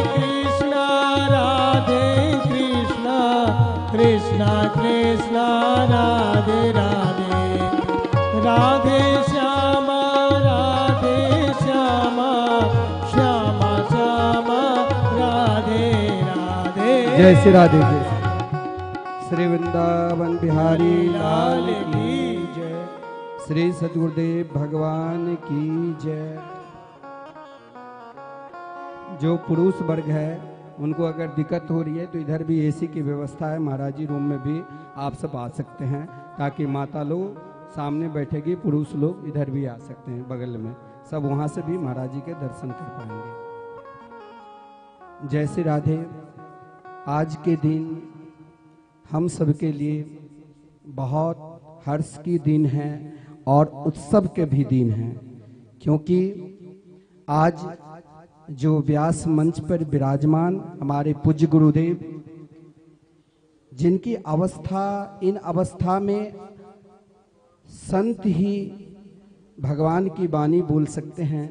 कृष्णा राधे कृष्णा कृष्णा कृष्णा राधे राधे राधे श्यामा श्यामा श्यामा श्यामा राधे राधे। जय श्री राधे। जय श्री वृंदावन बिहारी लाल की जय। श्री सद्गुरुदेव भगवान की जय। जो पुरुष वर्ग है उनको अगर दिक्कत हो रही है तो इधर भी एसी की व्यवस्था है, महाराज जी रूम में भी आप सब आ सकते हैं, ताकि माता लोग सामने बैठेगी, पुरुष लोग इधर भी आ सकते हैं बगल में, सब वहां से भी महाराज जी के दर्शन कर पाएंगे। जय श्री राधे। आज के दिन हम सबके लिए बहुत हर्ष की दिन है और उत्सव के भी दिन है, क्योंकि आज जो व्यास मंच पर विराजमान हमारे पूज्य गुरुदेव, जिनकी अवस्था इन अवस्था में संत ही भगवान की वाणी बोल सकते हैं,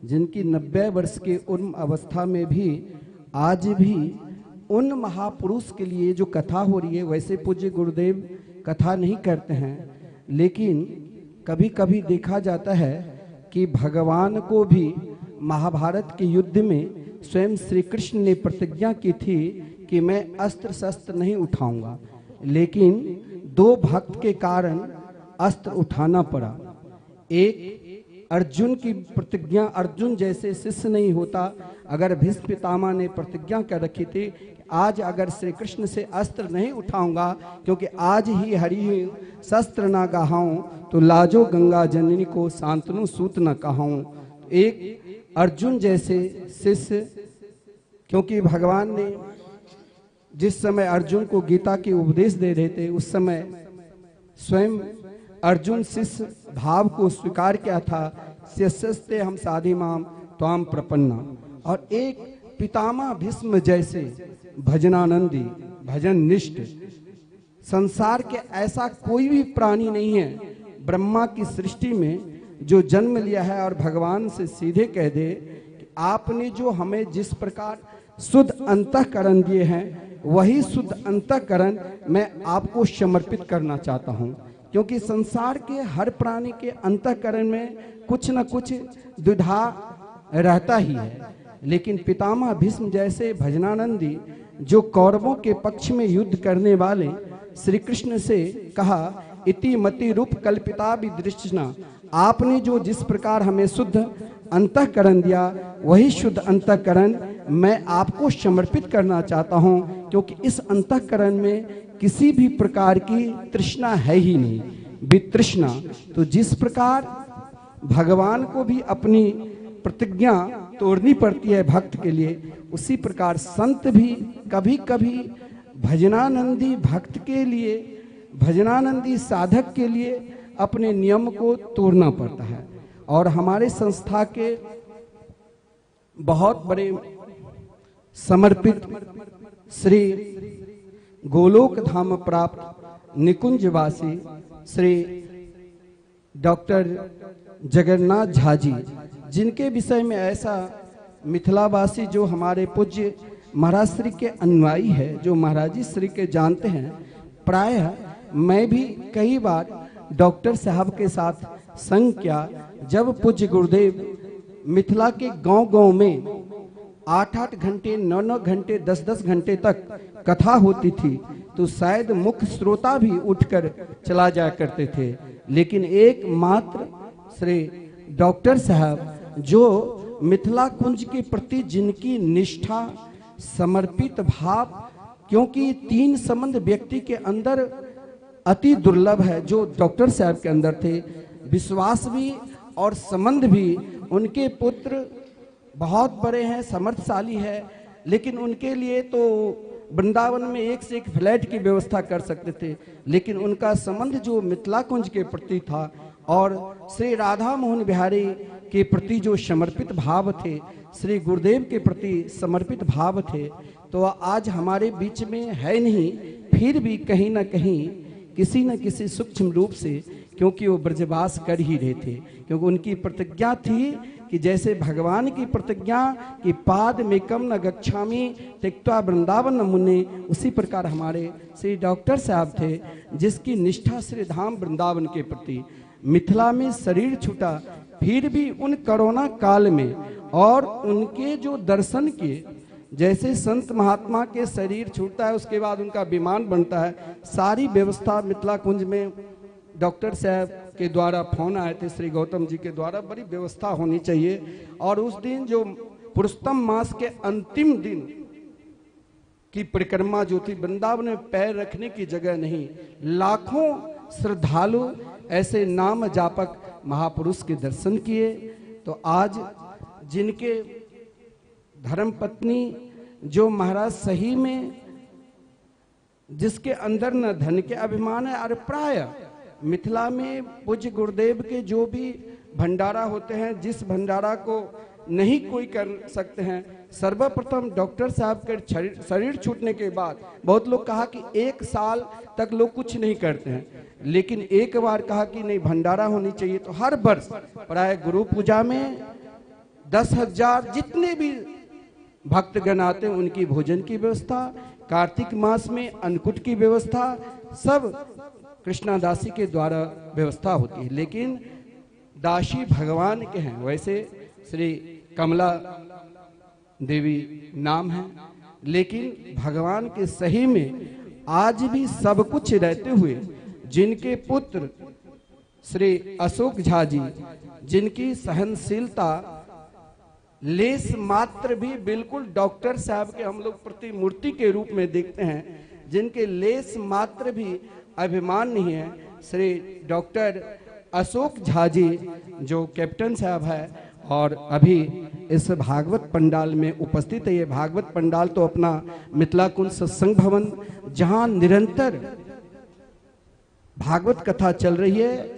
जिनकी 90 वर्ष के उन अवस्था में भी आज भी उन महापुरुष के लिए जो कथा हो रही है, वैसे पूज्य गुरुदेव कथा नहीं करते हैं, लेकिन कभी कभी देखा जाता है कि भगवान को भी महाभारत के युद्ध में स्वयं श्री कृष्ण ने प्रतिज्ञा की थी कि मैं अस्त्र शस्त्र नहीं उठाऊंगा, लेकिन 2 भक्त के कारण अस्त्र उठाना पड़ा। एक अर्जुन की प्रतिज्ञा, अर्जुन जैसे शिष्य नहीं होता अगर भीष्म पितामह ने प्रतिज्ञा कर रखी थी आज अगर श्री कृष्ण से अस्त्र नहीं उठाऊंगा, क्योंकि आज ही हरि शस्त्र ना गहाऊं तो लाजो गंगा जननी को शांतनु सूत न कहाऊं। एक अर्जुन जैसे शिष्य, क्योंकि भगवान ने जिस समय अर्जुन को गीता के उपदेश दे रहे थे उस समय स्वयं अर्जुन शिष्य भाव को स्वीकार किया था, शिष्यस्ते हम साधि माम त्वाम प्रपन्ना। और एक पितामह भीष्म जैसे भजनानंदी, भजन निष्ठ, संसार के ऐसा कोई भी प्राणी नहीं है ब्रह्मा की सृष्टि में जो जन्म लिया है और भगवान से सीधे कह दे कि आपने जो हमें जिस प्रकार शुद्ध अंतःकरण दिए हैं वही शुद्ध अंतःकरण मैं आपको समर्पित करना चाहता हूं, क्योंकि संसार के हर प्राणी के अंतःकरण में कुछ न कुछ द्विधा रहता ही है। लेकिन पितामह भीष्म जैसे भजनानंदी जो कौरवों के पक्ष में युद्ध करने वाले श्री कृष्ण से कहा इति मति रूप कल्पिता विदृष्टना, आपने जो जिस प्रकार हमें शुद्ध अंतःकरण दिया वही शुद्ध अंतःकरण मैं आपको समर्पित करना चाहता हूं, क्योंकि इस अंतःकरण में किसी भी प्रकार की तृष्णा है ही नहीं, वितृष्णा। तो जिस प्रकार भगवान को भी अपनी प्रतिज्ञा तोड़नी पड़ती है भक्त के लिए, उसी प्रकार संत भी कभी कभी भजनानंदी भक्त के लिए, भजनानंदी साधक के लिए अपने नियम को तोड़ना पड़ता है। और हमारे संस्था के बहुत बड़े समर्पित श्री गोलोक धाम प्राप्त निकुंजवासी श्री डॉक्टर जगन्नाथ झा जी, जिनके विषय में ऐसा मिथिलावासी जो हमारे पूज्य महाराज श्री के अनुयायी है, जो महाराज जी श्री के जानते हैं, प्रायः मैं भी कई बार डॉक्टर साहब के साथ संग किया। जब पूज्य गुरुदेव मिथिला के गांव-गांव में 8-8 घंटे 9-9 घंटे 10-10 घंटे तक कथा होती थी तो शायद मुख्य श्रोता भी उठकर चला जाया करते थे, लेकिन एकमात्र श्री डॉक्टर साहब जो मिथिला कुंज के प्रति जिनकी निष्ठा, समर्पित भाव, क्योंकि 3 संबंध व्यक्ति के अंदर अति दुर्लभ है जो डॉक्टर साहब के अंदर थे, विश्वास भी और संबंध भी। उनके पुत्र बहुत बड़े हैं, समर्थशाली है, लेकिन उनके लिए तो वृंदावन में एक से एक फ्लैट की व्यवस्था कर सकते थे, लेकिन उनका संबंध जो मिथिला कुंज के प्रति था और श्री राधा मोहन बिहारी के प्रति जो समर्पित भाव थे, श्री गुरुदेव के प्रति समर्पित भाव थे, तो आज हमारे बीच में है नहीं, फिर भी कहीं ना कहीं किसी न किसी सूक्ष्म रूप से, क्योंकि वो ब्रजवास कर ही रहे थे, क्योंकि उनकी प्रतिज्ञा थी कि जैसे भगवान की प्रतिज्ञा कि पाद में कम न गच्छामी त्यक्त्वा वृंदावन न मुने, उसी प्रकार हमारे श्री डॉक्टर साहब थे जिसकी निष्ठा श्री धाम वृंदावन के प्रति। मिथिला में शरीर छूटा, फिर भी उन कोरोना काल में और उनके जो दर्शन किए, जैसे संत महात्मा के शरीर छूटता है उसके बाद उनका विमान बनता है, सारी व्यवस्था मिथिला कुंज में डॉक्टर साहब के द्वारा फोन आए थे श्री गौतम जी के द्वारा, बड़ी व्यवस्था होनी चाहिए। और उस दिन जो पुरुषोत्तम मास के अंतिम दिन की परिक्रमा जो थी, वृंदावन में पैर रखने की जगह नहीं, लाखों श्रद्धालु ऐसे नाम जापक महापुरुष के दर्शन किए। तो आज जिनके धर्म पत्नी जो महाराज सही में जिसके अंदर न धन के अभिमान है, और प्राय मिथिला में पूज्य गुरुदेव के जो भी भंडारा होते हैं, जिस भंडारा को नहीं कोई कर सकते हैं, सर्वप्रथम डॉक्टर साहब के शरीर छूटने के बाद बहुत लोग कहा कि 1 साल तक लोग कुछ नहीं करते हैं, लेकिन एक बार कहा कि नहीं भंडारा होनी चाहिए। तो हर वर्ष प्राय गुरु पूजा में 10,000 जितने भी भक्तगण आते हैं उनकी भोजन की व्यवस्था, कार्तिक मास में अन्नकूट की व्यवस्था, सब कृष्णादासी के द्वारा व्यवस्था होती है। लेकिन दासी भगवान के हैं, वैसे श्री कमला देवी नाम है, लेकिन भगवान के सही में आज भी सब कुछ रहते हुए जिनके पुत्र श्री अशोक झा जी, जिनकी सहनशीलता लेस मात्र भी बिल्कुल डॉक्टर साहब के हम लोग प्रतिमूर्ति के रूप में देखते हैं, जिनके लेस मात्र भी अभिमान नहीं है, श्री डॉक्टर अशोक झा जी जो कैप्टन साहब है और अभी इस भागवत पंडाल में उपस्थित है। ये भागवत पंडाल तो अपना मिथिला कुंज सत्संग भवन जहां निरंतर भागवत कथा चल रही है,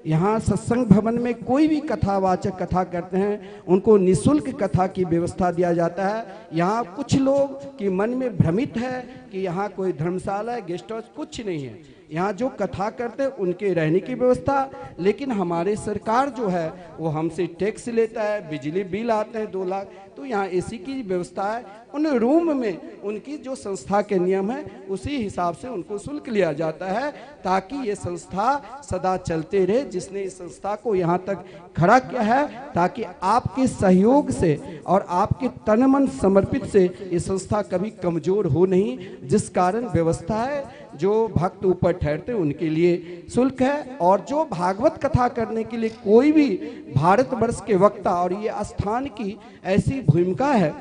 यहाँ सत्संग भवन में कोई भी कथावाचक कथा करते हैं उनको निशुल्क कथा की व्यवस्था दिया जाता है। यहाँ कुछ लोग की मन में भ्रमित है कि यहाँ कोई धर्मशाला है, गेस्ट हाउस, कुछ नहीं है। यहाँ जो कथा करते हैं उनके रहने की व्यवस्था, लेकिन हमारे सरकार जो है वो हमसे टैक्स लेता है, बिजली बिल आते हैं 2 लाख, तो यहाँ एसी की व्यवस्था है। उन रूम में उनकी जो संस्था के नियम है उसी हिसाब से उनको शुल्क लिया जाता है, ताकि ये संस्था सदा चलते रहे। जिसने इस संस्था को यहाँ तक खड़ा किया है, ताकि आपके सहयोग से और आपके तन मन समर्पित से ये संस्था कभी कमजोर हो नहीं, जिस कारण व्यवस्था है जो भक्त ऊपर ठहरते उनके लिए शुल्क है। और जो भागवत कथा करने के लिए कोई भी भारतवर्ष के वक्ता, और ये स्थान की ऐसी भूमिका है,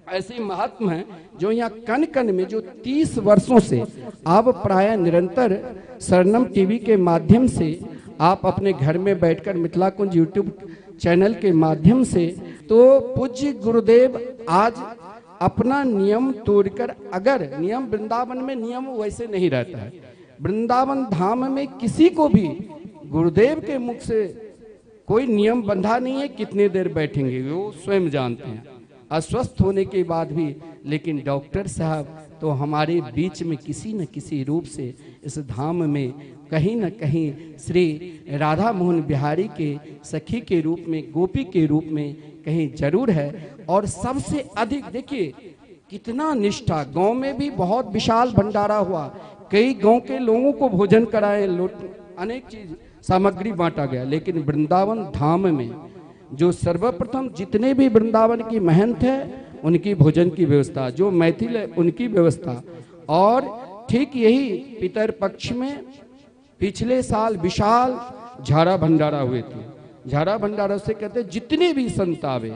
ऐसी महात्मा है जो यहाँ कन कन में जो 30 वर्षों से आप प्राय निरंतर शरणम टीवी के माध्यम से आप अपने घर में बैठकर मिथिला कुंज यूट्यूब चैनल के माध्यम से, तो पूज्य गुरुदेव आज अपना नियम तोड़कर, अगर नियम वृंदावन में नियम वैसे नहीं रहता है, वृंदावन धाम में किसी को भी गुरुदेव के मुख से कोई नियम बंधा नहीं है कितने देर बैठेंगे, वो स्वयं जानते हैं अस्वस्थ होने के बाद भी। लेकिन डॉक्टर साहब तो हमारे बीच में किसी न किसी रूप से इस धाम में कहीं न कहीं श्री राधा मोहन बिहारी के सखी के रूप में, गोपी के रूप में कहीं जरूर है। और सबसे अधिक देखिए कितना निष्ठा, गांव में भी बहुत विशाल भंडारा हुआ, कई गांव के लोगों को भोजन कराए, अनेक चीज सामग्री बांटा गया, लेकिन वृंदावन धाम में जो सर्वप्रथम जितने भी वृंदावन की महंत है उनकी भोजन की व्यवस्था, जो मैथिल है उनकी व्यवस्था। और ठीक यही पितर पक्ष में पिछले साल विशाल झारा भंडारा हुए थे। झारा भंडारा से कहते जितने भी संत आवे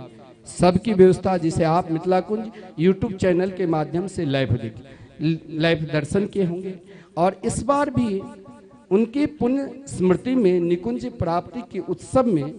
सबकी व्यवस्था, जिसे आप मिथिला कुंज यूट्यूब चैनल के माध्यम से लाइव दर्शन किए होंगे। और इस बार भी उनकी पुण्य स्मृति में निकुंज प्राप्ति के उत्सव में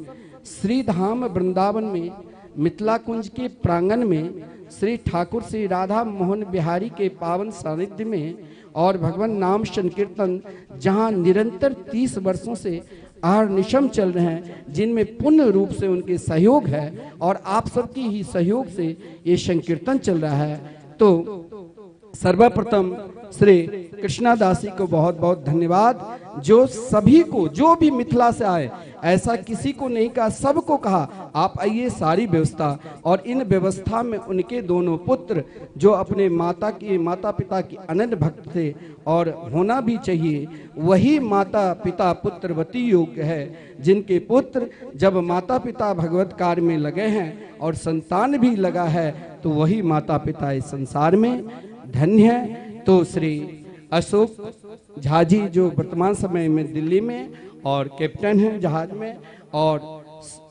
श्री धाम वृंदावन में मिथिला कुंज के प्रांगण में श्री ठाकुर श्री राधा मोहन बिहारी के पावन सानिध्य में और भगवान नाम संकीर्तन जहां निरंतर 30 वर्षों से अहर्निशम चल रहे हैं, जिनमें पूर्ण रूप से उनके सहयोग है और आप सबकी ही सहयोग से ये संकीर्तन चल रहा है। तो सर्वप्रथम श्री कृष्णा दासी को बहुत बहुत धन्यवाद, जो सभी को, जो भी मिथिला से आए, ऐसा किसी को नहीं कहा, सबको कहा आप आइए, सारी व्यवस्था। और इन व्यवस्था में उनके दोनों पुत्र जो अपने माता पिता की अनन्य भक्त थे, और होना भी चाहिए, वही माता पिता पुत्रवती योग्य है, जिनके पुत्र जब माता पिता भगवत कार्य में लगे हैं और संतान भी लगा है, तो वही माता पिता इस संसार में धन्य है। तो श्री अशोक झा जी जो वर्तमान समय में दिल्ली में और कैप्टन हैं जहाज में, और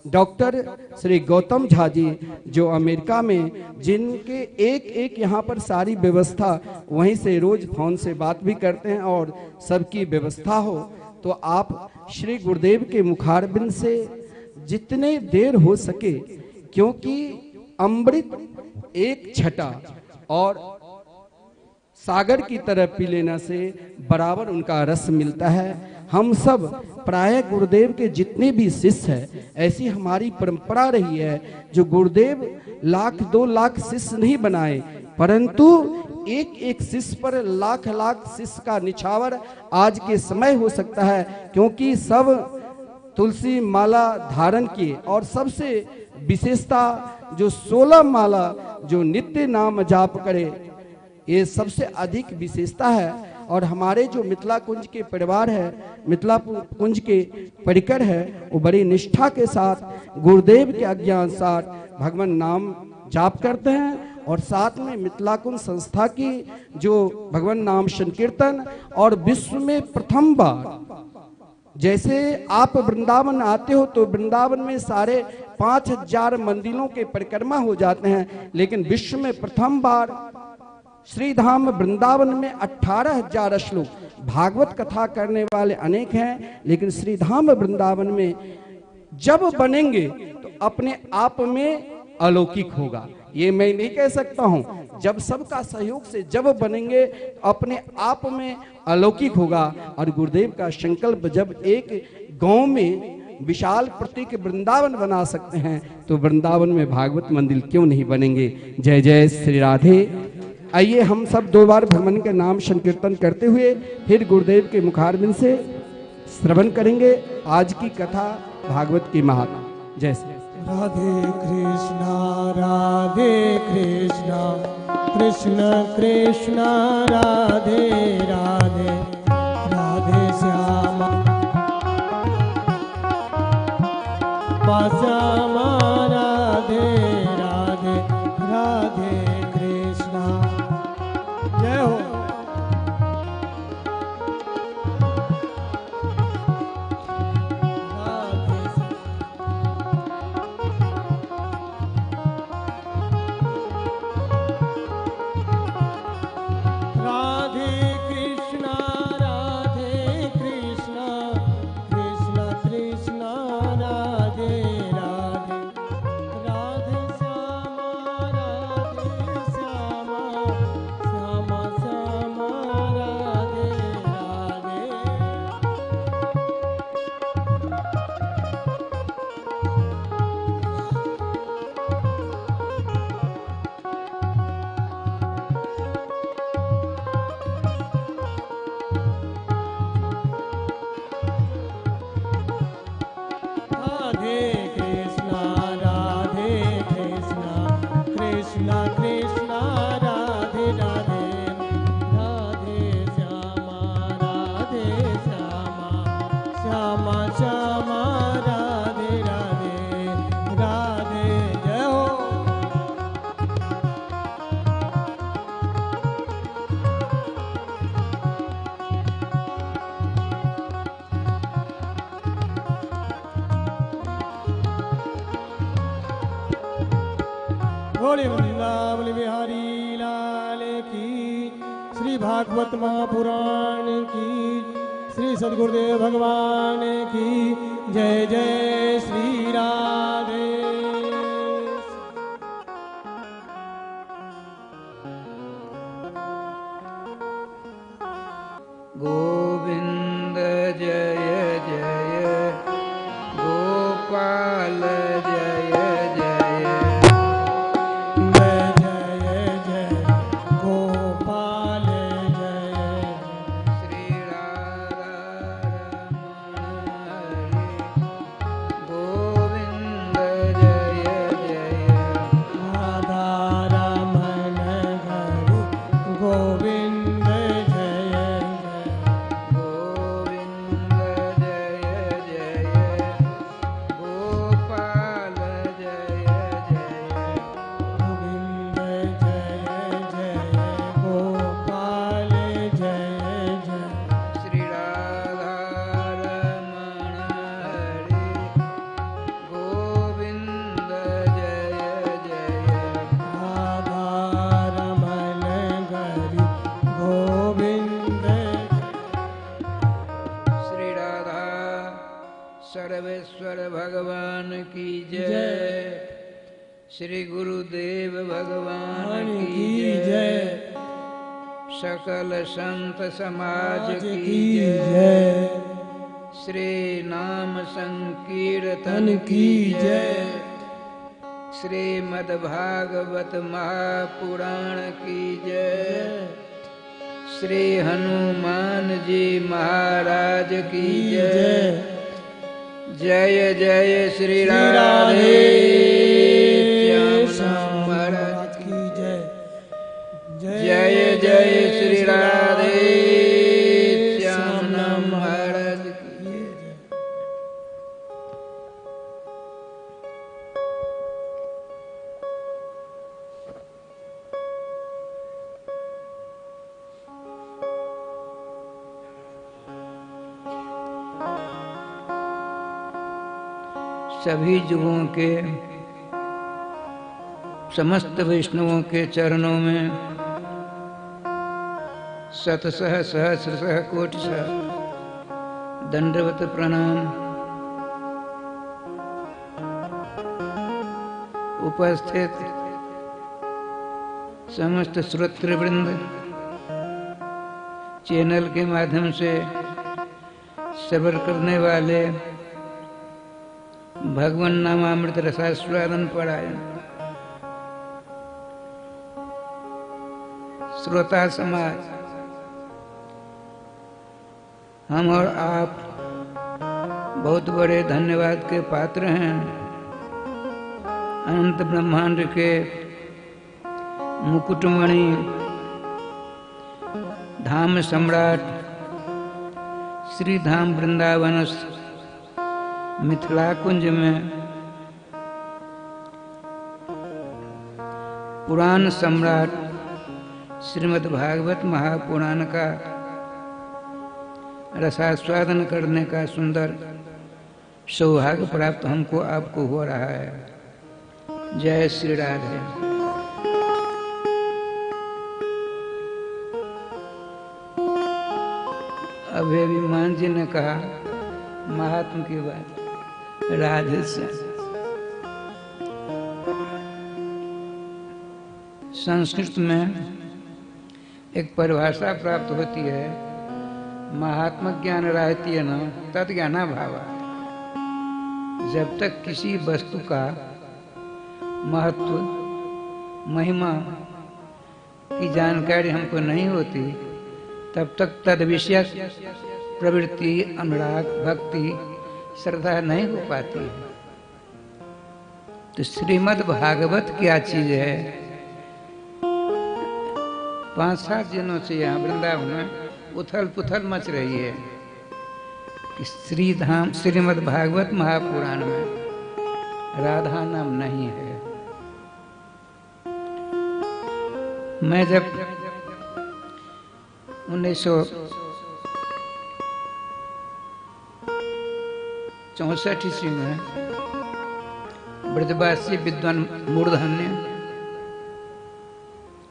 डॉक्टर श्री गौतम झा जी जो अमेरिका में, जिनके एक एक यहाँ पर सारी व्यवस्था, वहीं से रोज फोन से बात भी करते हैं और सबकी व्यवस्था हो। तो आप श्री गुरुदेव के मुखारबिंद से जितने देर हो सके, क्योंकि अमृत एक छटा और सागर की तरह पी लेना से बराबर उनका रस मिलता है। हम सब प्राय गुरुदेव के जितने भी शिष्य हैं, ऐसी हमारी परंपरा रही है, जो गुरुदेव 1,00,000 2 लाख शिष्य नहीं बनाए, परंतु एक एक शिष्य पर लाख लाख शिष्य का निछावर आज के समय हो सकता है, क्योंकि सब तुलसी माला धारण किए, और सबसे विशेषता जो 16 माला जो नित्य नाम जाप करे, ये सबसे अधिक विशेषता है। और हमारे जो मिथिला कुंज के परिवार है, मिथिला कुंज के परिकर है, वो बड़ी निष्ठा के साथ गुरुदेव के आज्ञा अनुसार भगवान नाम जाप करते हैं, और साथ में मिथिला कुंज संस्था की जो भगवान नाम संकीर्तन, और विश्व में प्रथम बार, जैसे आप वृंदावन आते हो तो वृंदावन में सारे 5,000 मंदिरों के परिक्रमा हो जाते हैं, लेकिन विश्व में प्रथम बार श्री धाम वृंदावन में 18,000 श्लोक, भागवत कथा करने वाले अनेक हैं, लेकिन श्री धाम वृंदावन में जब बनेंगे तो अपने आप में अलौकिक होगा। ये मैं नहीं कह सकता हूं, जब सबका सहयोग से जब बनेंगे अपने आप में अलौकिक होगा। और गुरुदेव का संकल्प, जब एक गांव में विशाल प्रतीक वृंदावन बना सकते हैं, तो वृंदावन में भागवत मंदिर क्यों नहीं बनेंगे। जय जय श्री राधे। आइए हम सब 2 बार भगवान के नाम संकीर्तन करते हुए फिर गुरुदेव के मुखारबिंद से श्रवण करेंगे आज की कथा भागवत की महात्मा। जय श्री राधे कृष्णा कृष्ण कृष्ण राधे राधे, राधे श्यामा श्यामा राधे राधे, राधे कृष्णा। जय हो। वृंदावन बिहारी लाल की, श्री भागवत महापुराण की, श्री सद्गुरुदेव भगवान की जय। जय श्री राधे। गोविंद जय जय, गोपाल जय जय, श्री गुरुदेव भगवान भगवान की की जय। जय। सकल संत समाज आज की की जय। जय। श्री नाम संकीर्तन तन की की जय। जय। श्रीमद् भागवत महापुराण की जय। श्री हनुमान जी महाराज की जय। जय जय श्री राधे श्याम महाराज की जय। जय जय श्री राधे श्याम महाराज की जय। सभी युगों के समस्त वैष्णवों के चरणों में शतशः सहस्रशः कोटिशः दंडवत प्रणाम। उपस्थित समस्त श्रोतृवृंद, चैनल के माध्यम से श्रवण करने वाले भगवान नामामृत रसास्वादन परायण श्रोता समाज, हम और आप बहुत बड़े धन्यवाद के पात्र हैं। अनंत ब्रह्मांड के मुकुटमणि धाम सम्राट श्री धाम वृंदावन मिथिला कुंज में पुराण सम्राट श्रीमद् भागवत महापुराण का रसास्वादन करने का सुंदर सौभाग्य प्राप्त हमको आपको हो रहा है। जय श्री राधे। अभी अभिमान जी ने कहा महात्मा की बात, राधे से संस्कृत में एक परिभाषा प्राप्त होती है, महात्मा ज्ञान रहती है न तद ज्ञाना भावा। जब तक किसी वस्तु का महत्व महिमा की जानकारी हमको नहीं होती, तब तक तद विषय प्रवृत्ति, अनुराग, भक्ति, श्रद्धा नहीं हो पाती है। तो श्रीमद् भागवत क्या चीज है? 5-7 दिनों से यहाँ वृंदावन में उथल पुथल मच रही है कि श्रीधाम श्रीमद् भागवत महापुराण में राधा नाम नहीं है। मैं जब 1964 ईस्वी में ब्रजवासी विद्वान मूर्धन्य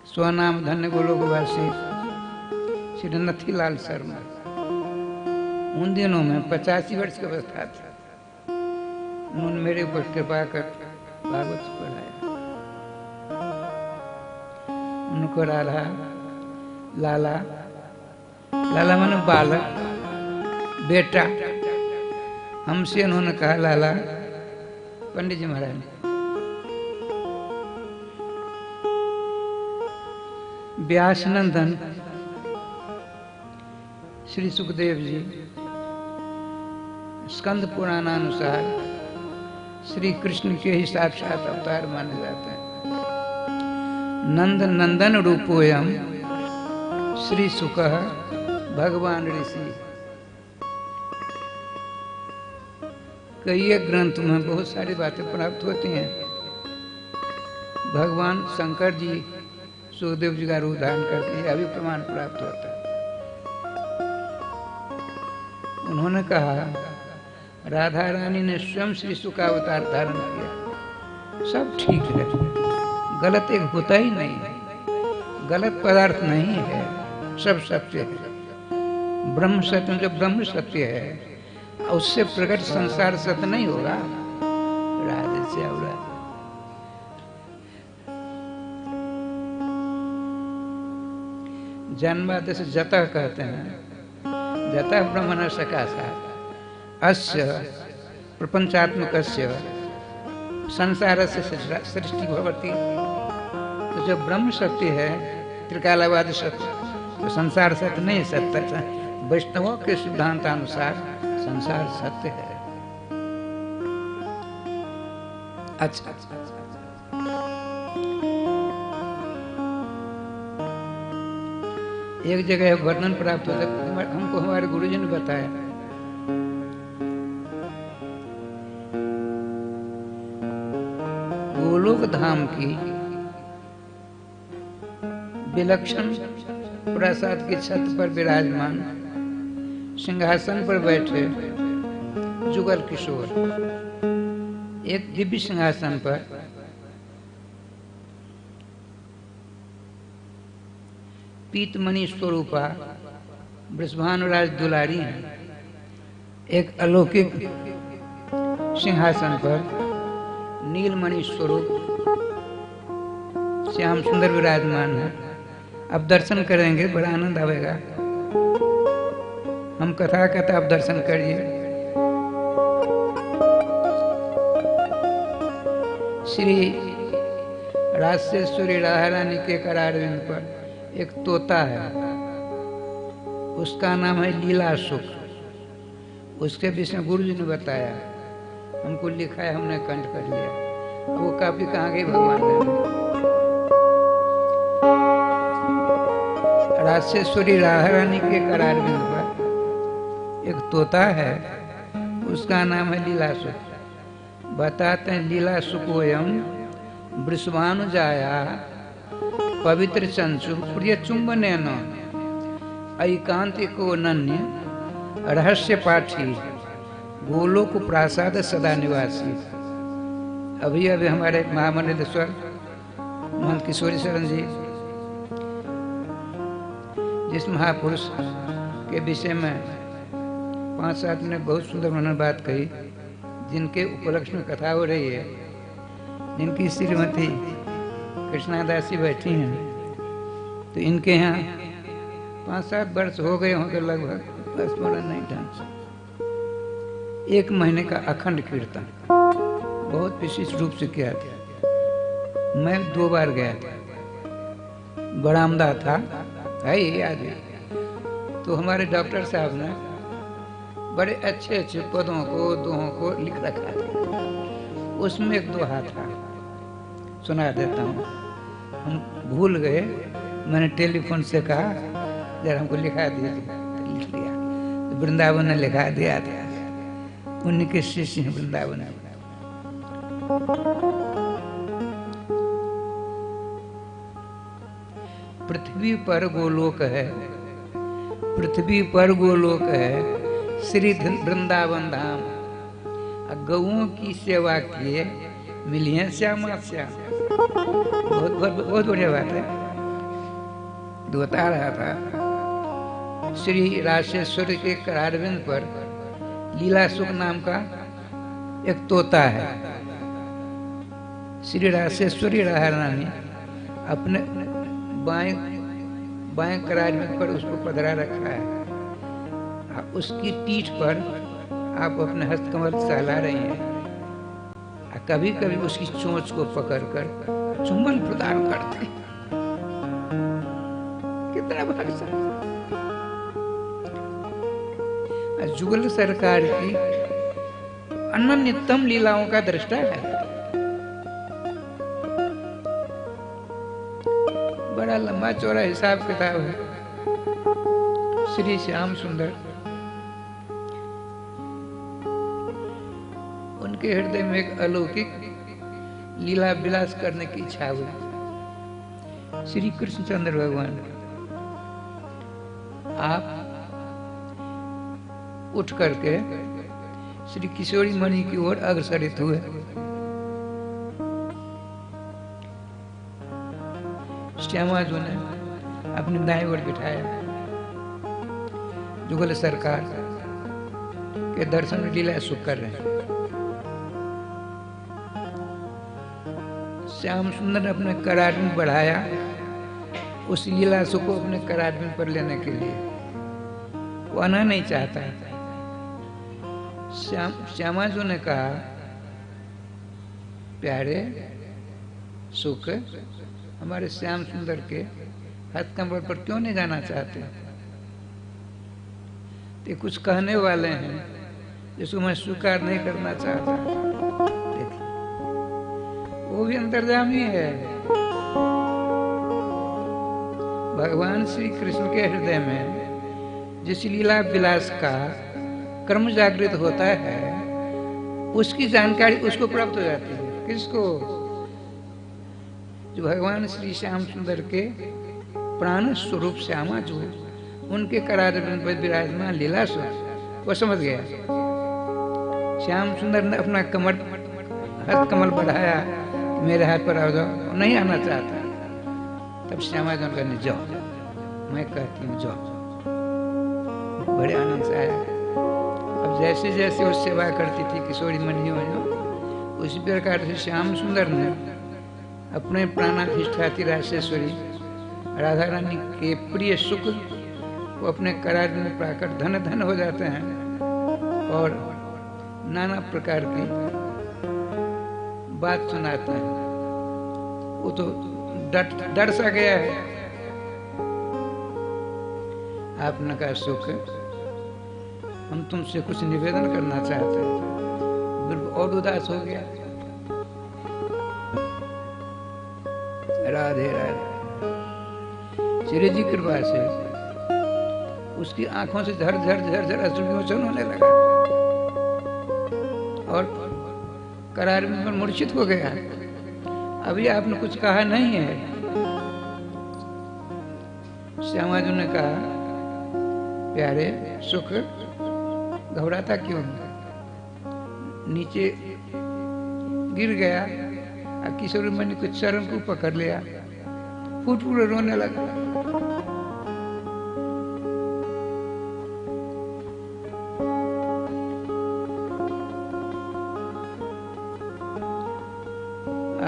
स्वनाम धन्य गोलोकवासी श्री नथीलाल शर्मा, उन दिनों में 85 वर्ष की अवस्था था। उन्होंने मेरे ऊपर कृपा कर भागवत पढ़ाया। उनको राधा लाला, लाला माने बालक, बेटा, हमसे उन्होंने कहा लाला, पंडित जी महाराज ने व्यास नंदन श्री सुखदेव जी स्कंद पुराणानुसार श्री कृष्ण के ही साक्षात अवतार माने जाते हैं। नंद नंदन रूपोयम श्री सुख भगवान ऋषि। कई ग्रंथ में बहुत सारी बातें प्राप्त होती हैं। भगवान शंकर जी सुखदेव जी का रूप धारण करते हैं, अभी प्रमाण प्राप्त होता है। उन्होंने कहा राधा रानी ने स्वयं श्री सुख का अवतार धारण किया। सब ठीक है, गलत एक होता ही नहीं है, गलत पदार्थ नहीं है, सब सत्य है। ब्रह्म सत्य जब ब्रह्म सत्य है, उससे प्रकट संसार सत्य नहीं होगा। राधे श्याम राधे। जन्मादेश से जतः कहते हैं, जतः ब्रह्मण सकाशात् अस्य प्रपंचात्मकस्य संसारस्य सृष्टि भवति। तो जब ब्रह्म सत्य है, त्रिकालवाद सत्य, तो संसार सत्य नहीं, सत्य वैष्णवों के सिद्धांतानुसार संसार सत्य है। अच्छा, एक जगह वर्णन प्राप्त होता है, हमको हमारे गुरुजी ने बताया, गोलोक धाम की विलक्षण प्रासाद की छत पर विराजमान, सिंहासन पर बैठे जुगल किशोर, एक दिव्य सिंहासन पर पीतमणि स्वरूपा वृषभानुराज दुलारी हैं, एक अलौकिक सिंहासन पर नीलमणि स्वरूप श्याम सुंदर विराजमान है। अब दर्शन करेंगे, बड़ा आनंद आएगा। हम कथा कहते आप दर्शन करिए। श्री राजराजेश्वरी राधारानी के करारविंद पर एक तोता है, उसका नाम है लीला सुख। उसके विषय गुरु जी ने बताया, हमको लिखा है, हमने कंठ कर लिया। वो काफी कहाँ गई भगवान ने। राजराजेश्वरी राधारानी के करारविंद पर एक तोता है, उसका नाम है लीला सुख। बताते हैं लीला सुखोयम वृषभानुजाया पवित्र चंचु प्रिय चुंबनेन ऐकांतिको नन्य रहस्य पाठी गोलोक प्रासाद सदा निवासी। अभी अभी हमारे महामंडलेश्वर महंत किशोरी शरण जी जिस महापुरुष के विषय में 5-7 मिनट बहुत सुंदर उन्होंने बात कही, जिनके उपलक्ष्य में कथा हो रही है, जिनकी श्रीमती कृष्णादासी बैठी हैं, तो इनके यहाँ 5-7 वर्ष हो गए होंगे लगभग, बस स्मरण नहीं ढंग से। 1 महीने का अखंड कीर्तन बहुत विशेष रूप से किया था। मैं 2 बार गया था, बरामदा था, है याद है। तो हमारे डॉक्टर साहब ने बड़े अच्छे अच्छे पदों को, दोहों को लिख रखा था, उसमें 1 दोहा था, सुना देता हूँ। हम भूल गए, मैंने टेलीफोन से कहा जरा हमको लिखा दिया, तो लिख लिया। तो वृंदावन ने लिखा दिया था, उन्हीं के शिष्य हैं वृंदावन में। पृथ्वी पर गोलोक है, पृथ्वी पर गोलोक है, श्री वृंदावन धाम। गौओं की सेवा किए मिली है श्यामा श्याम। बहुत बहुत बहुत बढ़िया बात है। बता रहा था श्री राजराजेश्वरी के करारविंद पर लीला सुख नाम का एक तोता है। श्री राजराजेश्वरी राधारानी अपने बाएं करारविंद पर उसको पधरा रखा है। उसकी पीठ पर आप अपने हस्तकमल सहला रही हैं। कभी कभी उसकी चोंच को पकड़कर चुंबन प्रदान करते हैं। कितना भाग्यशाली। जुगल सरकार की अनन्यतम लीलाओं का दृष्टा है। बड़ा लंबा चौड़ा हिसाब किताब है। श्री श्याम सुंदर, उनके हृदय में एक अलौकिक लीला विलास करने की इच्छा हुई। श्री कृष्णचंद्र भगवान, आप उठ करके श्री किशोरी मणि की ओर अग्रसरित हुए। श्यामा जी ने अपनी दाएं ओर बिठाया। जुगल सरकार के दर्शन लीला सुख कर रहे हैं। श्याम सुंदर ने अपने करार में बढ़ाया उस लीला सुख को अपने करार पर लेने के लिए। वो आना नहीं चाहता। श्यामा जी ने कहा, प्यारे सुख हमारे श्याम सुंदर के हाथ कमर पर क्यों नहीं जाना चाहते? तो कुछ कहने वाले हैं जिसको मैं स्वीकार नहीं करना चाहता। देखिए, वो भी अंतर्यामी है। भगवान श्री कृष्ण के हृदय में जिस लीला विलास का कर्म जागृत होता है, उसकी जानकारी उसको प्राप्त हो जाती है। किसको? जो भगवान श्री श्याम सुंदर के प्राण स्वरूप श्यामा जो उनके करार में विराजमान लीला सुख वो समझ गया। श्याम सुंदर ने अपना हाथ कमल बढ़ाया, मेरे हाथ पर आ जाओ, नहीं आना चाहता। तब श्यामा जी कहने, जाओ, मैं कहती हूँ जाओ। बड़े आनंद से आया। अब जैसे जैसे वो सेवा करती थी किशोरी मनियों में, उसी प्रकार से श्याम सुंदर ने अपने प्राणाधिष्ठात्री राजेश्वरी राधा रानी के प्रिय सुख वो अपने करार में पाकर धन धन हो जाते हैं और नाना प्रकार की बात सुनाते हैं। वो तो डर सा गया है। आपने कहा, सुख हम तुमसे कुछ निवेदन करना चाहते हैं। बिल्कुल और उदास हो गया। राधे राधे। श्री जी कृपा से उसकी आंखों से झर झर झर झर अश्रुमोचन होने लगा और करार में मूर्छित हो गया। अभी आपने कुछ कहा नहीं है। श्यामा जी ने कहा, प्यारे सुख घबराता क्यों? नीचे गिर गया। किशोरी मणि को चरण को पकड़ लिया, फूट फूट रोने लगा।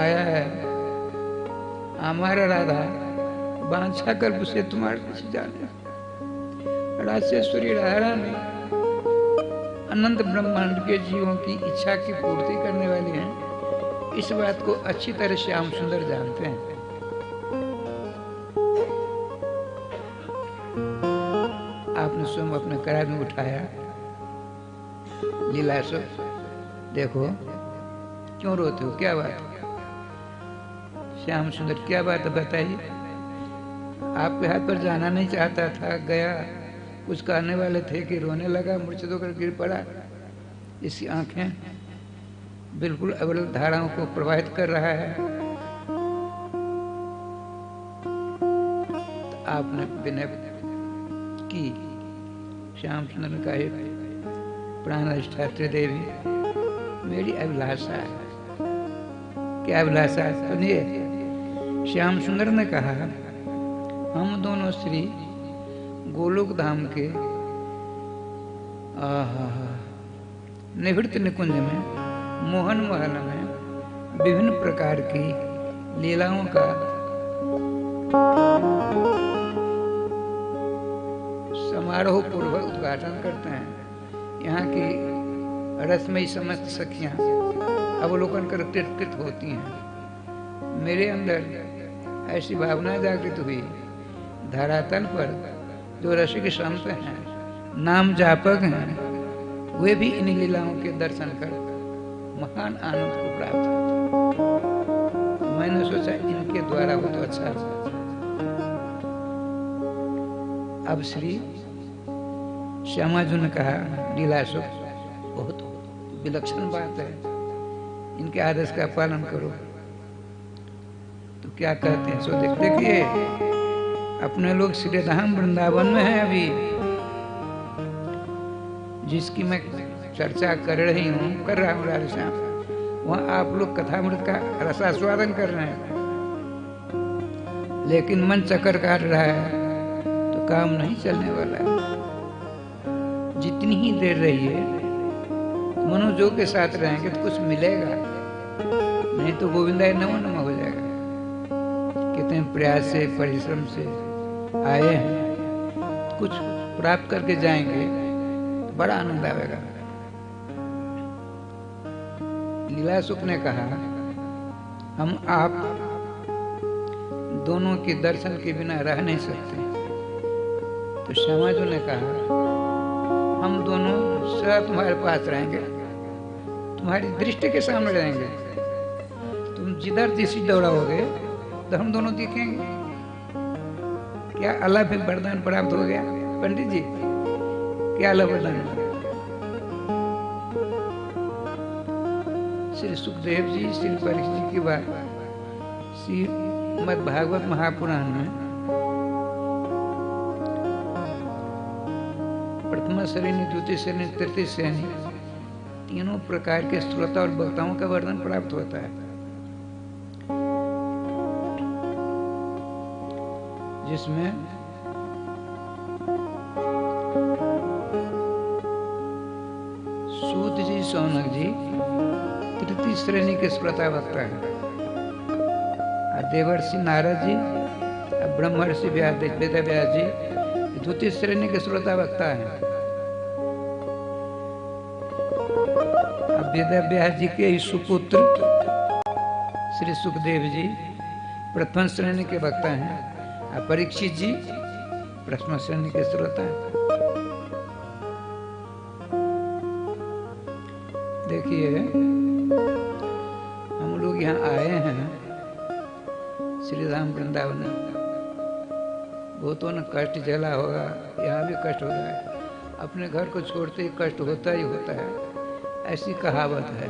आया है हमारा राधा बांछा कर उसे तुम्हारे किसी जाने। राजेश्वरी राधा रानी अनंत ब्रह्मांड के जीवों की इच्छा की पूर्ति करने वाली हैं। इस बात को अच्छी तरह श्याम सुंदर जानते हैं। आपने स्वयं अपने करार में उठाया। लीला सो देखो, क्यों रोते हो? क्या बात? श्याम सुंदर, क्या बात है बताइए। आपके हाथ पर जाना नहीं चाहता था, गया, कुछ कहने वाले थे कि रोने लगा, मूर्छित होकर गिर पड़ा। इसकी आंखें बिल्कुल अविरल धाराओं को प्रवाहित कर रहा है। तो आपने विनय की। श्याम सुंदर ने कहा, प्राणाधिष्ठात्री देवी, मेरी अभिलाषा है। क्या अभिलाषा है? सुनिए। श्याम सुंदर ने कहा, हम दोनों श्री गोलोक धाम के निवृत्त निकुंज में मोहन महल में विभिन्न प्रकार की लीलाओं का समारोह पूर्वक उद्घाटन करते हैं। यहाँ की रसमयी समस्त सखियां अवलोकन कर कृत होती हैं। मेरे अंदर ऐसी भावना जागृत हुई, धरातल पर जो रसिक संत हैं, नाम जापक हैं, वे भी इन लीलाओं के दर्शन कर महान आनंद को प्राप्त होता। मैंने सोचा इनके द्वारा हो तो अच्छा। अब श्री श्यामा जी ने कहा, लीला सुख बहुत विलक्षण बात है, इनके आदेश का पालन करो। तो क्या कहते हैं सो देखिए, अपने लोग श्री धाम वृंदावन में हैं अभी, जिसकी मैं चर्चा कर रहा हूँ राधे श्याम। वहाँ आप लोग कथामृत का रसास्वादन कर रहे हैं, लेकिन मन चक्कर काट रहा है तो काम नहीं चलने वाला है। जितनी ही देर रहिए मनोजोग के साथ रहेंगे तो कुछ मिलेगा, नहीं तो गोविंदाय नमो नमः हो जाएगा। कहते हैं इतने प्रयास से परिश्रम से आए हैं, कुछ प्राप्त करके जाएंगे तो बड़ा आनंद आएगा। लीला सुख ने कहा हम आप दोनों के दर्शन के बिना रह नहीं सकते। तो श्यामा जी ने कहा हम दोनों सदा तुम्हारे पास रहेंगे, तुम्हारी दृष्टि के सामने रहेंगे। तुम जिधर जिसी दौड़ाओगे तो हम दोनों दिखेंगे। क्या अल्लाह पे वरदान प्राप्त हो गया पंडित जी? क्या अल्लाह वरदान? श्री सुखदेव जी श्री परीक्षित जी की बात श्रीमद् भागवत महापुराण में प्रथम श्रेणी, द्वितीय श्रेणी, तृतीय श्रेणी तीनों प्रकार के श्रोता और वक्ताओं का वर्णन प्राप्त होता है, जिसमें सूत जी सौनक जी तृतीय श्रेणी के श्रोता वक्ता है, देवर्षि नारद जी, ब्रह्मर्षि वेदव्यास जी द्वितीय श्रेणी के श्रोता वक्ता है। वेदव्यास जी के सुपुत्र श्री सुखदेव जी प्रथम श्रेणी के वक्ता हैं, परीक्षित जी प्रथम श्रेणी के श्रोता हैं। देखिए हम लोग यहाँ आए हैं श्री राम वृंदावन में, बहुतों ने कष्ट झेला होगा, यहाँ भी कष्ट हो रहा है। अपने घर को छोड़ते ही कष्ट होता ही होता है, ऐसी कहावत है।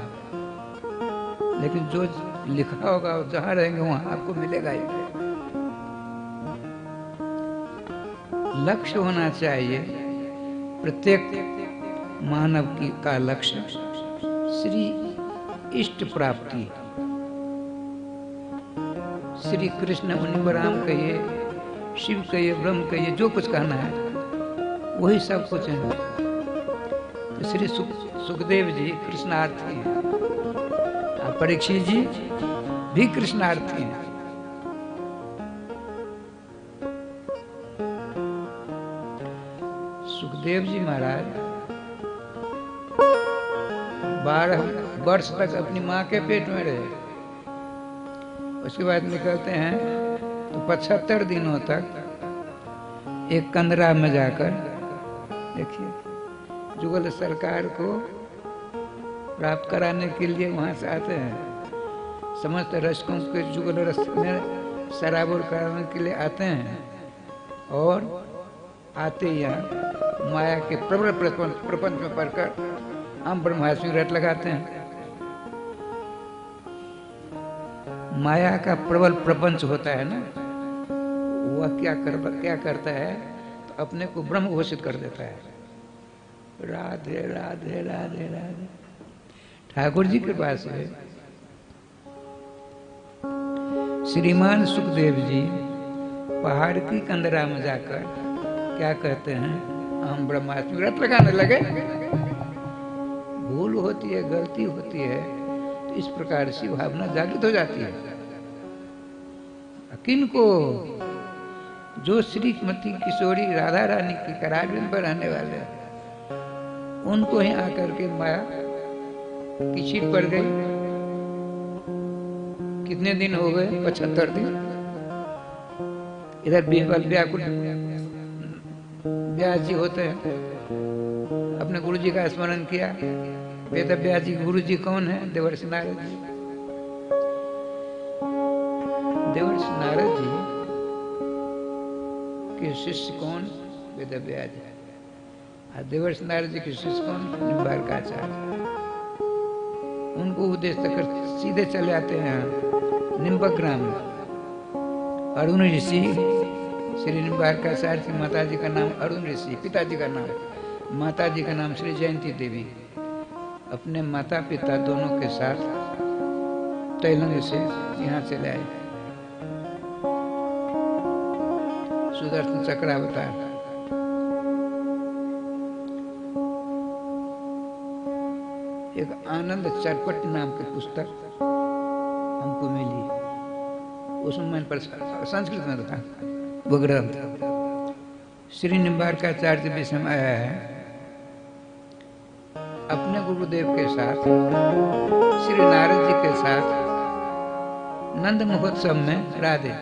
लेकिन जो लिखा होगा जहाँ रहेंगे वहाँ आपको मिलेगा ही। लक्ष्य होना चाहिए प्रत्येक मानव की का लक्ष्य श्री इष्ट प्राप्ति। श्री कृष्ण उन्हीं राम कहिए, शिव कहिए, ब्रह्म कहिए, जो कुछ कहना है वही सब कुछ है। तो श्री सुखदेव जी कृष्णार्थी हैं, परीक्षित जी भी कृष्णार्थी हैं। सुखदेव जी महाराज 12 वर्ष तक अपनी माँ के पेट में रहे, उसके बाद निकलते हैं तो 75 दिनों तक एक कंदरा में जाकर, देखिए जुगल सरकार को प्राप्त कराने के लिए वहां से आते हैं। समस्त रसिकों के जुगल रस में शराबोर कराने के लिए आते हैं, और आते यहाँ माया के प्रबल प्रपंच में पढ़कर हम ब्रह्मास्मि व्रत लगाते हैं। माया का प्रबल प्रपंच होता है ना, वह क्या करता है तो अपने को ब्रह्म घोषित कर देता है। राधे राधे राधे राधे। ठाकुर जी के पास है श्रीमान सुखदेव जी पहाड़ की कंदरा में जाकर क्या कहते हैं, हम ब्रह्मास्मि व्रत लगाने लगे। भूल होती है, गलती होती है, तो इस प्रकार से भावना जागृत हो जाती है। किनको? जो श्रीमती किशोरी राधा रानी की कराग्रह पर रहने वाले हैं, उनको ही आकर के माया की छीट पड़ गई। कितने दिन हो गए? 75 दिन। इधर बिहबल व्याकुल व्यास जी होते हैं, अपने गुरु जी का स्मरण किया। वेद व्यास जी गुरु जी कौन है? देवर्षि नारद जी। देवर्षि नारद जी के शिष्य कौन? वेद व्यास जी। देवर्षि नारद जी के शिष्य कौन? निम्बार्काचार्य। उनको उपदेश कर सीधे चले आते हैं निम्बक ग्राम में। अरुण ऋषि, श्री निम्बार्काचार्य की माता जी का नाम अरुण ऋषि, पिताजी का नाम, माता जी का नाम श्री जयंती देवी। अपने माता पिता दोनों के साथ तैलंग से यहाँ चले आए। सुदर्शन चक्रावतार। एक आनंद चरपट नाम की पुस्तक हमको मिली। उसमें मैंने संस्कृत में था वो ग्रंथ। श्री निम्बारकाचार्य विषय में आया है, अपने गुरुदेव के साथ श्री नारद जी के साथ नंद महोत्सव में राधे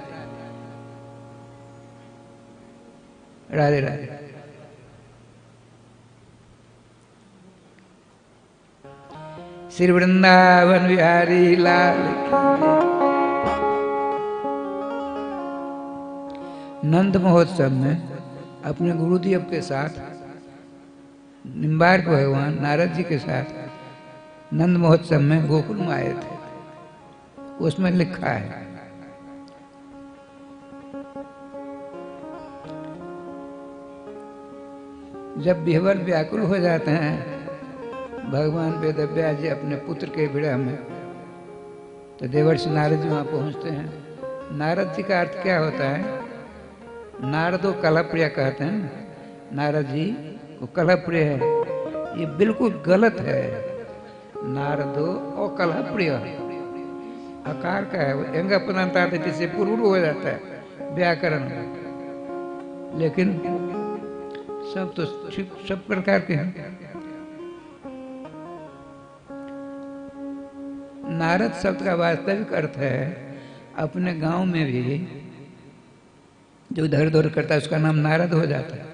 राधे राधे श्री वृंदावन बिहारी लाल नंद महोत्सव में अपने गुरुदेव के साथ निम्बार्क भगवान नारद जी के साथ नंद महोत्सव में गोकुल में आए थे। उसमें लिखा है, जब विह्वल व्याकुल हो जाते हैं भगवान वेदव्यास जी अपने पुत्र के विरह में, तो देवर्षि नारद जी वहां पहुंचते हैं। नारद जी का अर्थ क्या होता है? नारदो कलाप्रिय कहते हैं। नारद जी वो कलाप्रिय है, ये बिल्कुल गलत है। नारदो और कलाप्रिय आकार का है, एंगा पदांतादिति से पूर्व हो जाता है व्याकरण में, लेकिन सब तो सब प्रकार के हैं। नारद शब्द का वास्तविक अर्थ है, अपने गांव में भी जो इधर उधर करता है उसका नाम नारद हो जाता है।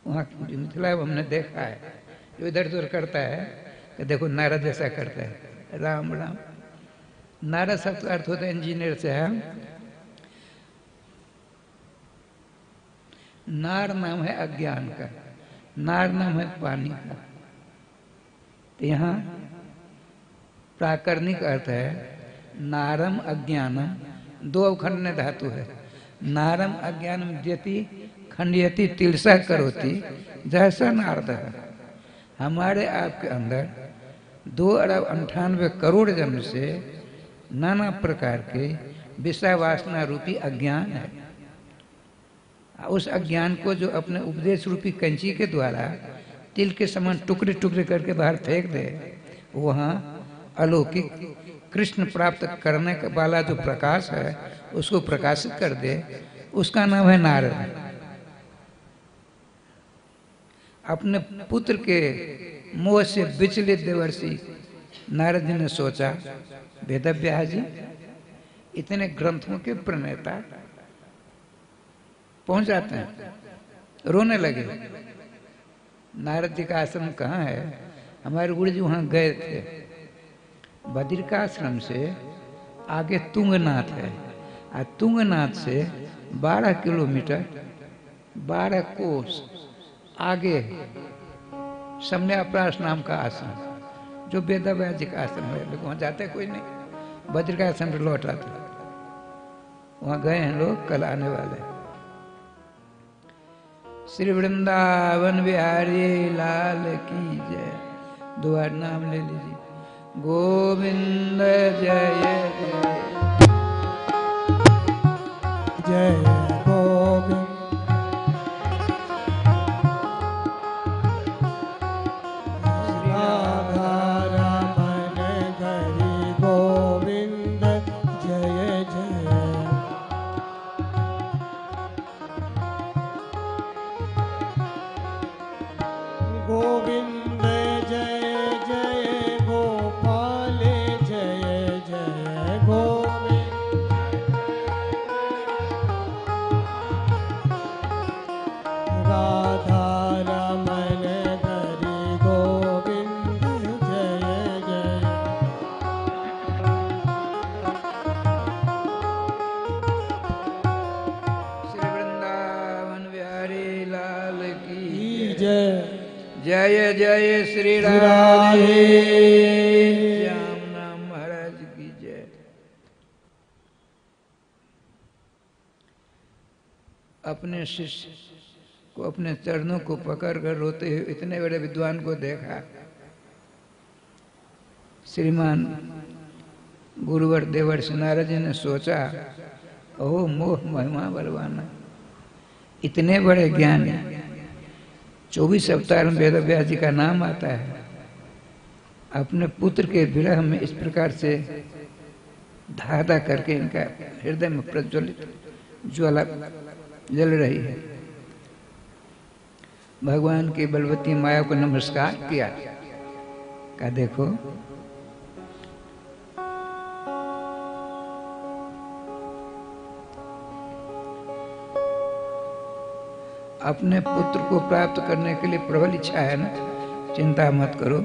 वहाँ मिथिला हमने देखा है, जो इधर उधर करता है कि देखो नारद जैसा करता है। राम राम। नारद शब्द का अर्थ होता है इंजीनियर से है। नार नाम है अज्ञान का, नार नाम है पानी का। तो यहाँ प्राकरणिक अर्थ है नारम अज्ञानम, दो अवखंड धातु है। नारम अज्ञानम यति खंडयति तिलसा करोति जैसा नारद है। हमारे आपके अंदर 2,98 करोड़ जन्म से नाना प्रकार के विषय वासना रूपी अज्ञान है। उस अज्ञान को जो अपने उपदेश रूपी कंची के द्वारा तिल के समान टुकड़े टुकड़े करके बाहर फेंक दे, वहाँ अलौकिक कृष्ण प्राप्त करने वाला जो प्रकाश है उसको प्रकाशित कर दे, उसका नाम है नारद। अपने पुत्र के मोह से विचलित देवर्षि नारद जी ने सोचा, वेदव्यास जी इतने ग्रंथों के प्रणेता पहुंच जाते हैं, रोने लगे। नारद जी का आश्रम कहाँ है? हमारे गुरु जी वहाँ गए थे। बद्रिकाश्रम से आगे तुंगनाथ है, और तुंगनाथ से 12 किलोमीटर 12 कोस आगे सम्याप्रास नाम का आश्रम, जो वेदव्यास जी का आश्रम है। लोग वहाँ जाते कोई नहीं, बद्रिकाश्रम से लौट आते। वहाँ गए हैं लोग, कल आने वाले। श्री वृंदावन बिहारी लाल की जय। दोबारा नाम ले लीजिए। गोविंद जय जय गोविंद। राधा रमण हरि गोविंद जय जय। गोविंद जय जय गोपाल जय जय गोविंद। राधा रमण हरि गोविंद जय जय। श्री वृंदावन बिहारी लाल की जय। जय जय श्री राधे। राधे श्याम राम महाराज की जय। अपने शिष्य को अपने चरणों को पकड़कर रोते हुए इतने बड़े विद्वान को देखा। श्रीमान गुरुवर देवर्षि नारद जी ने सोचा, ओह मोह महिमा बलवाना, इतने बड़े ज्ञानी। 24 अवतार में वेदव्यास जी का नाम आता है। अपने पुत्र के विरह में इस प्रकार से धा धा करके इनका हृदय में प्रज्वलित ज्वाला जल रही है। भगवान की बलवती माया को नमस्कार किया, कहा देखो अपने पुत्र को प्राप्त करने के लिए प्रबल इच्छा है ना, चिंता मत करो,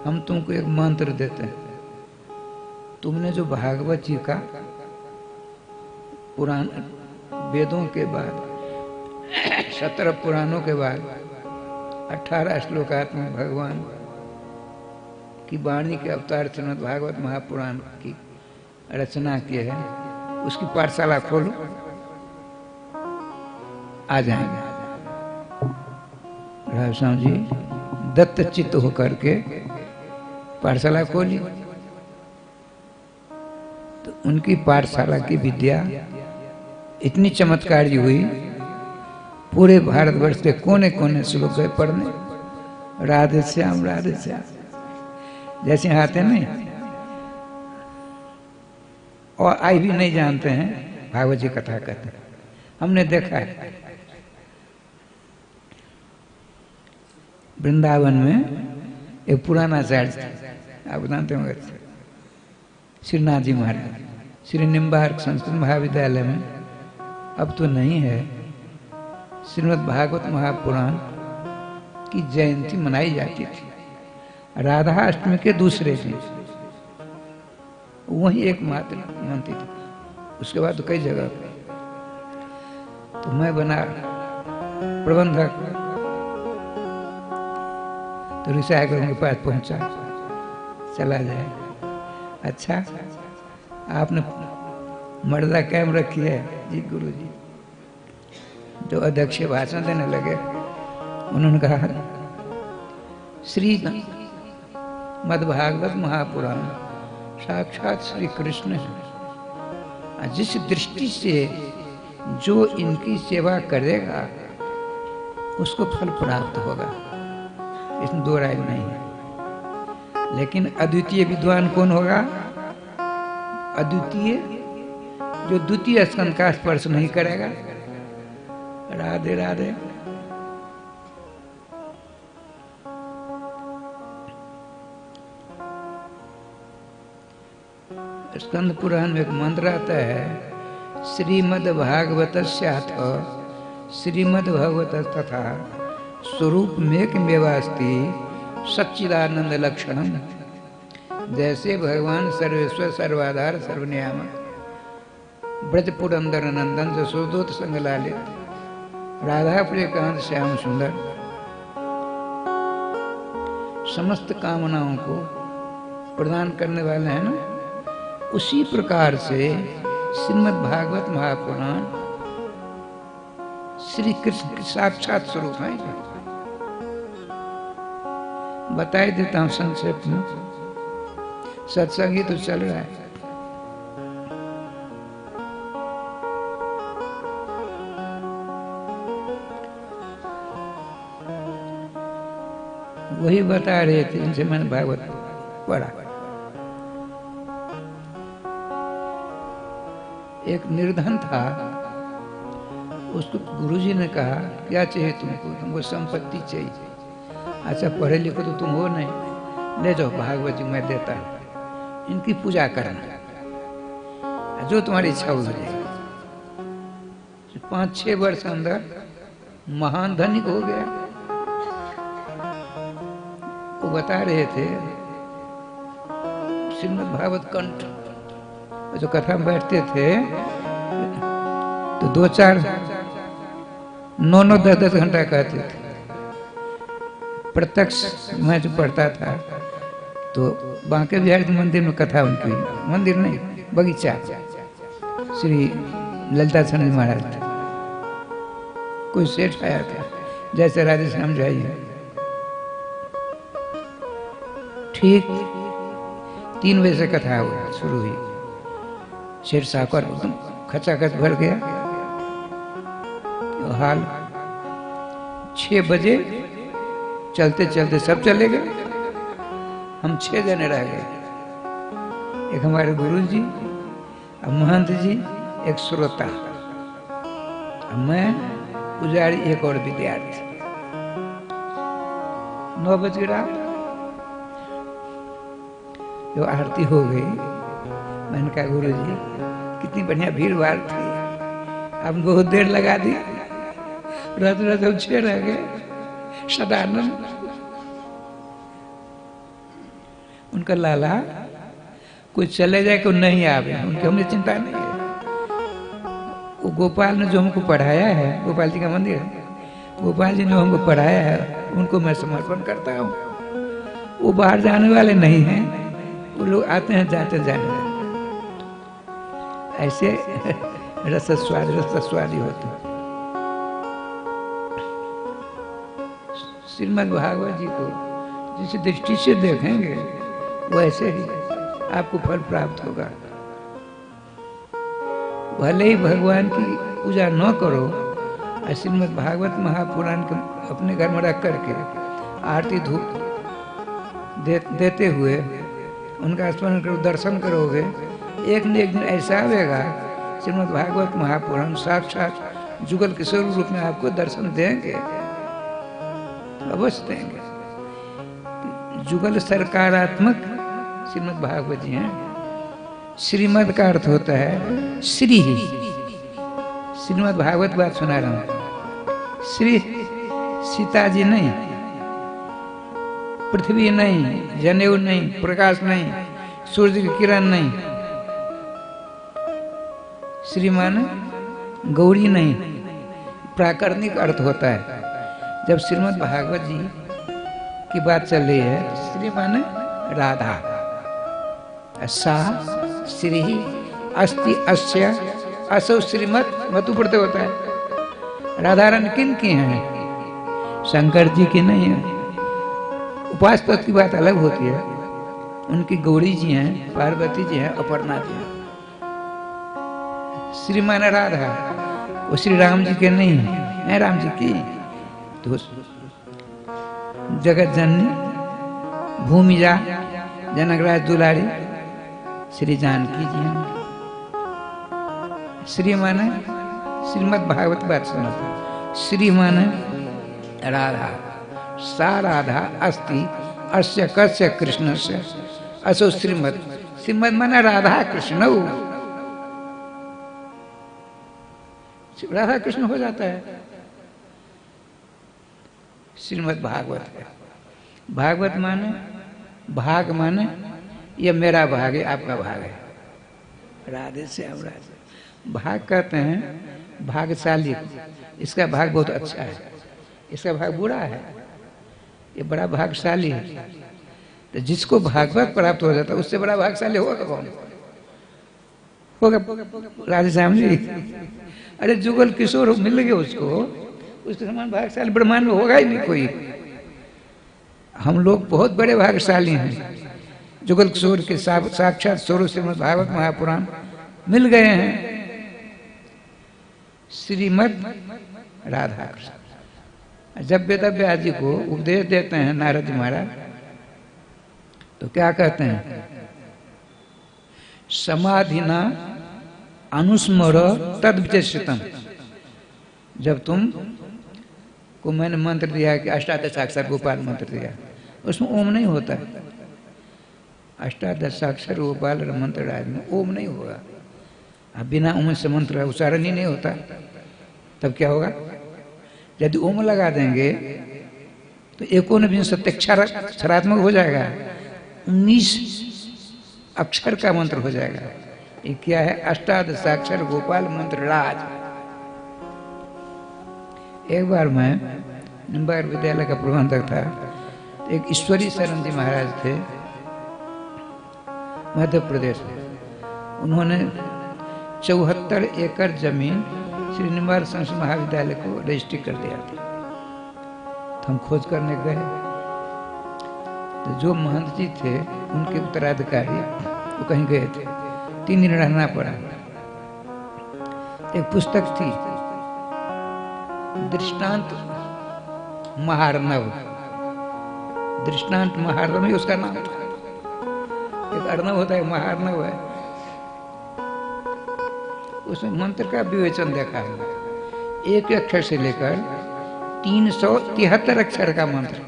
हम तुमको एक मंत्र देते हैं। तुमने जो भागवत जी का पुराण वेदों के बाद 17 पुराणों के बाद 18 श्लोकात्मक भगवान की वाणी के अवतार श्रीमद् भागवत महापुराण की रचना की है, उसकी पाठशाला खोलो, आ जाएंगे। राव स्वामी जी दत्त चित्त होकर के पाठशाला खोली, तो उनकी पाठशाला की विद्या इतनी चमत्कारी हुई, पूरे भारतवर्ष के कोने कोने से लोग गए पढ़ने, राधे श्याम जैसे आते नहीं और आई भी नहीं जानते हैं भागवत जी कथा कहते हैं, हमने देखा है। वृंदावन में एक पुराना आचार्य था, आप जानते होंगे, श्रीनाथ जी महाराज, श्री निम्बार्क संस्कृत महाविद्यालय में, अब तो नहीं है, श्रीमद् भागवत महापुराण की जयंती मनाई जाती थी राधा अष्टमी के दूसरे दिन, वही एकमात्र मनती थी, उसके बाद तो कई जगह पे। तो मैं बना प्रबंधक, तो रिसायकल के पास पहुंचा, चला जाए, अच्छा आपने मर्दा कैम रखी है जी गुरु जी। जो अध्यक्ष भाषण देने लगे, उन्होंने कहा श्री मद्भागवत महापुराण साक्षात श्री कृष्ण है, जिस दृष्टि से जो इनकी सेवा करेगा उसको फल प्राप्त होगा, इसमें दो राय नहीं है। लेकिन अद्वितीय विद्वान कौन होगा? अद्वितीय जो द्वितीय स्कंद का स्पर्श नहीं करेगा। राधे राधे। स्कंद पुराण में एक मंत्र आता है, श्रीमद् भागवतस्याथ श्रीमद् भगवत तथा स्वरूप मेकमेवास्ति सच्चिदानंद लक्षणम। जैसे भगवान सर्वेश्वर सर्वाधार सर्वनियामक ब्रज पुरंदर नंदन जसोदोत संग लालित राधा प्रियकांत श्याम सुंदर समस्त कामनाओं को प्रदान करने वाले हैं ना, उसी प्रकार से श्रीमद् भागवत महापुराण श्री कृष्ण के साक्षात स्वरूप है। बताई देता हूं संक्षेप में, सत्संग ही तो चल रहा है। वही बता रहे थे जिनसे मैंने भागवत पढ़ा। एक निर्धन था, उसको गुरुजी ने कहा क्या चाहिए तुमको संपत्ति चाहिए। अच्छा पढ़े लिखो तो तुम हो नहीं, ले जाओ भागवत जी मैं देता हूं, इनकी पूजा करना, जो तुम्हारी इच्छा हो जाएगी। 5-6 वर्ष अंदर महान धनिक हो गया। वो बता रहे थे श्रीमद् भागवत कंठ जो कथा में बैठते थे तो 2-4 9-9 10-10 घंटा कहते थे। प्रत्यक्ष मैं जो पढ़ता था तो बांके बिहारी मंदिर में कथा उनकी, मंदिर नहीं बगीचा, श्री ललिता चंद जी महाराज थे। कोई सेठ आया था जैसे राधे श्याम जी आई, ठीक 3 बजे से कथा हुआ शुरू हुई। शेर साकर एकदम खचाखच भर गया हाल। 6 बजे चलते चलते सब चले गए, हम 6 जने रह गए। एक हमारे गुरु जी और महंत जी, एक श्रोता, मैं पुजारी, एक और विद्यार्थी। 9 बज गया, जो आरती हो गई, मैंने कहा गुरु जी कितनी बढ़िया भीड़ भाड़ थी, अब बहुत देर लगा दी, रात रात हम 6 रह गए। सदानंद उनका लाला कोई चले जाए कोई नहीं आवे, उनकी हमें चिंता नहीं है। वो गोपाल ने जो हमको पढ़ाया है, गोपाल जी का मंदिर है, गोपाल जी ने हमको पढ़ाया है, उनको मैं समर्पण करता हूँ। वो बाहर जाने वाले नहीं हैं, वो लोग आते हैं जाते जाने वाले। ऐसे रसस्वादी होते हैं। श्रीमद् भागवत जी को जिस दृष्टि से देखेंगे वैसे ही आपको फल प्राप्त होगा। भले ही भगवान की पूजा न करो, श्रीमद् भागवत महापुराण के अपने घर में रख करके आरती धूप देते हुए उनका स्मरण करो, दर्शन करोगे, एक न एक दिन ऐसा आएगा श्रीमद् भागवत महापुराण साक्षात जुगल किशोर रूप में आपको दर्शन देंगे, अवश्य देंगे। जुगल सरकारात्मक श्रीमद् भागवत जी हैं। श्रीमद् का अर्थ होता है श्री ही। श्रीमद् भागवत बात सुना रहा हूं। श्री सीता जी नहीं, पृथ्वी नहीं, जनेऊ नहीं, प्रकाश नहीं, सूर्य की किरण नहीं, श्रीमान गौरी नहीं, प्राकृतिक अर्थ होता है। जब श्रीमद् भागवत जी की बात चल रही है, श्रीमान राधा, सा श्री अस्ति अस्य असौ श्रीमत् मतु पढ़ते होता है। राधा रानी किन की हैं? शंकर जी की नहीं है। उपास तत्व की बात अलग होती है। उनकी गौरी जी हैं, पार्वती जी हैं, अपर्णा जी हैं। श्रीमान राधा वो श्री राम जी के नहीं है, राम जी की। तो जगत जननी भूमिजा जनकराज दुलारी श्री जानकी जी हैं। श्री माने श्रीमद् भागवत बात सुना। श्री माने राधा, सा राधा अस्ति अस्य कस्य कृष्ण से असो श्रीमद्। श्रीमद् माने राधा कृष्ण, राधा कृष्ण हो जाता है। श्रीमद् भागवत है। भागवत माने भाग, माने ये मेरा भाग है, आपका भाग है। राधे से अब राधे भाग कहते हैं भागशाली। इसका भाग बहुत अच्छा है, इसका भाग बुरा है, ये बड़ा भागशाली है। तो जिसको भागवत प्राप्त हो जाता है उससे बड़ा भागशाली होगा कौन? होगा राधे श्याम जी। अरे जुगल किशोर मिल गए उसको, उसके समान भागशाली ब्रह्मांड में होगा ही नहीं कोई। हम लोग बहुत बड़े भागशाली हैं। जुगल किशोर के साक्षात स्वरूप श्रीमद् भागवत महापुराण मिल गए हैं। श्रीमद् राधा कृष्ण। जब वेदव्यास जी को उपदेश देते हैं नारद जी महाराज, तो क्या कहते हैं? समाधिना अनुस्मर तद विचेषितम। जब तुम को मैंने मंत्र दिया कि अष्टादशाक्षर गोपाल मंत्र दिया, उसमें ओम नहीं होता है। अष्टादशाक्षर गोपाल मंत्र राज में ओम नहीं होगा। अब बिना ओम से मंत्र उच्चारण ही नहीं होता, तब क्या होगा? यदि ओम लगा देंगे तो 19 हो जाएगा, 19 अक्षर का मंत्र हो जाएगा। ये क्या है? अष्टादशाक्षर गोपाल मंत्र राज। एक बार मैं निम्बार विद्यालय का प्रबंधक था। एक ईश्वरी शरण जी महाराज थे मध्य प्रदेश में। उन्होंने 74 एकड़ जमीन श्री निम्बार संस्कृत महाविद्यालय को रजिस्ट्री कर दिया था। तो हम खोज करने गए, तो जो महंत जी थे उनके उत्तराधिकारी वो कहीं गए थे, 3 दिन रहना पड़ा। एक पुस्तक थी दृष्टांत महार्णव, दृष्टांत महार्णव ही उसका नाम था। एक अर्णव होता है, महार्णव है, उसमें मंत्र का विवेचन देखा है। एक अक्षर से लेकर 373 अक्षर का मंत्र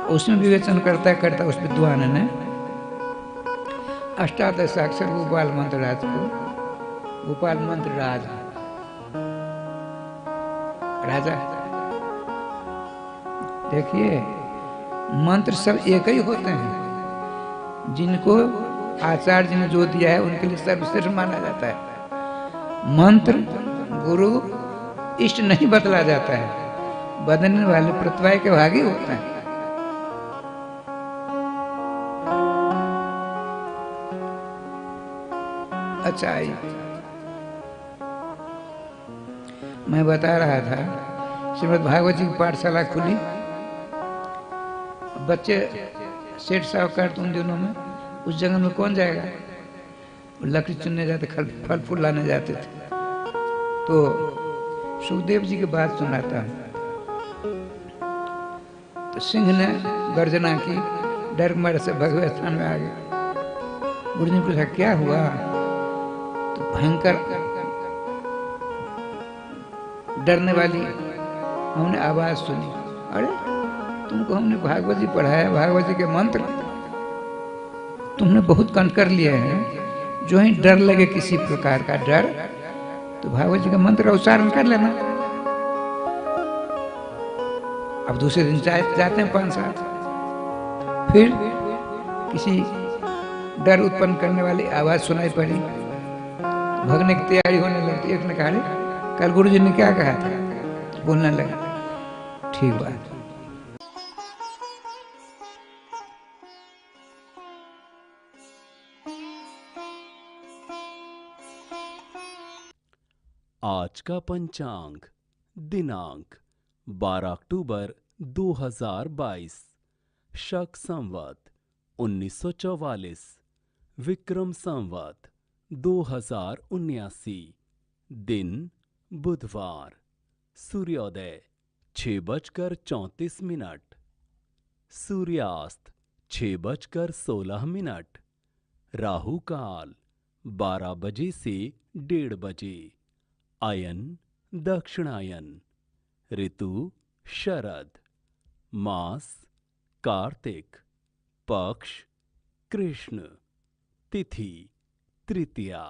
उसमें विवेचन करता उस विद्वान ने अष्टादशाक्षर गोपाल मंत्र राज को गोपाल मंत्र राजा देखिए, मंत्र सब एक ही होते हैं। जिनको आचार्य ने जो दिया है उनके लिए सर्वश्रेष्ठ माना जाता है। मंत्र गुरु इष्ट नहीं बदला जाता है, बदलने वाले प्रत्यय के भागी होते हैं। अच्छा, मैं बता रहा था श्रीमद् भागवत जी की पाठशाला खुली, बच्चे सेठ साहूकार उन दिनों में उस जंगल में कौन जाएगा, लकड़ी चुनने जाते, फल फूल लाने जाते थे। तो सुखदेव जी की बात सुनाता हूँ। तो सिंह ने गर्जना की, डर मारे से भगवत स्थान में आ गए। गुरु जी ने पूछा क्या हुआ, तो भयंकर डरने वाली हमने आवाज सुनी। अरे तुमको हमने भागवत जी पढ़ाया, भागवत जी के मंत्र तुमने बहुत कंठ कर लिए हैं। जो ही डर लगे किसी प्रकार का डर, तो भागवत जी का मंत्र का उच्चारण कर लेना। अब दूसरे दिन जाते हैं 5-7, फिर किसी डर उत्पन्न करने वाली आवाज सुनाई पड़ी, भगने की तैयारी होने लगती। एक ने कहा कल गुरु जी ने क्या कहा था, बोलने लगा ठीक बात। आज का पंचांग दिनांक 12 अक्टूबर 2022, शक संवत 1944, विक्रम संवत 2079, दिन बुधवार, सूर्योदय 6:34, सूर्यास्त 6:16, राहु काल 12 बजे से 1:30 बजे, अयन दक्षिणायन, ऋतु शरद, मास कार्तिक, पक्ष कृष्ण, तिथि तृतीया।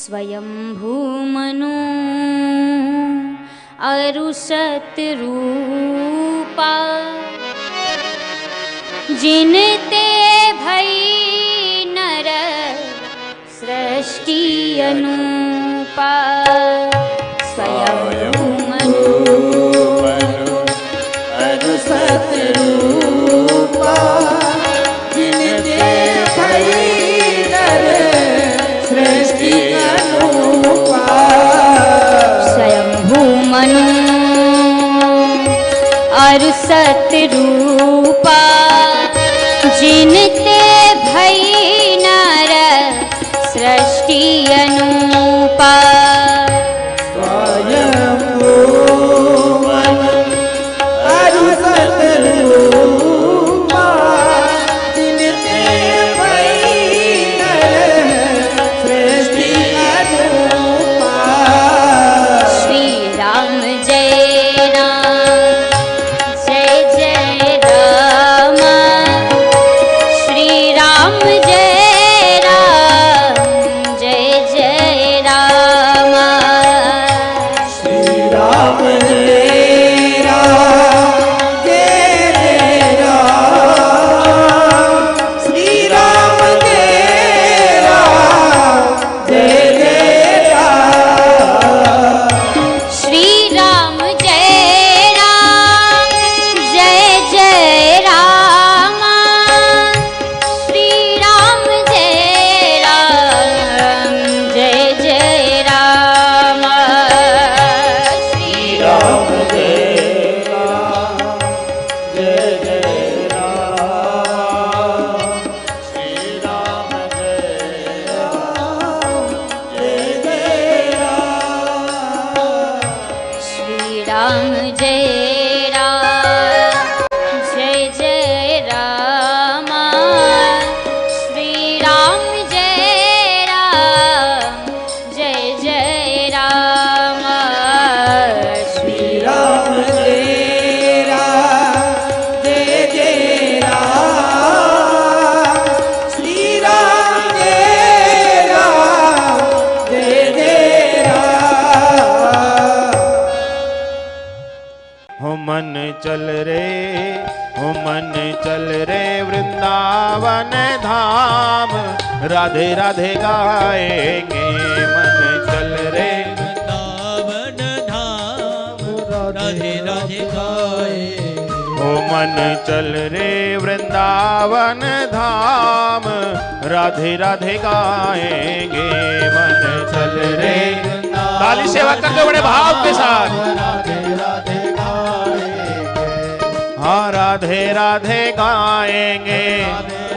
स्वयंभूमनु अरुषत रूपा, जिनते भई नर सृष्टि अनुपा। स्वयंभूमनु अरुषत रूपा, जिनते भई नर सृष्टि अनुपा। स्वयंभूमनु अरुषत रूपा, जिनते भई नर सृष्टि अनुपा। स्वयंभूमनु अरुषत रूपा, जिनते भई नर सृष्टि अनुपा। श्री राम जय राम, जय जय राम। श्री जय जय राम श्री राम जय राम जय जय राम श्री राम जय राम जय जय राम श्री राम जय राम जय जय राम श्री राम जय राम जय जय राम श्री राम जय राम जय जय राम। हो मन चल रे हो मन चल रे वृंदावन धाम राधे राधे गाएंगे मन चल रे वृंदावन धाम राधे राधे गाए ओ मन चल रे वृंदावन धाम राधे राधे गाएंगे मन चल रे ताली सेवा करते बड़े भाव के साथ राधे राधे गाएंगे हाँ राधे राधे गाएंगे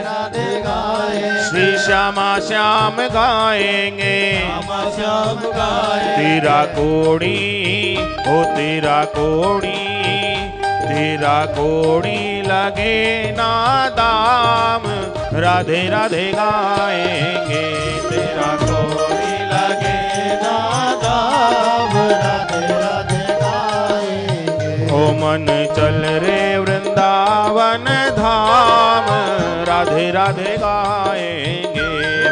राधे गाएंगे श्री श्यामा श्याम गाएंगे श्याम गाएंगे तेरा कोड़ी ओ तेरा कोड़ी लगे ना दाम राधे राधे गाएंगे तेरा कोड़ी लगे ना दाम राधे राधे गाएंगे ओ मन चल रे वृंदावन धाम राधे राधे गाएंगे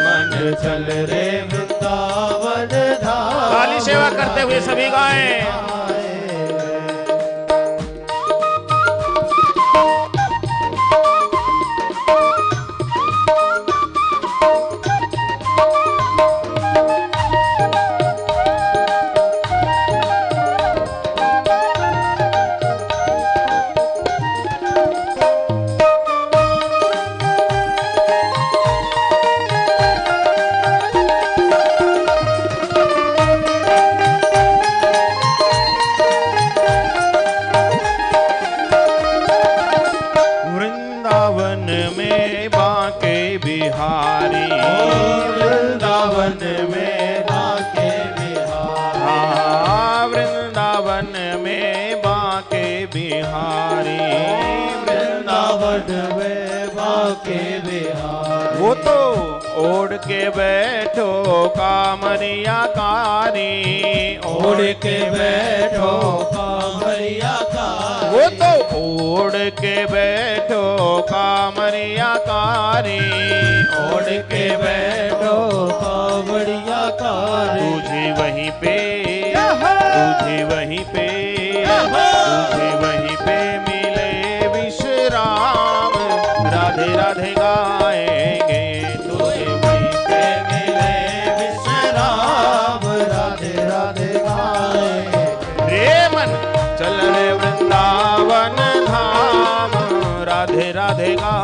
मन चल रे वृंदावन धाम काली सेवा करते हुए सभी गाएं वो तो ओढ़ के बैठो कामरिया कारी ओढ़ के बैठो कामरिया कारी वो तो ओढ़ के बैठो कामरिया कारी ओढ़ के बैठो कामरिया कारी तुझे वहीं पे मिले विश्राम राधे राधे गाएंगे तुझे वहीं पे मिले विश्राम राधे राधे गाएंगे रे मन चल रे वृंदावन धाम राधे राधे गा